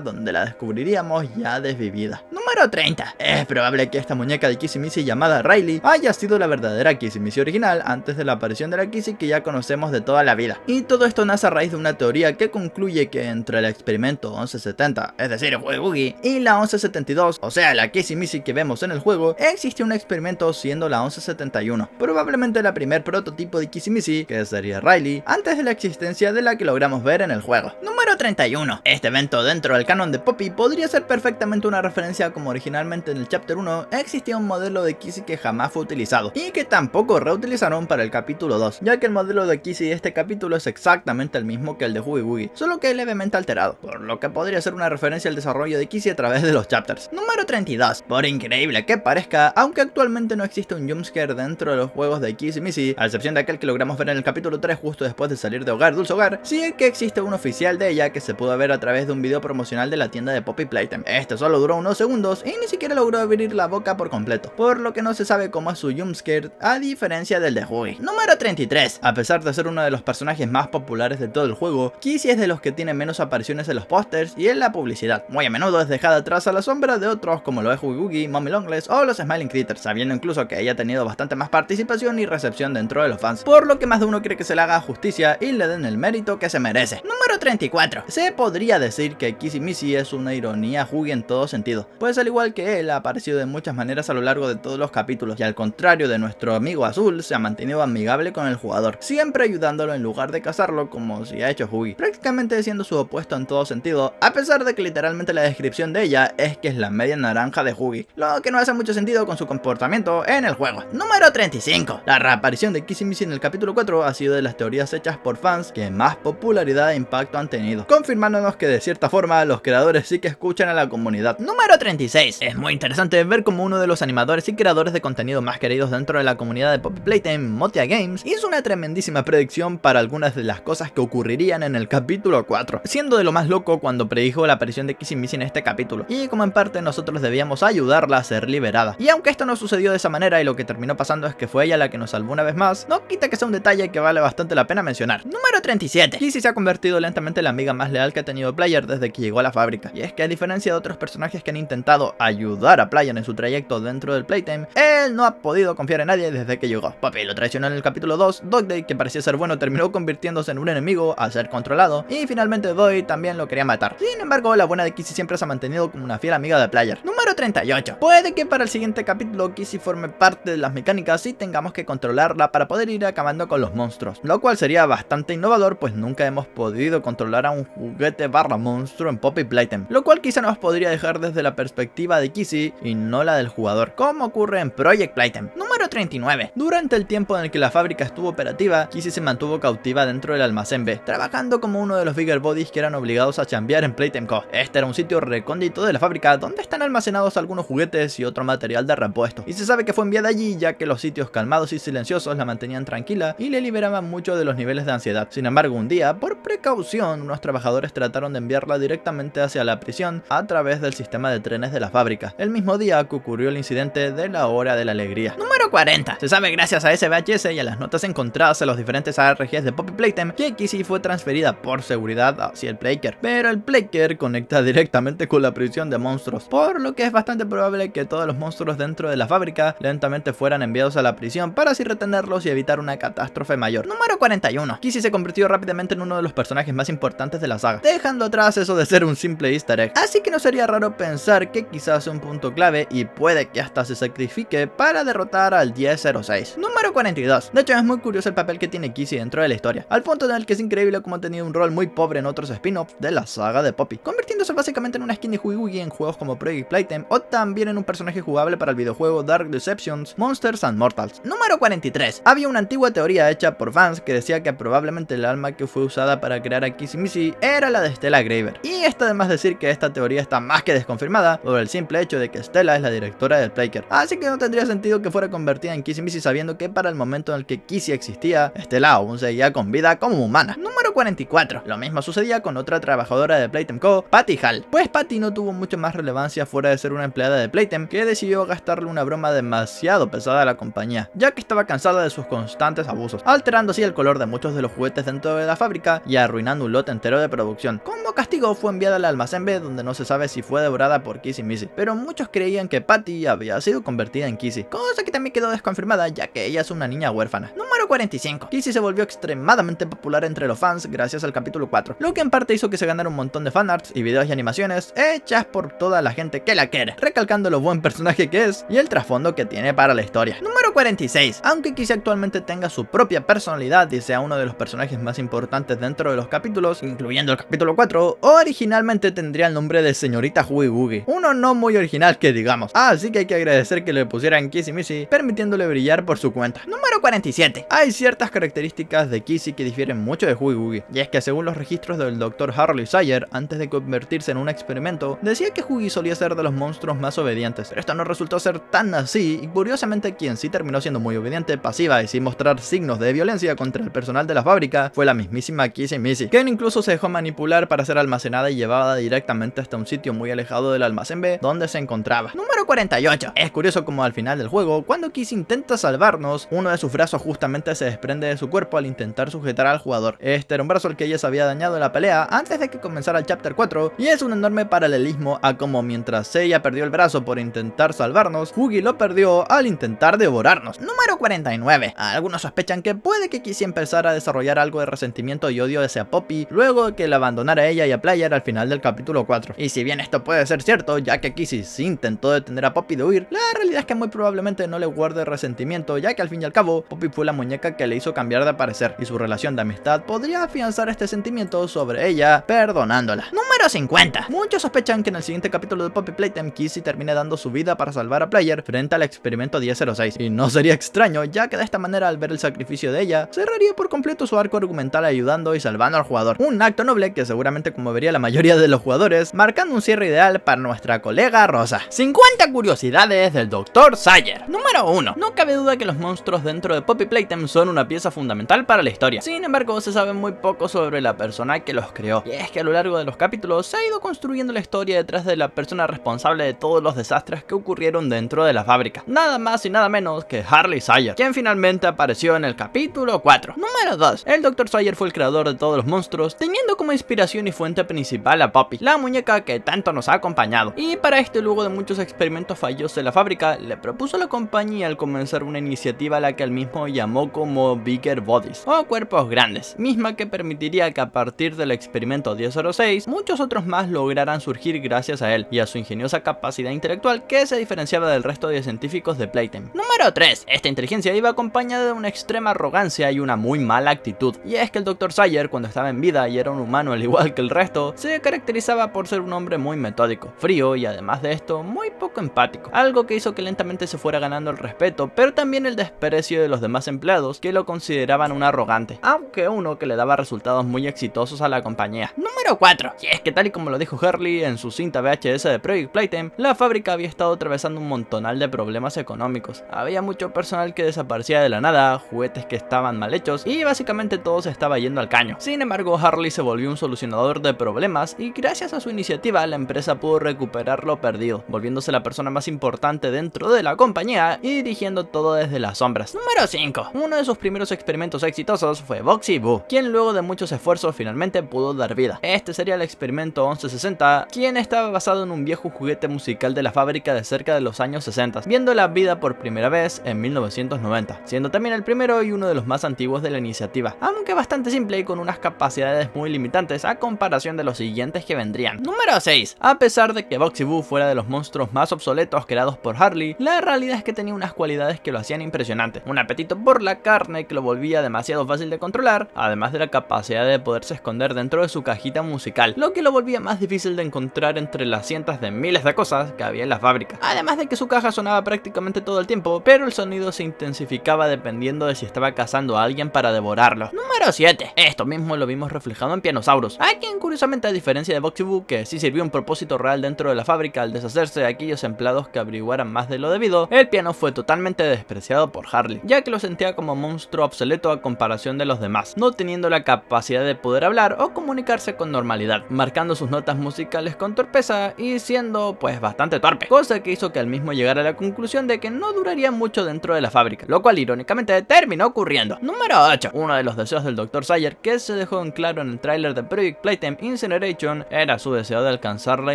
donde la descubriríamos ya desvivida. Número 30. Es probable que esta muñeca de Kizzy Missy llamada Riley haya sido la verdadera Kizzy Missy original antes de la aparición de la Kizzy que ya conocemos de toda la vida. Y todo esto nace a raíz de una teoría que concluye que entre el experimento 1170, es decir, el juego Woogie, y la 1172, o sea, la Kizzy Missy que vemos en el juego, existe un experimento siendo la 1171, probablemente la primer prototipo de Kizzy Missy, que sería Riley, antes de la existencia de la que logramos ver en el juego. Número 31. Este evento dentro del canon de Poppy podría ser perfectamente una referencia como originalmente en el Chapter 1 existía un modelo de Kizzy que jamás fue utilizado y que tampoco reutilizaron para el capítulo 2, ya que el modelo de Kizzy de este capítulo es exactamente el mismo que el de Woogie Woogie, solo que levemente alterado, por lo que podría ser una referencia al desarrollo de Kizzy a través de los chapters. Número 32. Por increíble que parezca, aunque actualmente no existe un jumpscare dentro de los juegos de Kizzy Missy, a excepción de aquel que logramos ver en el capítulo 3 justo después de salir de Hogar Dulce Hogar, sí que existe un oficial de ella que se pudo ver a través de un video promocional de la tienda de Poppy Playtime. Este solo duró unos segundos y ni siquiera logró abrir la boca por completo, por lo que no se sabe cómo es su jumpscare a diferencia del de Woogie. Número 33. A pesar de ser uno de los personajes más populares de todo el juego, Kizzy es de los que tiene menos apariciones en los pósters y en la publicidad. Muy a menudo es dejada atrás a la sombra de otros como lo es Woogie Woogie, Mommy Longless o los Smiling Critters, sabiendo incluso que ella ha tenido bastante más participación y recepción dentro de los fans, por lo que más de uno quiere que se le haga justicia y le den el mérito que se merece. Número 34. Se podría decir que Kizzy Missy es una ironía a Woogie en todo sentido, pues al igual que él ha aparecido de muchas maneras a lo largo de todos los capítulos y al contrario de nuestro amigo azul se ha mantenido amigable con el jugador, siempre ayudándolo en lugar de cazarlo como si ha hecho Woogie, prácticamente siendo su opuesto en todo sentido, a pesar de que literalmente la descripción de ella es que es la media naranja de Woogie, lo que no hace mucho sentido con su comportamiento en el juego. Número 35. La reaparición de Kizzy Missy en el capítulo 4 ha sido de las teorías hechas por fans que más popularidad e impacto han tenido, confirmándonos que de cierta forma los creadores sí que escuchan a la comunidad. Número 36. Es muy interesante ver cómo uno de los animadores y creadores de contenido más queridos dentro de la comunidad de Poppy Playtime, Motia Games, hizo una tremendísima predicción para algunas de las cosas que ocurrirían en el capítulo 4, siendo de lo más loco cuando predijo la aparición de Kizzy Missy en este capítulo, y como en parte nosotros debíamos ayudarla a ser liberada. Y aunque esto no sucedió de esa manera y lo que terminó pasando es que fue ella la que nos salvó una vez más, no quita que sea un detalle que vale bastante la pena mencionar. Número 37. Kizzy se ha convertido lentamente en la amiga más leal que ha tenido Player desde que llegó a la fábrica, y es que a diferencia de otros personajes que han intentado ayudar a Player en su trayecto dentro del Playtime, él no ha podido confiar en nadie desde que llegó. Poppy lo traicionó en el capítulo 2, Dog Day, que parecía ser bueno, terminó convirtiéndose en un enemigo a ser controlado, y finalmente Doy también lo quería matar. Sin embargo, la buena de Kizzy siempre se ha mantenido como una fiel amiga de Player. Número 38. Puede que para el siguiente capítulo Kizzy forme parte de las mecánicas y tengamos que controlarla para poder ir acabando con los monstruos, lo cual sería bastante innovador, pues nunca hemos podido controlar a un juguete barra monstruo en Poppy Playtime, lo cual quizá nos podría dejar desde la perspectiva de Kizzy y no la del jugador, como ocurre en Project Playtime. Número 39. Durante el tiempo en el que la fábrica estuvo operativa, Kizzy se mantuvo cautiva dentro del almacén B, trabajando como uno de los Bigger Bodies aprendiz que eran obligados a chambear en Playtime Co. Este era un sitio recóndito de la fábrica donde están almacenados algunos juguetes y otro material de repuesto, y se sabe que fue enviada allí ya que los sitios calmados y silenciosos la mantenían tranquila y le liberaban mucho de los niveles de ansiedad. Sin embargo, un día, por precaución, unos trabajadores trataron de enviarla directamente hacia la prisión a través del sistema de trenes de la fábrica, el mismo día que ocurrió el incidente de la hora de la alegría. Número 40. Se sabe gracias a ese VHS y a las notas encontradas en los diferentes ARGs de Poppy Playtime que Kizzy fue transferida por seguridad hacia el Playker, pero el Playker conecta directamente con la prisión de monstruos, por lo que es bastante probable que todos los monstruos dentro de la fábrica lentamente fueran enviados a la prisión para así retenerlos y evitar una catástrofe mayor. Número 41. Kizzy se convirtió rápidamente en uno de los personajes más importantes de la saga, dejando atrás eso de ser un simple easter egg, así que no sería raro pensar que quizás sea un punto clave y puede que hasta se sacrifique para derrotar al 1006. Número 42. De hecho, es muy curioso el papel que tiene Kizzy dentro de la historia, al punto en el que es increíble cómo ha tenido un rol muy pobre en otros spin-offs de la saga de Poppy, convirtiéndose básicamente en una skin de Oogie Boogie en juegos como Project Playtime o también en un personaje jugable para el videojuego Dark Deceptions, Monsters and Mortals. Número 43. Había una antigua teoría hecha por fans que decía que probablemente el alma que fue usada para crear a Kizzy Missy era la de Stella Graver, y está de más decir que esta teoría está más que desconfirmada por el simple hecho de que Stella es la directora del Playker, así que no tendría sentido que fuera convertida en Kizzy Missy sabiendo que para el momento en el que Kizzy existía, Stella aún seguía con vida como humana. Número 44. Lo mismo sucedía con otra trabajadora de Playtime Co., Patty Hall, pues Patty no tuvo mucho más relevancia fuera de ser una empleada de Playtime que decidió gastarle una broma demasiado pesada a la compañía, ya que estaba cansada de sus constantes abusos, alterando así el color de muchos de los juguetes dentro de la fábrica y arruinando un lote entero de producción. Como castigo fue enviada al almacén B, donde no se sabe si fue devorada por Kizzy Missy, pero muchos creían que Patty había sido convertida en Kizzy, cosa que también quedó desconfirmada ya que ella es una niña huérfana. Número 45. Kizzy se volvió extremadamente popular entre los fans gracias al capítulo 4, lo que en parte hizo que se ganara un montón de fanarts y videos y animaciones hechas por toda la gente que la quiere, recalcando lo buen personaje que es y el trasfondo que tiene para la historia. Número 46. Aunque Kizzy actualmente tenga su propia personalidad y sea uno de los personajes más importantes dentro de los capítulos, incluyendo el capítulo 4, originalmente tendría el nombre de señorita Oogie Boogie, uno no muy original que digamos, así que hay que agradecer que le pusieran Kizzy Missy, permitiéndole brillar por su cuenta. Número 47. Hay ciertas características de Kizzy que difieren mucho de Oogie Boogie, y es que según los registros del Dr. Harley Sayer, antes de convertirse en un experimento, decía que Oogie solía ser de los monstruos más obedientes, pero esto no resultó ser tan así, y curiosamente quien sí terminó siendo muy obediente, pasiva y sin mostrar signos de violencia contra el personal de la fábrica fue la mismísima Kizzy Missy, quien incluso se dejó manipular para ser almacenada y llevada directamente hasta un sitio muy alejado del almacén B donde se encontraba. Número 48. Es curioso como al final del juego, cuando Kizzy intenta salvarnos, uno de sus brazos justamente se desprende de su cuerpo al intentar sujetar al jugador. Este era un brazo al que ella se había dañado en la pelea antes de que comenzara el Chapter 4, y es un enorme paralelismo a como mientras ella perdió el brazo por intentar salvarnos, Oogie lo perdió al intentar devorarnos. Número 49. Algunos sospechan que puede que Kizzy empezara a desarrollar algo de resentimiento y odio hacia Poppy luego de que la abandonara ella y a Player al final del capítulo 4. Y si bien esto puede ser cierto, ya que Kizzy sí intentó detener a Poppy de huir, la realidad es que muy probablemente no le guarde resentimiento, ya que al fin y al cabo Poppy fue la muñeca que le hizo cambiar de parecer, y su relación de amistad podría afianzar este sentimiento sobre ella, perdonándola. Número 50. Muchos sospechan que en el siguiente capítulo de Poppy Playtime Kizzy termine dando su vida para salvar a Player frente al experimento 1006, y no sería extraño, ya que de esta manera al ver el sacrificio de ella, cerraría por completo su arco argumental ayudando y salvando al jugador, un acto noble que seguramente conmovería a la mayoría de los jugadores, marcando un cierre ideal para nuestra colega Rosa. 50 curiosidades del Dr. Sayer. Número 1. No cabe duda que los monstruos dentro de Poppy Playtime son una pieza fundamental para la historia. Sin embargo, se sabe muy poco sobre la persona que los creó, y es que a lo largo de los capítulos se ha ido construyendo la historia detrás de la persona responsable de todos los desastres que ocurrieron dentro de la fábrica, nada más y nada menos que Harley Sayer, quien finalmente apareció en el capítulo 4. Número 2. El Dr. Sayer fue el creador de todos los monstruos, teniendo como inspiración y fuente principal a Poppy, la muñeca que tanto nos ha acompañado, y para esto, luego de muchos experimentos fallidos de la fábrica, le propuso a la compañía al comenzar una iniciativa a la que él mismo llamó como Bigger Bodies, o cuerpos grandes, misma que permitiría que a partir del experimento 1006 muchos otros más lograran surgir gracias a él y a su ingeniosa capacidad intelectual que se diferenciaba del resto de científicos de Playtime. Número 3. Esta inteligencia iba acompañada de una extrema arrogancia y una muy mala actitud, y es que el Dr. Sayer, cuando estaba en vida y era un humano al igual que el resto, se caracterizaba por ser un hombre muy metódico, frío y además de esto muy poco empático, algo que hizo que lentamente se fuera ganando el respeto, pero también el desprecio de los demás empleados que lo consideraban un arrogante, aunque uno que le daba resultados muy exitosos a la compañía. Número 4. Y es que tal y como lo dijo Harley en su cinta VHS de Project Playtime, la fábrica había estado atravesando un montonal de problemas económicos. Había mucho personal que desaparecía de la nada, juguetes que estaban mal hechos y básicamente todo se estaba yendo al caño. Sin embargo, Harley se volvió un solucionador de problemas y gracias a su iniciativa la empresa pudo recuperar lo perdido, volviéndose la persona más importante dentro de la compañía y dirigiendo todo desde las sombras. Número 5. Uno de sus primeros experimentos exitosos fue Boxy Boo, quien luego de muchos esfuerzos finalmente pudo dar vida. Este sería el experimento 1160, quien estaba basado en un viejo juguete musical de la fábrica de cerca de los años 60, viendo la vida por primera vez en 1990, siendo también el primero y uno de los más antiguos de la iniciativa, aunque bastante simple y con unas capacidades muy limitantes a comparación de los siguientes que vendrían. Número 6. A pesar de que Boxy Boo fuera de los monstruos más obsoletos creados por Harley, la realidad es que tenía unas cualidades que lo hacían impresionante, un apetito por la carne que lo volvía demasiado fácil de controlar, además de la capacidad de poderse esconder dentro de su cajita musical, lo que lo volvía más difícil de encontrar entre las cientos de miles de cosas que había en la fábrica. Además de que su caja sonaba prácticamente todo el tiempo, pero el sonido se intensificaba dependiendo de si estaba cazando a alguien para devorarlo. Número 7. Esto mismo lo vimos reflejado en Pianosaurus, a quien curiosamente, a diferencia de Boxy Boo, que sí sirvió un propósito real dentro de la fábrica al deshacerse de aquellos empleados que averiguaran más de lo debido, el piano fue totalmente despreciado por Harley, ya que lo sentía como monstruo obsoleto a comparación de los demás, no teniendo la capacidad de poder hablar o comunicarse con normalidad, marcando sus notas musicales con torpeza y siendo pues bastante torpe, cosa que hizo que él mismo llegara a la conclusión de que no duraría mucho dentro de la fábrica, lo cual irónicamente terminó ocurriendo. Número 8. Uno de los deseos del Dr. Sawyer que se dejó en claro en el tráiler de Project Playtime Incineration era su deseo de alcanzar la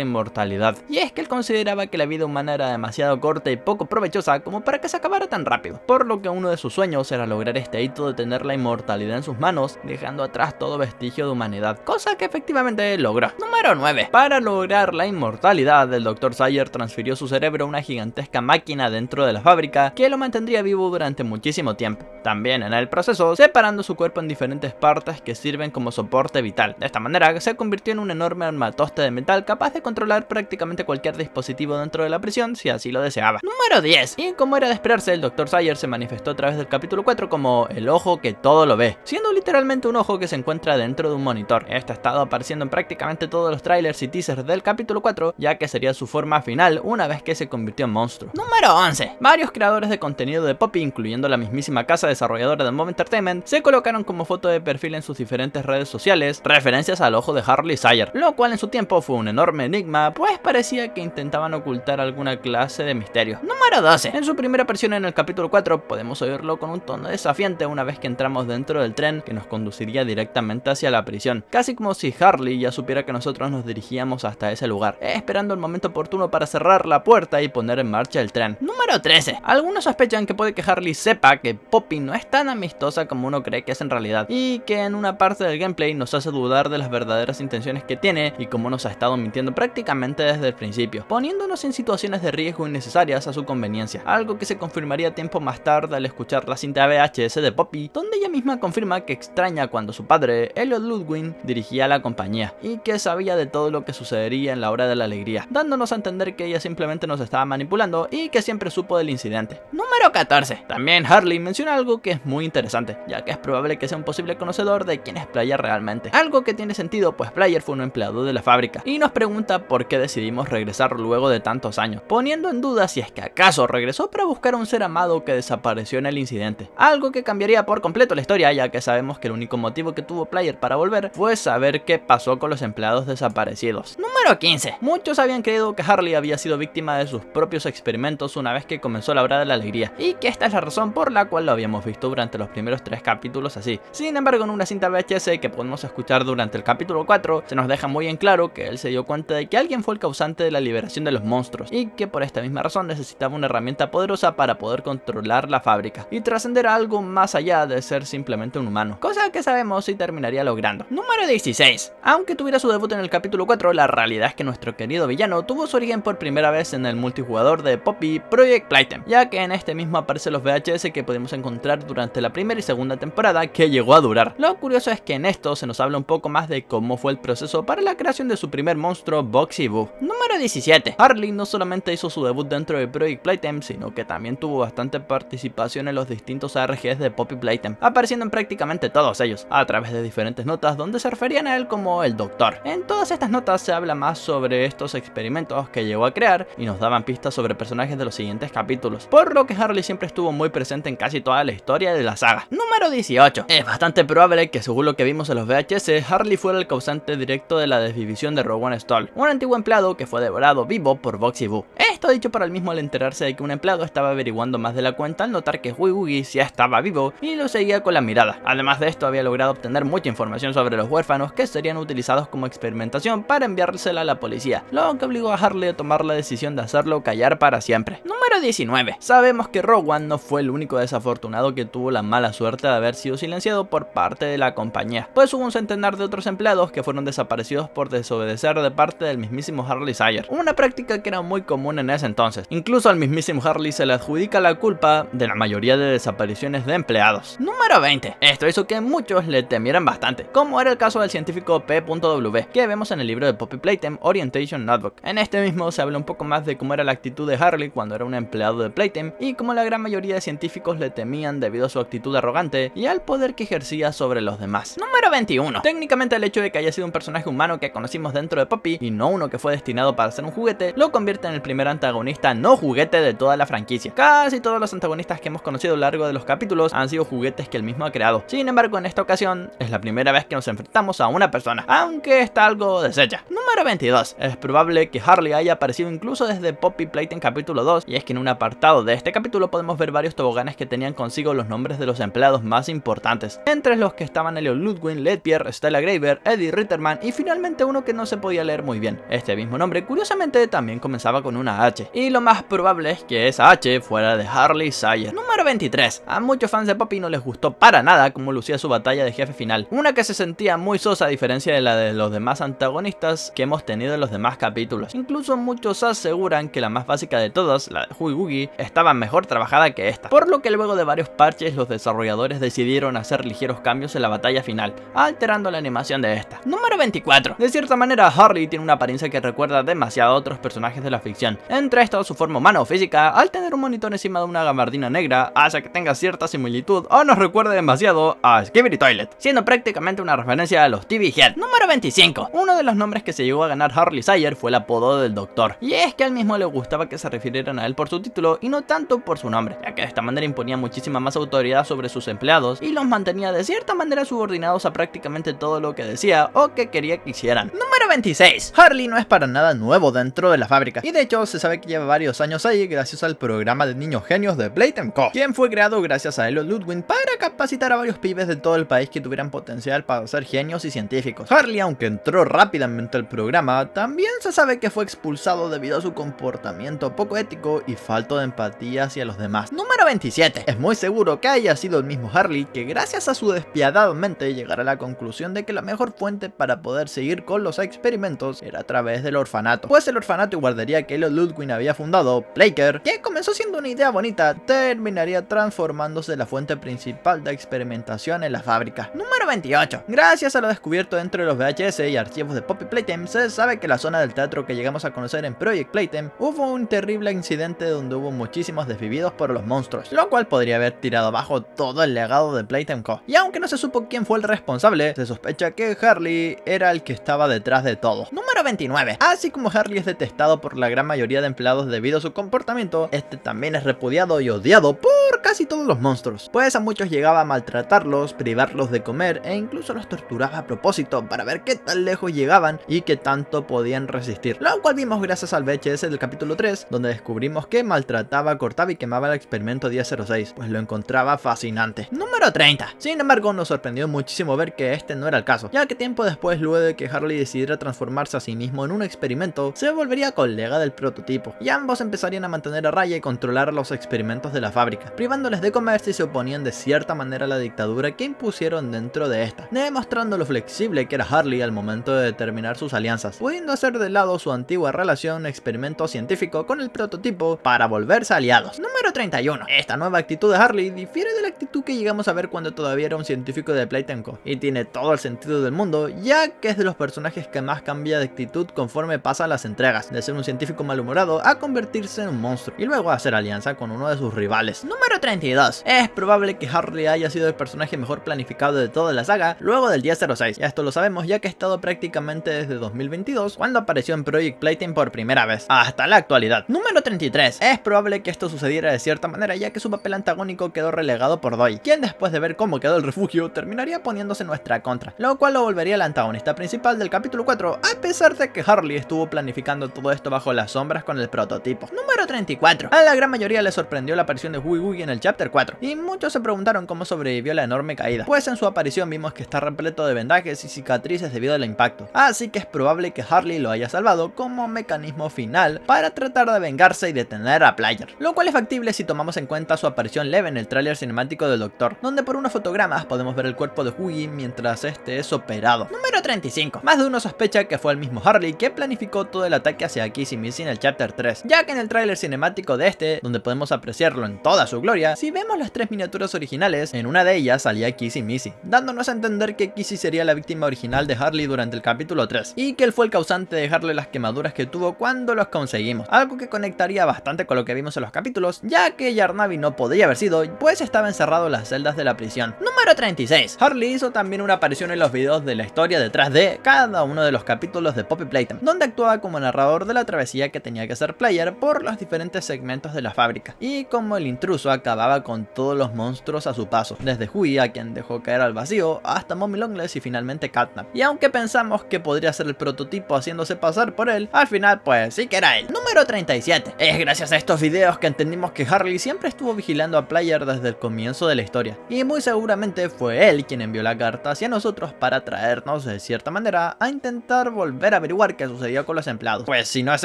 inmortalidad, y es que él consideraba que la vida humana era demasiado corta y poco provechosa como para que se acabara tan rápido, por lo que uno de sus sueños era lograr este hito de tener la inmortalidad en sus manos, dejando atrás todo vestigio de humanidad, cosa que efectivamente logró. Número 9. Para lograr la inmortalidad, el Dr. Sawyer transfirió su cerebro a una gigantesca máquina dentro de la fábrica que lo mantendría vivo durante muchísimo tiempo, también en el proceso separando su cuerpo en diferentes partes que sirven como soporte vital. De esta manera se convirtió en un enorme armatoste de metal capaz de controlar prácticamente cualquier dispositivo dentro de la prisión si así lo deseaba. Número 10. Y como era de esperarse, el Dr. Sawyer se manifestó a través del capítulo 4 como el ojo que todo lo ve, siendo literalmente un ojo que se encuentra dentro de un monitor. Este ha estado apareciendo en prácticamente todos los trailers y teasers del capítulo 4, ya que sería su forma final una vez que se convirtió en monstruo. Número 11. Varios creadores de contenido de Poppy, incluyendo la mismísima casa desarrolladora de Mob Entertainment, se colocaron como foto de perfil en sus diferentes redes sociales referencias al ojo de Harley Sawyer, lo cual en su tiempo fue un enorme enigma, pues parecía que intentaban ocultar alguna clase de misterio. Número 12. En su primera aparición en el capítulo 4 podemos oírlo con un tono desafiante una vez que entramos dentro del tren que nos conduciría directamente hacia la prisión, casi como si Harley ya supiera que nosotros nos dirigíamos hasta ese lugar, esperando el momento oportuno para cerrar la puerta y poner en marcha el tren. Número 13. Algunos sospechan que puede que Harley sepa que Poppy no es tan amistosa como uno cree que es en realidad, y que en una parte del gameplay nos hace dudar de las verdaderas intenciones que tiene y cómo nos ha estado mintiendo prácticamente desde el principio, poniéndonos en situaciones de riesgo innecesarias a su conveniencia, algo que se confirmaría tiempo más tarde al escuchar la cinta VHS de Poppy, donde ella misma confirma que extraña cuando su padre, Elliot Ludwig, dirigía la compañía y que sabía de todo lo que sucedería en la hora de la alegría, dándonos a entender que ella simplemente nos estaba manipulando y que siempre supo del incidente. Número 14. También Harley menciona algo que es muy interesante, ya que es probable que sea un posible conocedor de quién es Player realmente, algo que tiene sentido pues Player fue un empleado de la fábrica, y nos pregunta por qué decidimos regresar luego de tantos años, poniendo en duda si es que acaso regresó para buscar a un ser amado que desapareció en el incidente, algo que cambiaría por completo la historia, ya que sabemos que el único motivo que tuvo Player para volver fue saber qué pasó con los empleados desaparecidos. Número 15. Muchos habían creído que Harley había sido víctima de sus propios experimentos una vez que comenzó la hora de la alegría, y que esta es la razón por la cual lo habíamos visto durante los primeros 3 capítulos así. Sin embargo, en una cinta VHS que podemos escuchar durante el capítulo 4, se nos deja muy en claro que él se dio cuenta de que alguien fue el causante de la liberación de los monstruos, y que por esta misma razón necesitaba una herramienta poderosa para poder controlar la fábrica y trascender a algo más allá de ser simplemente un humano, cosa que sabemos si terminaría logrando. Número 16. Aunque tuviera su debut en el capítulo 4, la realidad es que nuestro querido villano tuvo su origen por primera vez en el multijugador de Poppy Project Playtime, ya que en este mismo aparecen los VHS que podemos encontrar durante la primera y segunda temporada, que llegó a durar. Lo curioso es que en esto se nos habla un poco más de cómo fue el proceso para la creación de su primer monstruo, Boxy Boo. Número 17. Harley no solamente hizo su debut dentro de Project Playtime, sino que también tuvo bastante participación en los distintos ARGs de Poppy Playtime, apareciendo en prácticamente prácticamente todos ellos, a través de diferentes notas donde se referían a él como el Doctor. En todas estas notas se habla más sobre estos experimentos que llegó a crear y nos daban pistas sobre personajes de los siguientes capítulos, por lo que Harley siempre estuvo muy presente en casi toda la historia de la saga. Número 18. Es bastante probable que, según lo que vimos en los VHS, Harley fuera el causante directo de la desvivisión de Rowan Stoll, un antiguo empleado que fue devorado vivo por Boxy Boo. Esto dicho para el mismo al enterarse de que un empleado estaba averiguando más de la cuenta al notar que Huey Woogie ya estaba vivo y lo seguía con la mirada. Además de esto, había logrado obtener mucha información sobre los huérfanos que serían utilizados como experimentación para enviársela a la policía, lo que obligó a Harley a tomar la decisión de hacerlo callar para siempre. Número 19. Sabemos que Rowan no fue el único desafortunado que tuvo la mala suerte de haber sido silenciado por parte de la compañía, pues hubo un centenar de otros empleados que fueron desaparecidos por desobedecer de parte del mismísimo Harley Sawyer, una práctica que era muy común en ese entonces. Incluso al mismísimo Harley se le adjudica la culpa de la mayoría de desapariciones de empleados. Número 20. Esto hizo que muchos le temieran bastante, como era el caso del científico P.W, que vemos en el libro de Poppy Playtime Orientation Notebook. En este mismo se habla un poco más de cómo era la actitud de Harley cuando era un empleado de Playtime y cómo la gran mayoría de científicos le temían debido a su actitud arrogante y al poder que ejercía sobre los demás. Número 21. Técnicamente el hecho de que haya sido un personaje humano que conocimos dentro de Poppy y no uno que fue destinado para ser un juguete, lo convierte en el primer antagonista no juguete de toda la franquicia. Casi todos los antagonistas que hemos conocido a lo largo de los capítulos han sido juguetes que él mismo ha creado. Sin embargo, en esta ocasión es la primera vez que nos enfrentamos a una persona, aunque está algo deshecha. Número 22. Es probable que Harley haya aparecido incluso desde Poppy Playtime capítulo 2, y es que en un apartado de este capítulo podemos ver varios toboganes que tenían consigo los nombres de los empleados más importantes, entre los que estaban Elliot Ludwig, Letpier, Stella Graver, Eddie Ritterman y finalmente uno que no se podía leer muy bien. Este mismo nombre curiosamente también comenzaba con una H, y lo más probable es que esa H fuera de Harley Sawyer. Número 23. A muchos fans de Poppy no les gustó para nada cómo lucía su batalla de jefe final, una que se sentía muy sosa a diferencia de la de los demás antagonistas que hemos tenido en los demás capítulos. Incluso muchos aseguran que la más básica de todas, la de Huey Woogie, estaba mejor trabajada que esta, por lo que luego de varios parches los desarrolladores decidieron hacer ligeros cambios en la batalla final, alterando la animación de esta. Número 24. De cierta manera, Harley tiene una apariencia que recuerda demasiado a otros personajes de la ficción. Entre estos, su forma humana o física, al tener un monitor encima de una gabardina negra, hace que tenga cierta similitud o nos recuerde demasiado a Skibidi Toilet, siendo prácticamente una referencia a los TV Head. Número 25. Uno de los nombres que se llegó a ganar Harley Sawyer fue el apodo del Doctor, y es que al mismo le gustaba que se refirieran a él por su título y no tanto por su nombre, ya que de esta manera imponía muchísima más autoridad sobre sus empleados y los mantenía de cierta manera subordinados a prácticamente todo lo que decía o que quería que hicieran. Número 26. Harley no es para nada nuevo dentro de la fábrica, y de hecho se sabe que lleva varios años ahí gracias al programa de niños genios de Playtime Co., quien fue creado gracias a Elliot Ludwig para capacitar a varios pibes de todo el país que tuvieran potencial para ser genios y científicos. Harley, aunque entró rápidamente al programa, también se sabe que fue expulsado debido a su comportamiento poco ético y falto de empatía hacia los demás. Número 27. Es muy seguro que haya sido el mismo Harley que, gracias a su despiadada mente, llegara a la conclusión de que la mejor fuente para poder seguir con los experimentos era a través del orfanato, pues el orfanato y guardería que Elliot Ludwig había fundado, Playker, que comenzó siendo una idea bonita, terminaría transformándose en la fuente principal de experimentación en la fábrica. Número 28. Gracias a lo descubierto dentro de los VHS y archivos de Poppy Playtime, se sabe que la zona del teatro que llegamos a conocer en Project Playtime hubo un terrible incidente donde hubo muchísimos desvividos por los monstruos, lo cual podría haber tirado abajo todo el legado de Playtime Co. Y aunque no se supo quién fue el responsable, se sospecha que Harley era el que estaba detrás de todo. Número 29. Así como Harley es detestado por la gran mayoría de empleados debido a su comportamiento, este también es repudiado y odiado por casi todos los monstruos, pues a muchos llegaba a maltratarlos, privarlos de comer e incluso los torturaba a propósito para ver qué tan lejos llegaban y qué tanto podían resistir, lo cual vimos gracias al VHS del capítulo 3, donde descubrimos que maltrataba, cortaba y quemaba el experimento 1006, pues lo encontraba fascinante. Número 30. Sin embargo, nos sorprendió muchísimo ver que este no era el caso, ya que tiempo después, luego de que Harley decidiera transformarse a sí mismo en un experimento, se volvería colega del prototipo, y ambos empezarían a mantener a raya y controlar los experimentos de la fábrica, privándoles de comer si se oponían de cierta manera a la dictadura que impusieron dentro de esta, demostrando lo flexible que era Harley al momento de determinar sus alianzas, pudiendo hacer de lado su antigua relación experimento científico con el prototipo para volverse aliados. Número 31. Esta nueva actitud de Harley difiere de la actitud que llegamos a ver cuando todavía era un científico de Playtime Co., y tiene todo el sentido del mundo, ya que es de los personajes que más cambia de actitud conforme pasan las entregas, de ser un científico malhumorado a convertirse en un monstruo y luego hacer alianza con uno de sus rivales. Número 32. Es probable que Harley haya sido el personaje y mejor planificado de toda la saga luego del 1006. Y esto lo sabemos ya que ha estado prácticamente desde 2022 cuando apareció en Project Playtime por primera vez, hasta la actualidad. Número 33. Es probable que esto sucediera de cierta manera ya que su papel antagónico quedó relegado por Doi, quien después de ver cómo quedó el refugio terminaría poniéndose en nuestra contra, lo cual lo volvería el antagonista principal del capítulo 4, a pesar de que Harley estuvo planificando todo esto bajo las sombras con el prototipo. Número 34. A la gran mayoría le sorprendió la aparición de Woogie Woogie en el Chapter 4, y muchos se preguntaron cómo sobrevivió a la enorme caída, pues en su aparición vimos que está repleto de vendajes y cicatrices debido al impacto, así que es probable que Harley lo haya salvado como mecanismo final para tratar de vengarse y detener a Player, lo cual es factible si tomamos en cuenta su aparición leve en el tráiler cinemático del Doctor, donde por unos fotogramas podemos ver el cuerpo de Woogie mientras este es operado. Número 35. Más de uno sospecha que fue el mismo Harley que planificó todo el ataque hacia Kissy Missy en el Chapter 3, ya que en el tráiler cinemático de este, donde podemos apreciarlo en toda su gloria, si vemos las 3 miniaturas originales, en una de ellas salía Kissy Missy, dándonos a entender que Kissy sería la víctima original de Harley durante el capítulo 3, y que él fue el causante de dejarle las quemaduras que tuvo cuando los conseguimos, algo que conectaría bastante con lo que vimos en los capítulos, ya que Yarnavi no podría haber sido, pues estaba encerrado en las celdas de la prisión. Número 36. Harley hizo también una aparición en los videos de la historia detrás de cada uno de los capítulos de Poppy Playtime, donde actuaba como narrador de la travesía que tenía que hacer Player por los diferentes segmentos de la fábrica, y como el intruso acababa con todos los monstruos a su paso, desde Hui, a quien dejó caer al vacío, hasta Mommy Longless y finalmente Catnap. Y aunque pensamos que podría ser el prototipo haciéndose pasar por él, al final pues sí que era él. Número 37. Es gracias a estos videos que entendimos que Harley siempre estuvo vigilando a Player desde el comienzo de la historia, y muy seguramente fue él quien envió la carta hacia nosotros para traernos de cierta manera a intentar volver a averiguar qué sucedió con los empleados, pues si no es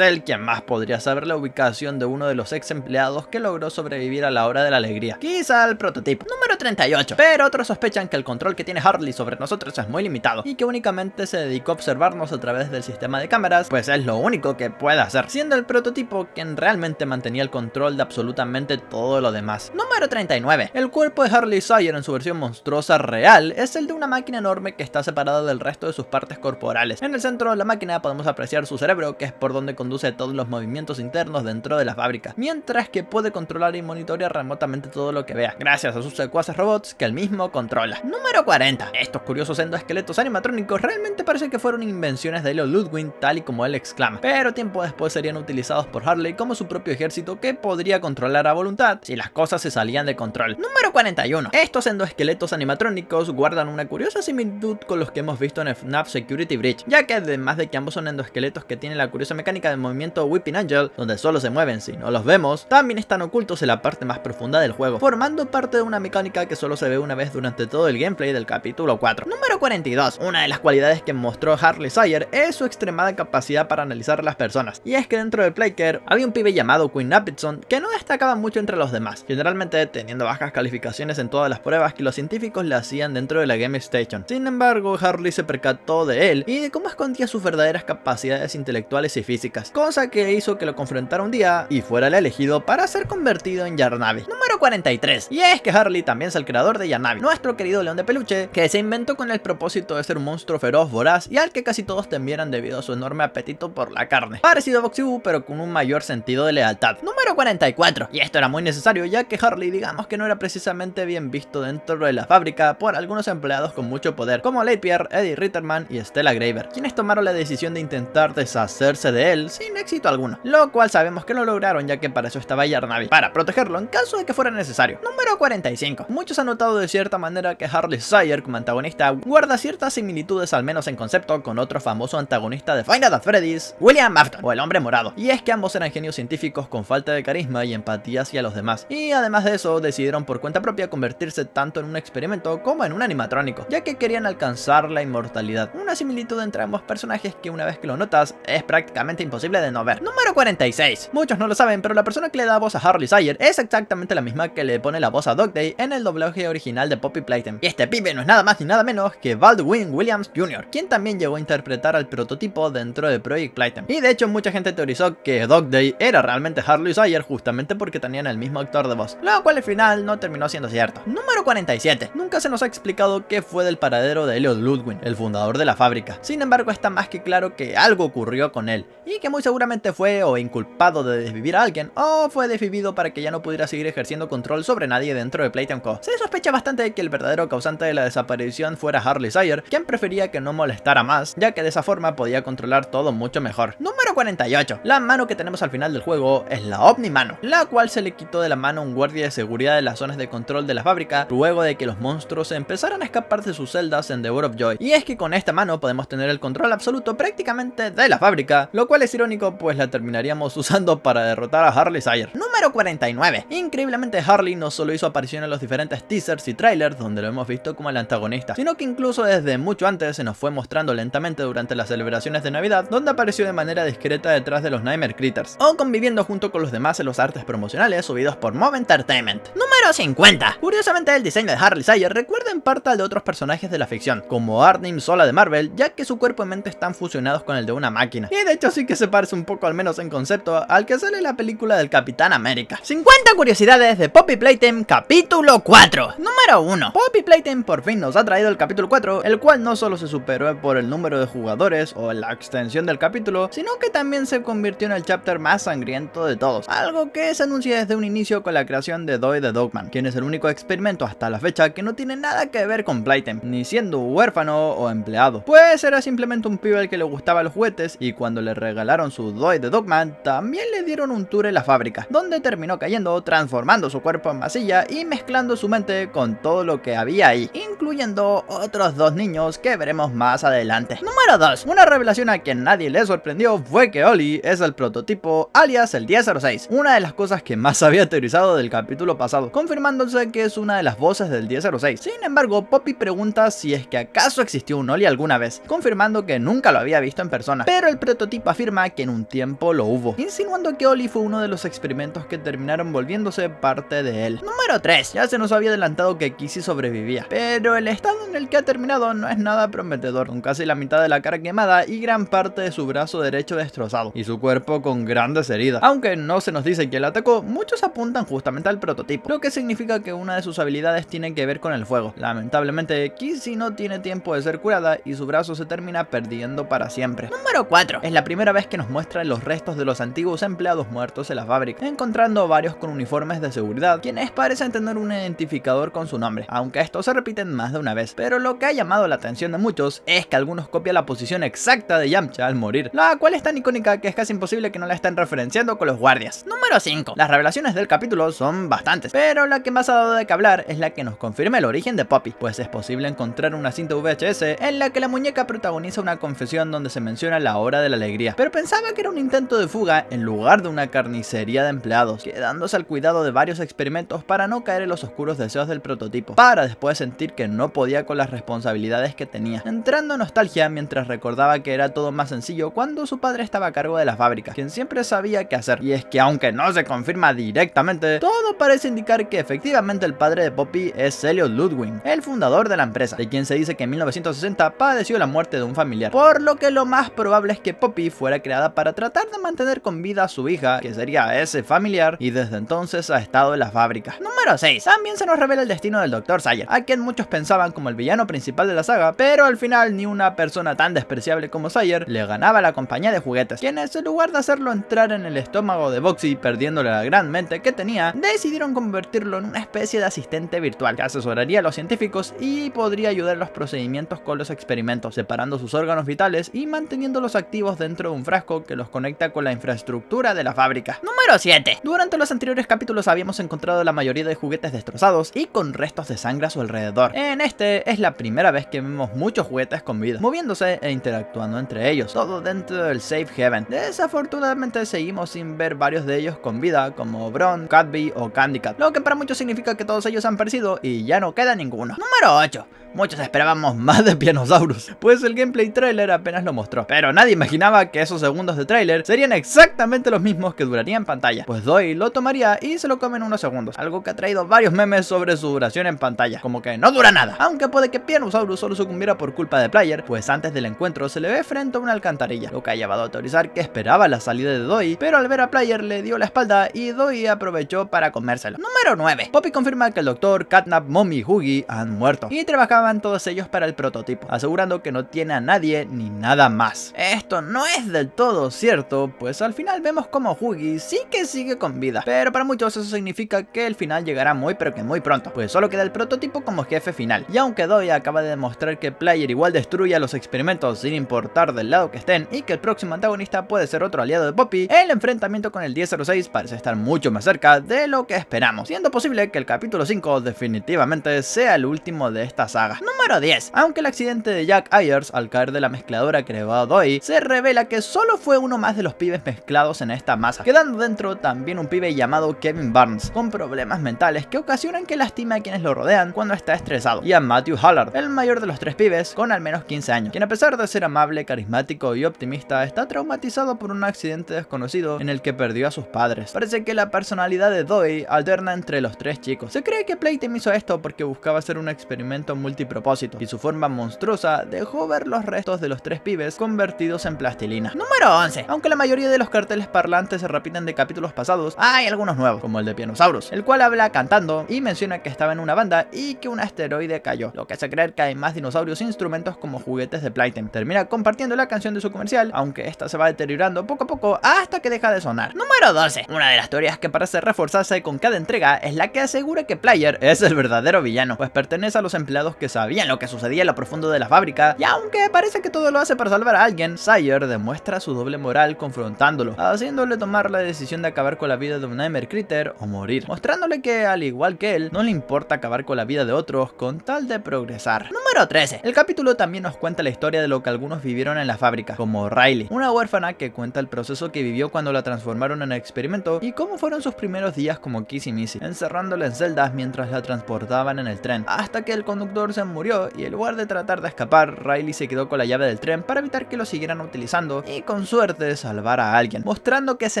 él, ¿quién más podría saber la ubicación de uno de los ex empleados que logró sobrevivir a la hora de la alegría? Quizá el prototipo. Número 38. Pero otros sospechan que el control que tiene Harley sobre nosotros es muy limitado y que únicamente se dedicó a observarnos a través del sistema de cámaras, pues es lo único que puede hacer, siendo el prototipo quien realmente mantenía el control de absolutamente todo lo demás. Número 39. El cuerpo de Harley Sawyer en su versión monstruosa real es el de una máquina enorme que está separada del resto de sus partes corporales. En el centro de la máquina podemos apreciar su cerebro, que es por donde conduce todos los movimientos internos dentro de la fábrica, mientras que puede controlar y monitorear remotamente todo lo que vea, gracias a sus secuaces robots que él mismo controla. Número 40. Estos curiosos endoesqueletos animatrónicos realmente parece que fueron invenciones de Elliot Ludwig, tal y como él exclama, pero tiempo después serían utilizados por Harley como su propio ejército que podría controlar a voluntad si las cosas se salían de control. Número 41. Estos endoesqueletos animatrónicos guardan una curiosa similitud con los que hemos visto en FNAF Security Breach, ya que además de que ambos son endoesqueletos que tienen la curiosa mecánica del movimiento Weeping Angel, donde solo se mueven si no los vemos, también están ocultos en la parte más profunda del juego, formando parte de una mecánica que solo se ve una vez durante todo el gameplay del capítulo 4. Número 42. Una de las cualidades que mostró Harley Sawyer es su extremada capacidad para analizar a las personas, y es que dentro de Playcare había un pibe llamado Quinn Appleton que no destacaba mucho entre los demás, generalmente teniendo bajas calificaciones en todas las pruebas que los científicos le hacían dentro de la Game Station. Sin embargo, Harley se percató de él y de cómo escondía sus verdaderas capacidades intelectuales y físicas, cosa que hizo que lo confrontara un día y fuera el elegido para ser convertido en Yarnavi. Número 43. Y es que Harley también es el creador de Yarnavi, nuestro querido león de peluche, que se inventó con el propósito de ser un monstruo feroz, voraz y al que casi todos temieran debido a su enorme apetito por la carne, parecido a Boxy Boo pero con un mayor sentido de lealtad. Número 44. Y esto era muy necesario ya que Harley, digamos que no era precisamente bien visto dentro de la fábrica por algunos empleados con mucho poder, como Lapierre, Eddie Ritterman y Stella Graver, quienes tomaron la decisión de intentar deshacerse de él sin éxito alguno, lo cual sabemos que lo lograron ya que para eso estaba Yarnavi, para protegerlo en caso de que fuera necesario. Número 45. Muchos han notado de cierta manera que Harley Sawyer como antagonista guarda ciertas similitudes, al menos en concepto, con otro famoso antagonista de Five Nights at Freddy's, William Afton, o el Hombre Morado, y es que ambos eran genios científicos con falta de carisma y empatía hacia los demás, y además de eso decidieron por cuenta propia convertirse tanto en un experimento como en un animatrónico, ya que querían alcanzar la inmortalidad, una similitud entre ambos personajes que una vez que lo notas es prácticamente imposible de no ver. Número 46. Muchos no lo saben, pero la persona que le da voz a Harley Sawyer es exactamente la misma que le pone la voz a Dog Day en el doblaje original de Poppy Playtime, y este pibe no es nada más ni nada menos que Baldwin Williams Jr., quien también llegó a interpretar al prototipo dentro de Project Playtime, y de hecho mucha gente teorizó que Dog Day era realmente Harley Sawyer justamente porque tenían el mismo actor de voz, lo cual al final no terminó siendo cierto. Número 47. Nunca se nos ha explicado qué fue del paradero de Elliot Ludwig, el fundador de la fábrica. Sin embargo, está más que claro que algo ocurrió con él, y que muy seguramente fue o inculpado de desvivir a alguien, o fue desvivido para que ya no pudiera seguir ejerciendo control sobre nadie dentro de Playtime Co. Se sospecha bastante de que el verdadero causante de la desaparición fuera Harley Sire, quien prefería que no molestara más, ya que de esa forma podía controlar todo mucho mejor. Número 48. La mano que tenemos al final del juego es la Omni-Mano, la cual se le quitó de la mano a un guardia de seguridad de las zonas de control de la fábrica luego de que los monstruos empezaran a escapar de sus celdas en The World of Joy. Y es que con esta mano podemos tener el control absoluto prácticamente de la fábrica, lo cual es irónico pues la terminaríamos usando para derrotar a Harley Sire. Número 49. Increíblemente Harley no solo hizo aparición en los diferentes teasers y trailers donde lo hemos visto como el antagonista, sino que incluso desde mucho antes se nos fue mostrando lentamente durante las celebraciones de Navidad, donde apareció de manera discreta detrás de los Nightmare Critters, o conviviendo junto con los demás en los artes promocionales subidos por Mob Entertainment. Número 50. Curiosamente el diseño de Harley Sire recuerda en parte al de otros personajes de la ficción, como Arnim Zola de Marvel, ya que su cuerpo y mente están fusionados con el de una máquina, y de hecho sí que se parece un poco, al menos en concepto, al que sale en la película del Capitán América. 50 curiosidades de Poppy Playtime capítulo 4. Número 1. Poppy Playtime por fin nos ha traído el capítulo 4, el cual no solo se superó por el número de jugadores o la extensión del capítulo, sino que también se convirtió en el chapter más sangriento de todos, algo que se anuncia desde un inicio con la creación de Doi the Dogman, quien es el único experimento hasta la fecha que no tiene nada que ver con Playtime, ni siendo huérfano o empleado, pues era simplemente un pibe al que le gustaban los juguetes, y cuando le regalaron su Doi the Dogman también le dieron un tour en la fábrica, donde terminó cayendo, transformando su cuerpo en masilla y mezclando su mente con todo lo que había ahí, incluyendo otros dos niños que veremos más adelante. Número 2. Una revelación a quien nadie le sorprendió fue que Oli es el prototipo alias el 1006, una de las cosas que más había teorizado del capítulo pasado, confirmándose que es una de las voces del 1006. Sin embargo, Poppy pregunta si es que acaso existió un Oli alguna vez, confirmando que nunca lo había visto en persona, pero el prototipo afirma que en un tiempo lo hubo, insinuando que Oli fue uno de los experimentos que terminaron volviéndose parte de él. Número 3. Ya se nos había adelantado que Kissy sobrevivía, pero el estado en el que ha terminado no es nada prometedor, con casi la mitad de la cara quemada y gran parte de su brazo derecho destrozado, y su cuerpo con grandes heridas. Aunque no se nos dice quién la atacó, muchos apuntan justamente al prototipo, lo que significa que una de sus habilidades tiene que ver con el fuego. Lamentablemente, Kissy no tiene tiempo de ser curada y su brazo se termina perdiendo para siempre. Número 4. Es la primera vez que nos muestran los restos de los antiguos empleados muertos en la fábrica, encontrando varios con uniformes de seguridad, quienes parecen tener un identificador con su nombre, aunque estos se repiten más de una vez. Pero lo que ha llamado la atención de muchos es que algunos copian la posición exacta de Yamcha al morir, la cual es tan icónica que es casi imposible que no la estén referenciando con los guardias. Número 5. Las revelaciones del capítulo son bastantes, pero la que más ha dado de qué hablar es la que nos confirma el origen de Poppy, pues es posible encontrar una cinta VHS en la que la muñeca protagoniza una confesión donde se menciona la hora de la alegría, pero pensaba que era un intento de fuga en lugar de una carnicería de empleados, quedándose al cuidado de varios experimentos para no caer en los oscuros deseos del prototipo, para después sentir que no podía con las responsabilidades que tenía, entrando en nostalgia mientras recordaba que era todo más sencillo cuando su padre estaba a cargo de la fábrica, quien siempre sabía qué hacer. Y es que aunque no se confirma directamente, todo parece indicar que efectivamente el padre de Poppy es Elliot Ludwig, el fundador de la empresa, de quien se dice que en 1960 padeció la muerte de un familiar, por lo que lo más probable es que Poppy fuera creada para tratar de mantener con vida a su hija, que sería ese familiar, y desde entonces ha estado en la fábrica. Número 6. También se nos revela el destino del Dr. Sire, a quien muchos pensaban como el villano principal de la saga, pero al final ni una persona tan despreciable como Sire le ganaba a la compañía de juguetes, quienes en lugar de hacerlo entrar en el estómago de Boxy, perdiéndole la gran mente que tenía, decidieron convertirlo en una especie de asistente virtual que asesoraría a los científicos y podría ayudar en los procedimientos con los experimentos, separando sus órganos vitales y manteniéndolos activos dentro de un frasco que los conecta con la infraestructura de la fábrica. Número 7. Durante los anteriores capítulos habíamos encontrado la mayoría de juguetes destrozados y con restos de sangre a su alrededor. En este es la primera vez que vemos muchos juguetes con vida, moviéndose e interactuando entre ellos, todo dentro del Safe Haven. Desafortunadamente seguimos sin ver varios de ellos con vida, como Bron, Catby o Candy Cat, lo que para muchos significa que todos ellos han perecido y ya no queda ninguno. Número 8. Muchos esperábamos más de Pianosaurus, pues el gameplay trailer apenas lo mostró, pero nadie imaginaba que esos segundos de trailer serían exactamente los mismos que duraría en pantalla, pues Doi lo tomaría y se lo come en unos segundos, algo que ha traído varios memes sobre su duración en pantalla, como que no dura nada, aunque puede que Pianosaurus solo sucumbiera por culpa de Player, pues antes del encuentro se le ve frente a una alcantarilla, lo que ha llevado a teorizar que esperaba la salida de Doi, pero al ver a Player le dio la espalda y Doi aprovechó para comérselo. Número 9. Poppy confirma que el Doctor, Catnap, Mommy y Huggy han muerto y trabajaban todos ellos para el prototipo, asegurando que no tiene a nadie ni nada más. Esto no es del todo cierto, pues al final vemos como Huggy sí que sigue con vida, pero para muchos eso significa que el final llegará muy pero que muy pronto, pues solo queda queda el prototipo como jefe final. Y aunque Doi acaba de demostrar que Player igual destruye a los experimentos sin importar del lado que estén y que el próximo antagonista puede ser otro aliado de Poppy, el enfrentamiento con el 1006 parece estar mucho más cerca de lo que esperamos, siendo posible que el capítulo 5 definitivamente sea el último de esta saga. Número 10. Aunque el accidente de Jack Ayers al caer de la mezcladora que llevaba Doi, se revela que solo fue uno más de los pibes mezclados en esta masa, quedando dentro también un pibe llamado Kevin Barnes, con problemas mentales que ocasionan que lastime a quienes lo rodean cuando está estresado, y a Matthew Hallard, el mayor de los tres pibes con al menos 15 años, quien a pesar de ser amable, carismático y optimista, está traumatizado por un accidente desconocido en el que perdió a sus padres. Parece que la personalidad de Doi alterna entre los tres chicos. Se cree que Playtime hizo esto porque buscaba hacer un experimento multipropósito, y su forma monstruosa dejó ver los restos de los tres pibes convertidos en plastilina. Número 11. Aunque la mayoría de los carteles parlantes se repiten de capítulos pasados, hay algunos nuevos, como el de Pianosaurus, el cual habla cantando y menciona que estaba en una banda y que un asteroide cayó, lo que hace creer que hay más dinosaurios e instrumentos como juguetes de Playtime. Termina compartiendo la canción de su comercial, aunque esta se va deteriorando poco a poco hasta que deja de sonar. Número 12. Una de las teorías que parece reforzarse con cada entrega es la que asegura que Player es el verdadero villano, pues pertenece a los empleados que sabían lo que sucedía en lo profundo de la fábrica, y aunque parece que todo lo hace para salvar a alguien, Sawyer demuestra su doble moral confrontándolo, haciéndole tomar la decisión de acabar con la vida de un Nightmare Critter o morir, mostrándole que al igual que él, no le importa acabar con la vida de otros con tal de progresar. Número 13. El capítulo también nos cuenta la historia de lo que algunos vivieron en la fábrica, como Riley, una huérfana que cuenta el proceso que vivió cuando la transformaron en experimento y cómo fueron sus primeros días como Kissy Missy, encerrándola en celdas mientras la transportaban en el tren, hasta que el conductor se murió y en lugar de tratar de escapar, Riley se quedó con la llave del tren para evitar que lo siguieran utilizando y con suerte salvar a alguien, mostrando que se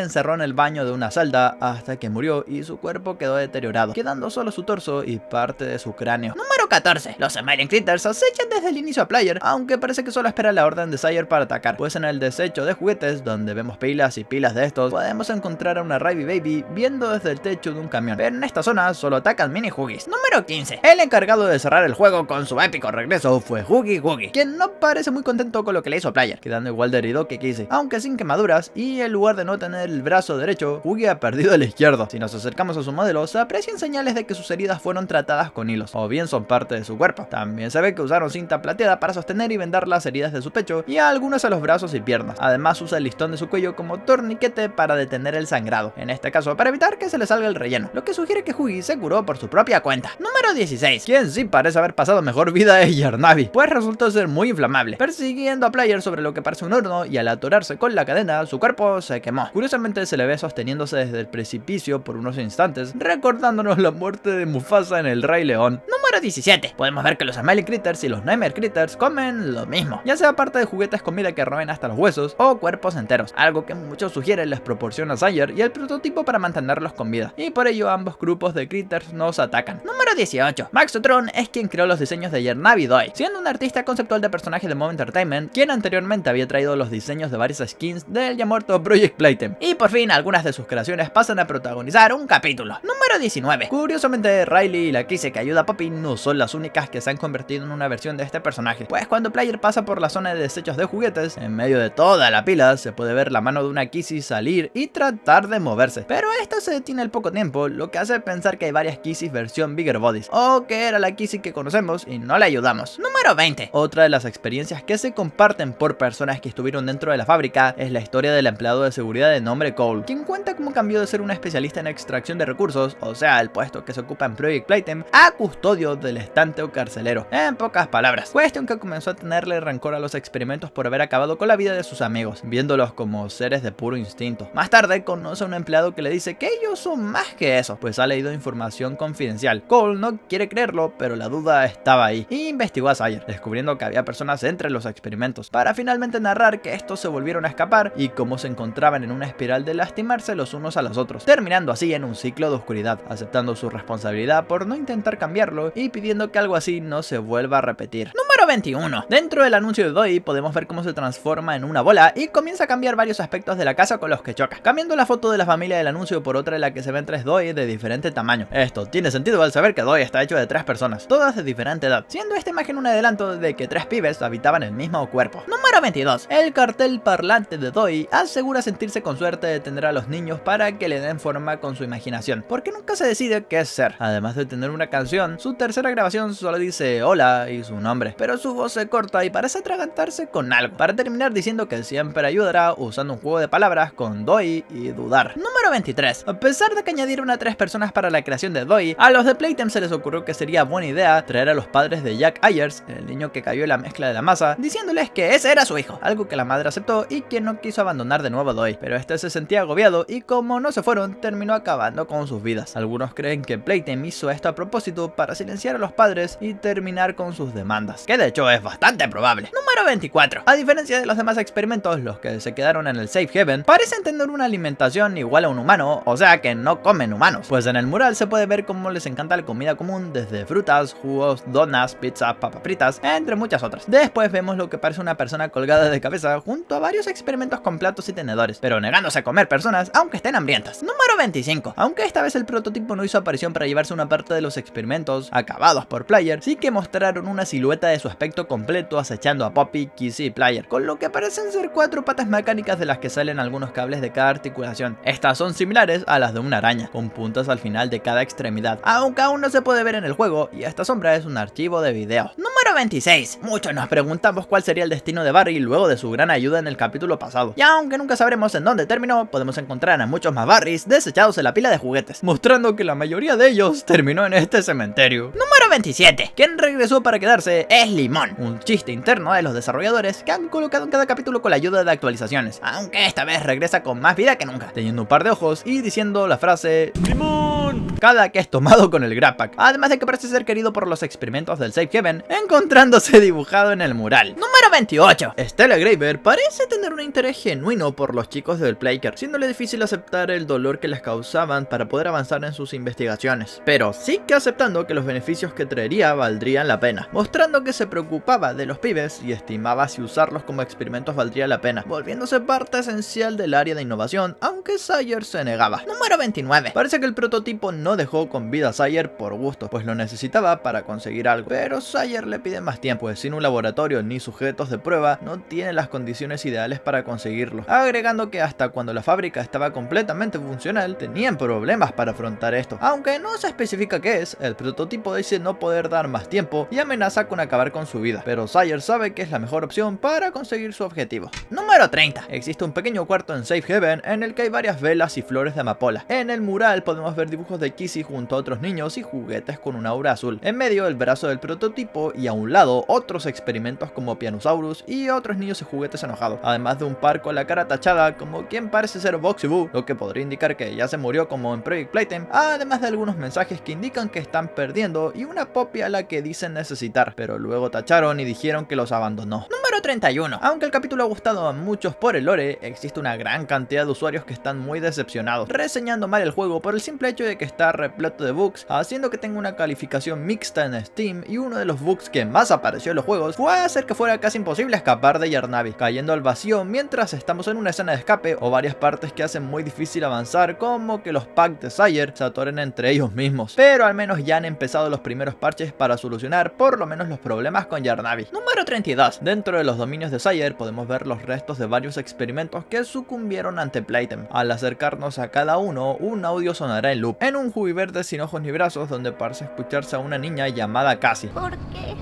encerró en el baño de una celda hasta que murió y su cuerpo quedó deteriorado, quedando solo su torso y parte de su cráneo. Número 14. Los Smiling Critters acechan desde el inicio a Player, aunque parece que solo espera la orden de Sawyer para atacar, pues en el desecho de juguetes, donde vemos pilas y pilas de estos, podemos encontrar a una Raby Baby viendo desde el techo de un camión, pero en esta zona solo atacan mini Huggies. Número 15. El encargado de cerrar el juego con su épico regreso fue Huggy Wuggy, quien no parece muy contento con lo que le hizo a Player, quedando igual de herido que Kissy, aunque sin quemaduras, y en lugar de no tener el brazo derecho, Huggy ha perdido el izquierdo. Si nos acercamos a su modelo, se aprecian señales de que sus heridas fueron tratadas con hilos, o bien son parte de su cuerpo. También se ve que usaron cinta plateada para sostener y vendar las heridas de su pecho y a algunas a los brazos y piernas. Además usa el listón de su cuello como torniquete para detener el sangrado, en este caso para evitar que se le salga el relleno, lo que sugiere que Huggy se curó por su propia cuenta. Número 16. Quien sí parece haber pasado mejor vida es Yarnavi, pues resultó ser muy inflamable, persiguiendo a Player sobre lo que parece un horno, y al atorarse con la cadena, su cuerpo se quemó. Curiosamente se le ve sosteniéndose desde el precipicio por unos instantes, recordándonos la muerte de Mufasa en el Rey León. Número 17. Podemos ver que los Smiling Critters y los Nightmare Critters comen lo mismo, ya sea parte de juguetes, comida que roben hasta los huesos o cuerpos enteros, algo que muchos sugieren les proporciona Sawyer y el prototipo para mantenerlos con vida, y por ello ambos grupos de Critters nos atacan. Número 18. Maxotron es quien creó los diseños de Yarnavi Doi, siendo un artista conceptual de personajes de Mob Entertainment, quien anteriormente había traído los diseños de varias skins del ya muerto Project Playtime, y por fin algunas de sus creaciones pasan a protagonizar un capítulo. Número 19. Curiosamente, Riley y la Kissy que ayuda a Poppy no son las únicas que se han convertido en una versión de este personaje, pues cuando Player pasa por la zona de desechos de juguetes, en medio de toda la pila se puede ver la mano de una Kissy salir y tratar de moverse, pero esta se detiene al poco tiempo, lo que hace pensar que hay varias Kissys versión Bigger Bodies, o que era la Kissy que conocemos y no le ayudamos. Número 20. Otra de las experiencias que se comparten por personas que estuvieron dentro de la fábrica es la historia del empleado de seguridad de nombre Cole, quien cuenta cómo cambió de ser un especialista en extracción de recursos, o sea, el puesto que se ocupa en Project Playtime, a custodio del estante o carcelero. En pocas palabras, cuestión que comenzó a tenerle rencor a los experimentos por haber acabado con la vida de sus amigos, viéndolos como seres de puro instinto. Más tarde conoce a un empleado que le dice que ellos son más que eso, pues ha leído información confidencial. Cole no quiere creerlo, pero la duda estaba ahí, y investigó a Sawyer, descubriendo que había personas entre los experimentos, para finalmente narrar que estos se volvieron a escapar y cómo se encontraban en una espiral de lastimarse los unos a los otros, terminando así en un ciclo de oscuridad, aceptando su responsabilidad por no intentar cambiarlo y pidiendo que algo así no se vuelva a repetir. Número 21. Dentro del anuncio de Doi podemos ver cómo se transforma en una bola y comienza a cambiar varios aspectos de la casa con los que choca, cambiando la foto de la familia del anuncio por otra en la que se ven 3 Doi de diferente tamaño. Esto tiene sentido al saber que Doi está hecho de 3 personas, todas de diferente edad, siendo esta imagen un adelanto de que 3 pibes habitaban el mismo cuerpo. Número 22. El cartel parlante de Doi asegura sentirse con suerte de tener a los niños para que le den forma con su imaginación, porque nunca se decide qué es ser, además de tener una canción, su tercera grabación solo dice hola y su nombre, pero su voz se corta y parece atragantarse con algo, para terminar diciendo que siempre ayudará usando un juego de palabras con Doi y dudar. Número 23. A pesar de que añadieron a 3 personas para la creación de Doi, a los de Playtime se les ocurrió que sería buena idea traer a los padres de Jack Ayers, el niño que cayó en la mezcla de la masa, diciéndoles que ese era su hijo, algo que la madre aceptó y que no quiso abandonar de nuevo a Doi, pero este se sentía agobiado y como no se fueron, terminó acabando con sus vidas. Algunos creen que Playtime hizo esto a propósito para silenciar a los padres y terminar con sus demandas, que de hecho es bastante probable. Número 24. A diferencia de los demás experimentos, los que se quedaron en el Safe Haven parecen tener una alimentación igual a un humano, o sea que no comen humanos, pues en el mural se puede ver cómo les encanta la comida común, desde frutas, jugos, donas, pizza, papas fritas, entre muchas otras. Después vemos lo que parece una persona colgada de cabeza junto a varios experimentos con platos y tenedores, pero negándose a comer personas aunque estén hambrientas. Número 25. Aunque esta vez el prototipo no hizo aparición para llevarse una parte de los experimentos acabados por Player, sí que mostraron una silueta de su aspecto completo acechando a Poppy, Kizzy y Player, con lo que parecen ser 4 patas mecánicas de las que salen algunos cables de cada articulación. Estas son similares a las de una araña, con puntas al final de cada extremidad, aunque aún no se puede ver en el juego y esta sombra es un archivo de video. Número 26. Muchos nos preguntamos cuál sería el destino de Barry luego de su gran ayuda en el capítulo pasado, y aunque nunca sabremos en dónde terminó, podemos encontrar a muchos más Barrys desechados en la pila de juguetes, mostrando que la mayoría de ellos terminó en este cementerio. Número 27. Quien regresó para quedarse es Limón, un chiste interno de los desarrolladores que han colocado en cada capítulo con la ayuda de actualizaciones, aunque esta vez regresa con más vida que nunca, teniendo un par de ojos y diciendo la frase ¡Limón! cada que es tomado con el Grab Pack, además de que parece ser querido por los experimentos del Safe Haven, encontrándose dibujado en el mural. Número 28. Stella Graver parece tener un interés genuino por los chicos del Playker, siéndole difícil aceptar el dolor que les causaban para poder avanzar en sus investigaciones, pero sí que aceptando que los beneficios que traería valdrían la pena, mostrando que se preocupaba de los pibes y estimaba si usarlos como experimentos valdría la pena, volviéndose parte esencial del área de innovación, aunque Sawyer se negaba. Número 29. Parece que el prototipo no dejó con vida a Sawyer por gusto, pues lo necesitaba para conseguir algo, pero Sawyer le pide más tiempo, pues sin un laboratorio ni sujetos de prueba no tiene las condiciones ideales para conseguirlo, agregando que hasta cuando la fábrica estaba completamente funcional tenían problemas para afrontar esto. Aunque no se especifica qué es, el prototipo dice no poder dar más tiempo y amenaza con acabar con su vida, pero Sawyer sabe que es la mejor opción para conseguir su objetivo. Número 30. Existe un pequeño cuarto en Safe Haven en el que hay varias velas y flores de amapola. En el mural podemos ver dibujos de Kizzy junto a otros niños y juguetes con un aura azul. En medio el brazo del prototipo y a un lado otros experimentos como Pianosaurus y otros niños y juguetes enojados, además de un par con la cara tachada como quien parece ser Boxy Boo, lo que podría indicar que ya se murió como en Project Playtime, además de algunos mensajes que indican que están perdiendo y una Poppy a la que dicen necesitar, pero luego tacharon y dijeron que los abandonó. Número 31. Aunque el capítulo ha gustado a muchos por el lore, existe una gran cantidad de usuarios que están muy decepcionados, reseñando mal el juego por el simple hecho de que está repleto de bugs, haciendo que tenga una calificación mixta en Steam, y uno de los bugs que más apareció en los juegos fue hacer que fuera casi imposible escapar de Yarnavi, cayendo al vacío mientras estamos en una escena de escape, o varias partes que hacen muy difícil avanzar, como que los packs de Sawyer se atoren entre ellos mismos, pero al menos ya han empezado los primeros parches para solucionar por lo menos los problemas con Yarnavi. Número 32. Dentro de los dominios de Sawyer podemos ver los restos de varios experimentos que sucumbieron ante Playtime. Al acercarnos a cada uno, un audio sonará en loop, en un Jubi verde sin ojos ni brazos donde parece escucharse a una niña llamada Cassie. ¿Por qué?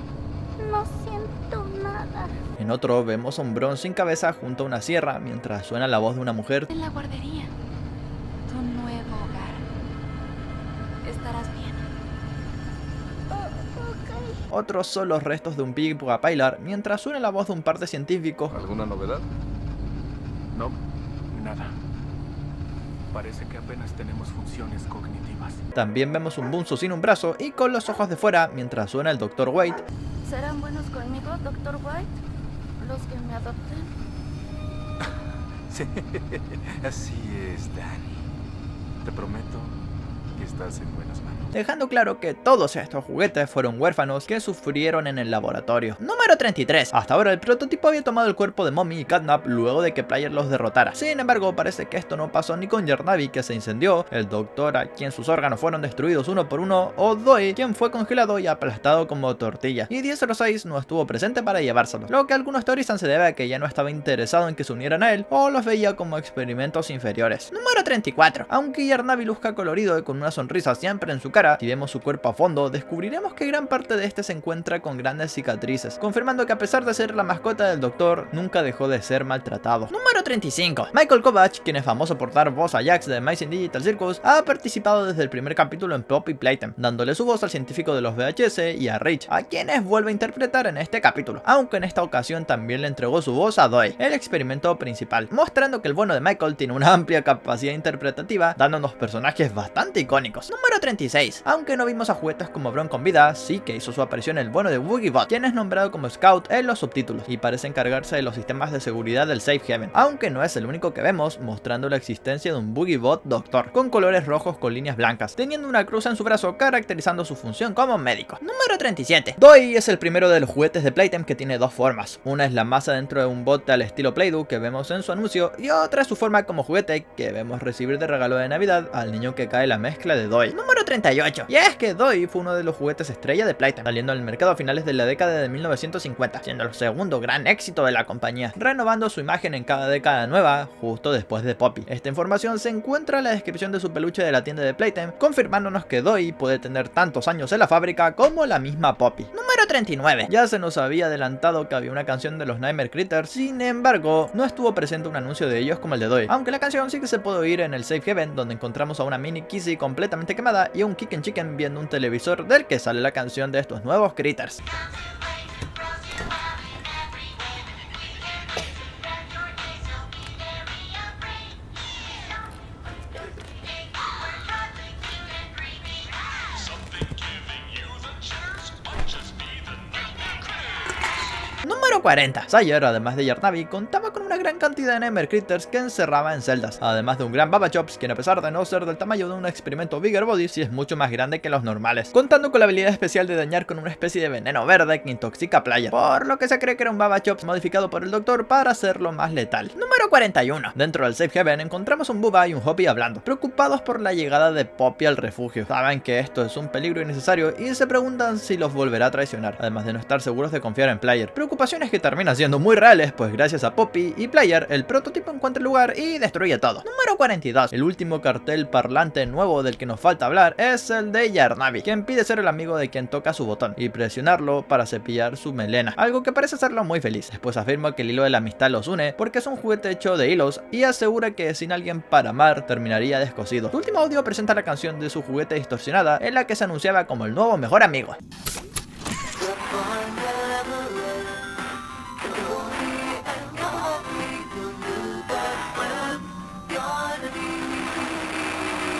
No siento nada. En otro vemos a un Bron sin cabeza junto a una sierra mientras suena la voz de una mujer. En la guardería. Tu nuevo hogar. Estarás bien. Ok. Otros son los restos de un Pig Pugapailar mientras suena la voz de un par de científicos. ¿Alguna novedad? No, nada. Parece que apenas tenemos funciones cognitivas. También vemos un Bunzo sin un brazo y con los ojos de fuera mientras suena el Dr. White. ¿Serán buenos conmigo, Dr. White? ¿Los que me adopten? Sí, así es, Danny. Te prometo que estás en buenas manos. Dejando claro que todos estos juguetes fueron huérfanos que sufrieron en el laboratorio. Número 33. Hasta ahora el prototipo había tomado el cuerpo de Mommy y Catnap luego de que Player los derrotara. Sin embargo, parece que esto no pasó ni con Yarnavi, que se incendió, el doctor a quien sus órganos fueron destruidos uno por uno, o Doi, quien fue congelado y aplastado como tortilla. Y 1006 no estuvo presente para llevárselos, lo que algunos teorizan se debe a que ya no estaba interesado en que se unieran a él o los veía como experimentos inferiores. Número 34. Aunque Yarnavi luzca colorido y con una sonrisa siempre en su cara. Si vemos su cuerpo a fondo, descubriremos que gran parte de este se encuentra con grandes cicatrices, confirmando que a pesar de ser la mascota del Doctor, nunca dejó de ser maltratado. Número 35. Michael Kovach, quien es famoso por dar voz a Jax de Amazing Digital Circus, ha participado desde el primer capítulo en Poppy Playtime, dándole su voz al científico de los VHS y a Rich, a quienes vuelve a interpretar en este capítulo, aunque en esta ocasión también le entregó su voz a Doi, el experimento principal, mostrando que el bueno de Michael tiene una amplia capacidad interpretativa, dándonos personajes bastante icónicos. Número 36. Aunque no vimos a juguetes como Bron con vida, sí que hizo su aparición el bueno de Boogiebot, quien es nombrado como Scout en los subtítulos y parece encargarse de los sistemas de seguridad del Safe Haven, aunque no es el único que vemos, mostrando la existencia de un Boogiebot Doctor, con colores rojos con líneas blancas, teniendo una cruz en su brazo caracterizando su función como médico. Número 37. Doi es el primero de los juguetes de Playtime que tiene dos formas. Una es la masa dentro de un bote al estilo Play-Doh que vemos en su anuncio, y otra es su forma como juguete que vemos recibir de regalo de Navidad al niño que cae la mezcla de Doi. Número 38. Y es que Doi fue uno de los juguetes estrella de Playtime, saliendo al mercado a finales de la década de 1950, siendo el segundo gran éxito de la compañía, renovando su imagen en cada década nueva, justo después de Poppy. Esta información se encuentra en la descripción de su peluche de la tienda de Playtime, confirmándonos que Doi puede tener tantos años en la fábrica como la misma Poppy. Número 39. Ya se nos había adelantado que había una canción de los Nightmare Critters, sin embargo, no estuvo presente un anuncio de ellos como el de Doi, aunque la canción sí que se puede oír en el Safe Haven, donde encontramos a una mini Kizzy completamente quemada y a un Kicken Chicken viendo un televisor del que sale la canción de estos nuevos Critters. Número 40. Sire, además de Yarnavi, contaba con una gran cantidad de Nightmare Critters que encerraba en celdas, además de un gran Baba Chops, quien a pesar de no ser del tamaño de un experimento Bigger Body, sí es mucho más grande que los normales, contando con la habilidad especial de dañar con una especie de veneno verde que intoxica a Player, por lo que se cree que era un Baba Chops modificado por el Doctor para hacerlo más letal. Número 41. Dentro del Safe Haven encontramos un Bubba y un Hoppy hablando, preocupados por la llegada de Poppy al refugio. Saben que esto es un peligro innecesario y se preguntan si los volverá a traicionar, además de no estar seguros de confiar en Player. Preocupaciones que terminan siendo muy reales, pues gracias a Poppy y Player, el prototipo encuentra el lugar y destruye todo. Número 42. El último cartel parlante nuevo del que nos falta hablar es el de Yarnavi, quien pide ser el amigo de quien toca su botón y presionarlo para cepillar su melena, algo que parece hacerlo muy feliz. Después afirma que el hilo de la amistad los une porque es un juguete hecho de hilos y asegura que sin alguien para amar terminaría descosido. Su último audio presenta la canción de su juguete distorsionada, en la que se anunciaba como el nuevo mejor amigo.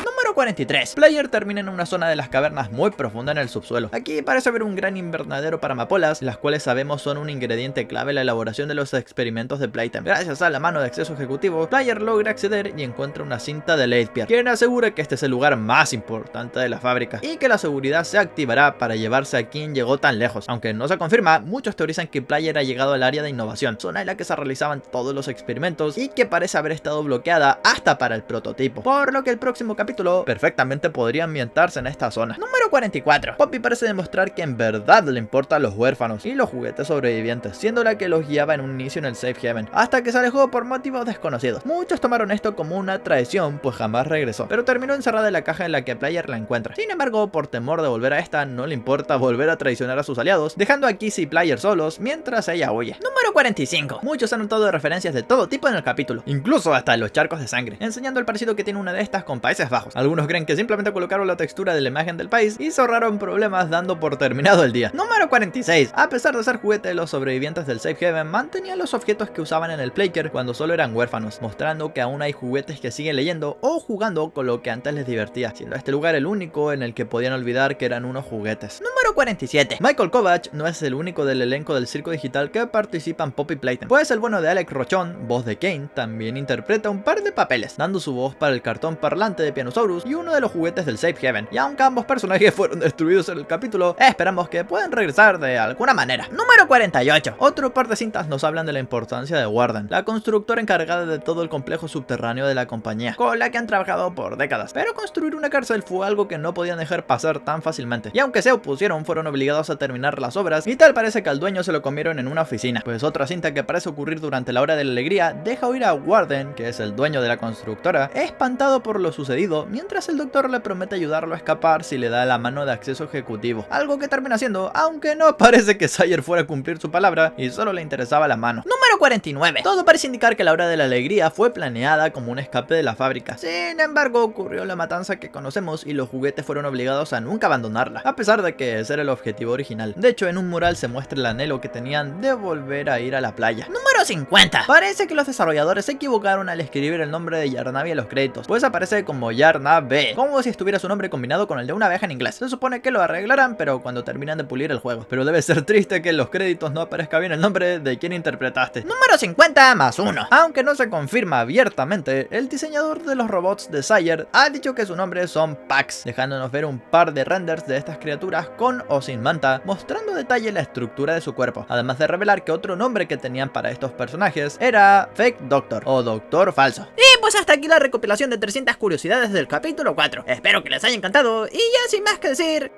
Número 43. Player termina en una zona de las cavernas muy profunda en el subsuelo. Aquí parece haber un gran invernadero para amapolas, las cuales sabemos son un ingrediente clave en la elaboración de los experimentos de Playtime. Gracias a la mano de acceso ejecutivo, Player logra acceder y encuentra una cinta de Leithpierre, quien asegura que este es el lugar más importante de la fábrica y que la seguridad se activará para llevarse a quien llegó tan lejos. Aunque no se confirma, muchos teorizan que Player ha llegado al área de innovación, zona en la que se realizaban todos los experimentos y que parece haber estado bloqueada hasta para el prototipo, por lo que el próximo capítulo perfectamente podría ambientarse en esta zona. Número 44. Poppy parece demostrar que en verdad le importan los huérfanos y los juguetes sobrevivientes, siendo la que los guiaba en un inicio en el Safe Haven, hasta que se alejó por motivos desconocidos. Muchos tomaron esto como una traición, pues jamás regresó, pero terminó encerrada en la caja en la que Player la encuentra. Sin embargo, por temor de volver a esta, no le importa volver a traicionar a sus aliados, dejando a Kizzy y Player solos mientras ella huye. Número 45. Muchos han notado referencias de todo tipo en el capítulo, incluso hasta los charcos de sangre, enseñando el parecido que tiene una de estas con Países Bajos. Algunos creen que simplemente colocaron la textura de la imagen del país y se ahorraron problemas dando por terminado el día. Número 46. A pesar de ser juguete de los sobrevivientes del Safe Haven, mantenían los objetos que usaban en el Playker cuando solo eran huérfanos, mostrando que aún hay juguetes que siguen leyendo o jugando con lo que antes les divertía, siendo este lugar el único en el que podían olvidar que eran unos juguetes. Número 47. Michael Kovach no es el único del elenco del circo digital que participa en Poppy Playtime, pues el bueno de Alec Rochon, voz de Kane, también interpreta un par de papeles, dando su voz para el cartón parlante de Pianosaurus y uno de los juguetes del Safe Haven, y aunque ambos personajes que fueron destruidos en el capítulo, esperamos que puedan regresar de alguna manera. Número 48. Otro par de cintas nos hablan de la importancia de Warden, la constructora encargada de todo el complejo subterráneo de la compañía, con la que han trabajado por décadas. Pero construir una cárcel fue algo que no podían dejar pasar tan fácilmente, y aunque se opusieron, fueron obligados a terminar las obras, y tal parece que al dueño se lo comieron en una oficina. Pues otra cinta que parece ocurrir durante la hora de la alegría deja oír a Warden, que es el dueño de la constructora, espantado por lo sucedido, mientras el doctor le promete ayudarlo a escapar si le da la mano de acceso ejecutivo, algo que termina haciendo, aunque no parece que Sawyer fuera a cumplir su palabra y solo le interesaba la mano. Número 49. Todo parece indicar que la hora de la alegría fue planeada como un escape de la fábrica. Sin embargo, ocurrió la matanza que conocemos y los juguetes fueron obligados a nunca abandonarla, a pesar de que ese era el objetivo original. De hecho, en un mural se muestra el anhelo que tenían de volver a ir a la playa. Número 50. Parece que los desarrolladores se equivocaron al escribir el nombre de Yarnabi en los créditos, pues aparece como Yarnabe, como si estuviera su nombre combinado con el de una abeja en inglés. Se supone que lo arreglarán, pero cuando terminan de pulir el juego. Pero debe ser triste que en los créditos no aparezca bien el nombre de quien interpretaste. Número 50 más 1. Aunque no se confirma abiertamente, el diseñador de los robots de Sawyer ha dicho que su nombre son Pax, dejándonos ver un par de renders de estas criaturas con o sin manta, mostrando detalle la estructura de su cuerpo, además de revelar que otro nombre que tenían para estos personajes era Fake Doctor o Doctor Falso. Y pues hasta aquí la recopilación de 300 curiosidades del capítulo 4. Espero que les haya encantado y ya sin más que decir,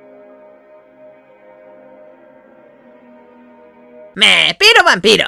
¡me piro vampiro!